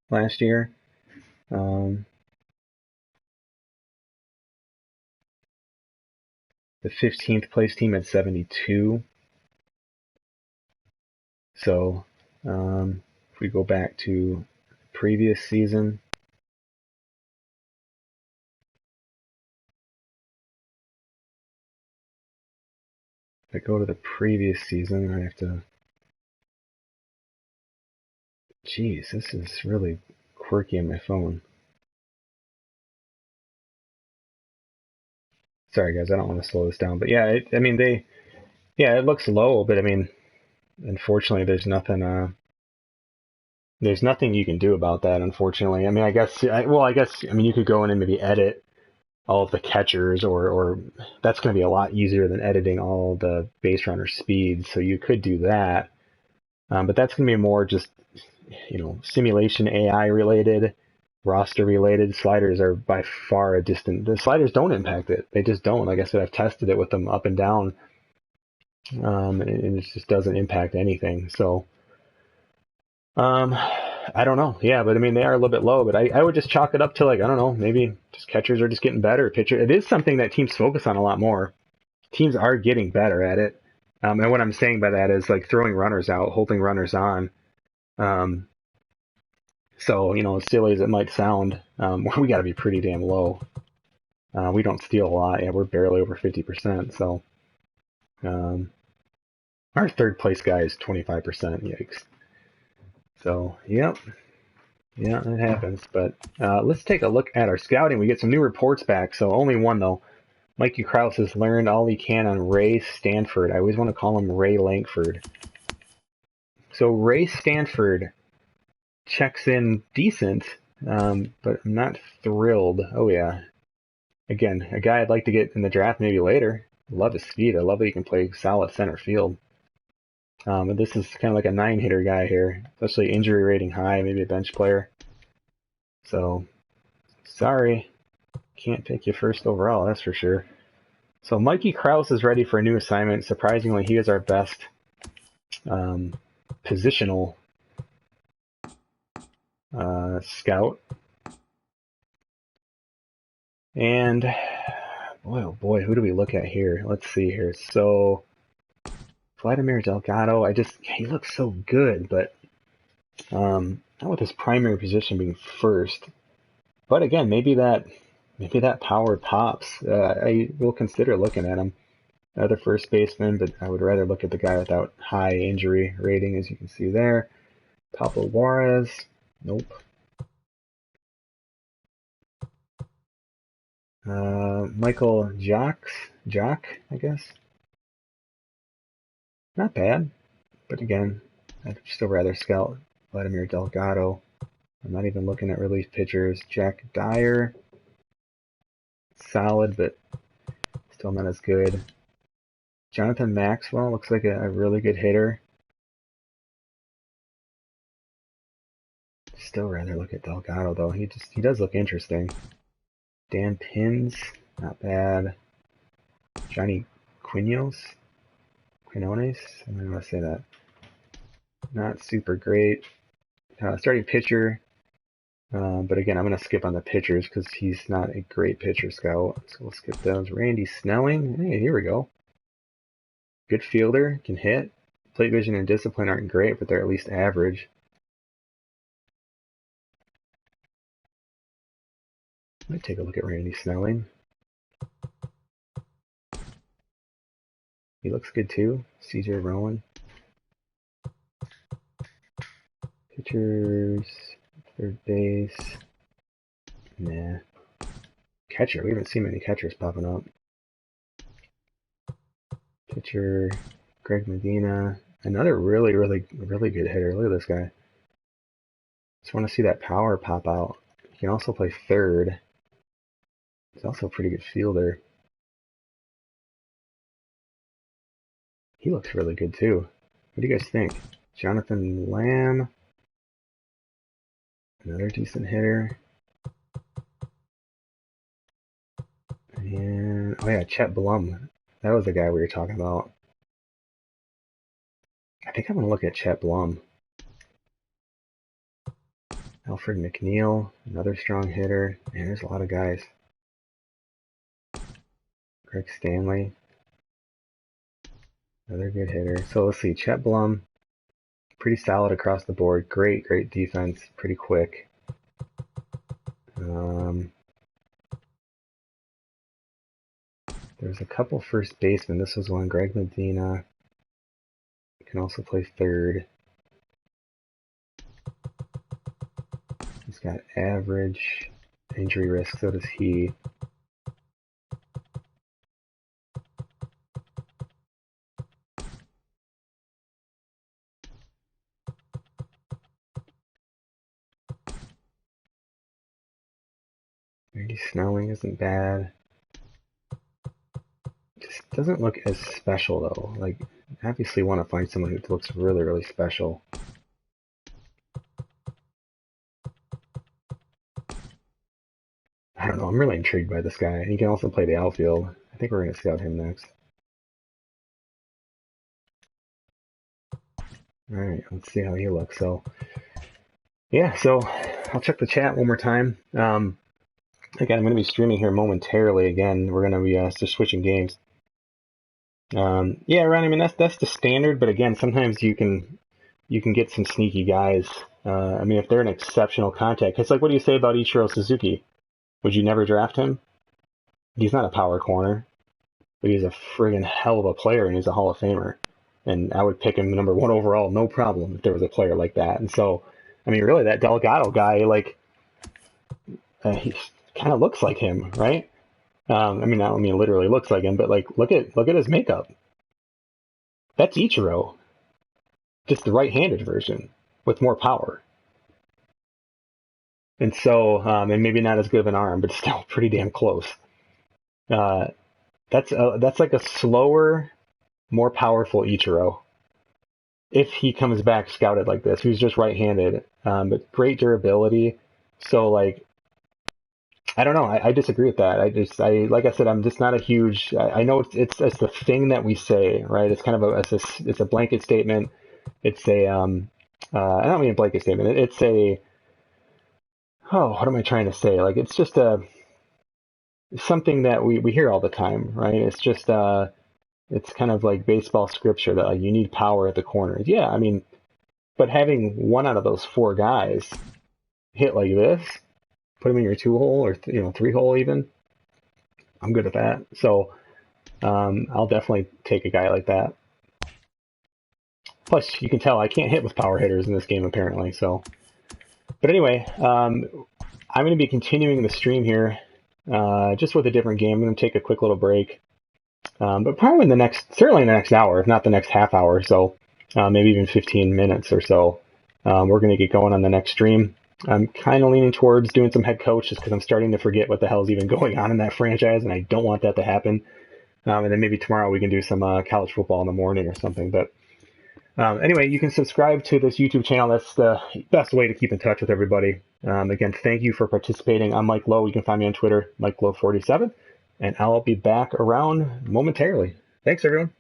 last year. The 15th place team had 72. So if we go back to the previous season, if I go to the previous season, I have to. Geez, this is really quirky on my phone. Sorry guys, I don't want to slow this down, but yeah, I mean it looks low, but I mean, unfortunately, there's nothing you can do about that. Unfortunately, I mean, I guess you could go in and maybe edit all of the catchers, or that's going to be a lot easier than editing all the base runner speeds. So you could do that, but that's going to be more just simulation AI related, roster related. Sliders are by far a distant. The sliders don't impact it. They just don't. Like I said, I've tested it with them up and down, and it just doesn't impact anything. So. I don't know. Yeah, but I mean, they are a little bit low, but I would just chalk it up to, like, I don't know, maybe just catchers are just getting better. Pitcher, it is something that teams focus on a lot more. Teams are getting better at it. And what I'm saying by that is like throwing runners out, holding runners on. So, as silly as it might sound, we got to be pretty damn low. We don't steal a lot. Yeah, we're barely over 50%. So, our third place guy is 25%. Yikes. So, yep. Yeah, it happens. But let's take a look at our scouting. We get some new reports back, so only one, though. Mikey Krause has learned all he can on Ray Stanford. I always want to call him Ray Lankford. So Ray Stanford checks in decent, but I'm not thrilled. Oh, yeah. Again, a guy I'd like to get in the draft maybe later. Love his speed. I love that he can play solid center field. But this is kind of like a 9-hitter guy here, especially injury rating high, maybe a bench player. So, sorry, can't pick you first overall, that's for sure. So Mikey Krause is ready for a new assignment. Surprisingly, he is our best positional scout. And boy, oh boy, who do we look at here? Let's see here. So Vladimir Delgado, he looks so good, but not with his primary position being first. But again, maybe that power pops. I will consider looking at him. Another first baseman, but I would rather look at the guy without high injury rating, as you can see there. Pablo Juarez, nope. Michael Jock, I guess. Not bad, but again, I'd still rather scout Vladimir Delgado. I'm not even looking at relief pitchers. Jack Dyer, solid, but still not as good. Jonathan Maxwell looks like a really good hitter. Still rather look at Delgado, though. He does look interesting. Dan Pins, not bad. Johnny Quinones, I don't know how to say that. Not super great. Starting pitcher, but again, I'm going to skip on the pitchers because he's not a great pitcher scout. So we'll skip those. Randy Snelling, hey, here we go. Good fielder, can hit. Plate vision and discipline aren't great, but they're at least average. Might take a look at Randy Snelling. He looks good too. CJ Rowan. Pitchers, third base. Nah. Catcher. We haven't seen many catchers popping up. Pitcher, Greg Medina. Another really good hitter. Look at this guy. Just want to see that power pop out. He can also play third. He's also a pretty good fielder. He looks really good too. What do you guys think? Jonathan Lamb. Another decent hitter. And, oh yeah, Chet Blum. That was the guy we were talking about. I think I'm going to look at Chet Blum. Alfred McNeill, another strong hitter. Man, there's a lot of guys. Greg Stanley, another good hitter. So let's see, Chet Blum, pretty solid across the board. Great defense, pretty quick. There's a couple first basemen. This was one, Greg Medina. Can also play third. He's got average injury risk, so does he. Maybe Snelling isn't bad. Just doesn't look as special though. Like, obviously want to find someone who looks really, really special. I don't know. I'm really intrigued by this guy. He can also play the outfield. I think we're going to scout him next. All right, let's see how he looks. So, yeah, so I'll check the chat one more time. Again, I'm going to be streaming here momentarily. Again, we're going to be just switching games. Yeah, Ryan. I mean, that's the standard, but again, sometimes you can get some sneaky guys. I mean, if they're an exceptional contact, it's like, what do you say about Ichiro Suzuki? Would you never draft him? He's not a power corner, but he's a friggin' hell of a player, and he's a Hall of Famer. And I would pick him number 1 overall, no problem, if there was a player like that. And so, I mean, really, that Delgado guy, like, he kind of looks like him, right? I mean, literally looks like him, but like, look at his makeup. That's Ichiro, just the right-handed version with more power. And so, and maybe not as good of an arm, but still pretty damn close. That's like a slower, more powerful Ichiro. If he comes back scouted like this, who's just right-handed, but great durability. So like, I don't know. I disagree with that. Like I said, I'm just not a huge. I know it's the thing that we say, right? It's kind of it's a blanket statement. It's a I don't mean a blanket statement. It's a, what am I trying to say? Like, it's just something that we hear all the time, right? It's just it's kind of like baseball scripture that, like, you need power at the corners. Yeah, I mean, but having one out of those 4 guys hit like this, put him in your 2-hole or 3-hole even, I'm good at that. So I'll definitely take a guy like that. Plus, you can tell I can't hit with power hitters in this game apparently. So, but anyway, I'm going to be continuing the stream here, just with a different game. I'm going to take a quick little break, but probably certainly in the next hour, if not the next half hour. So maybe even 15 minutes or so. We're going to get going on the next stream. I'm kind of leaning towards doing some head coach just because I'm starting to forget what the hell is even going on in that franchise, and I don't want that to happen. And then maybe tomorrow we can do some college football in the morning or something. But anyway, you can subscribe to this YouTube channel. That's the best way to keep in touch with everybody. Again, thank you for participating. I'm Mike Lowe. You can find me on Twitter, MikeLowe47, and I'll be back around momentarily. Thanks, everyone.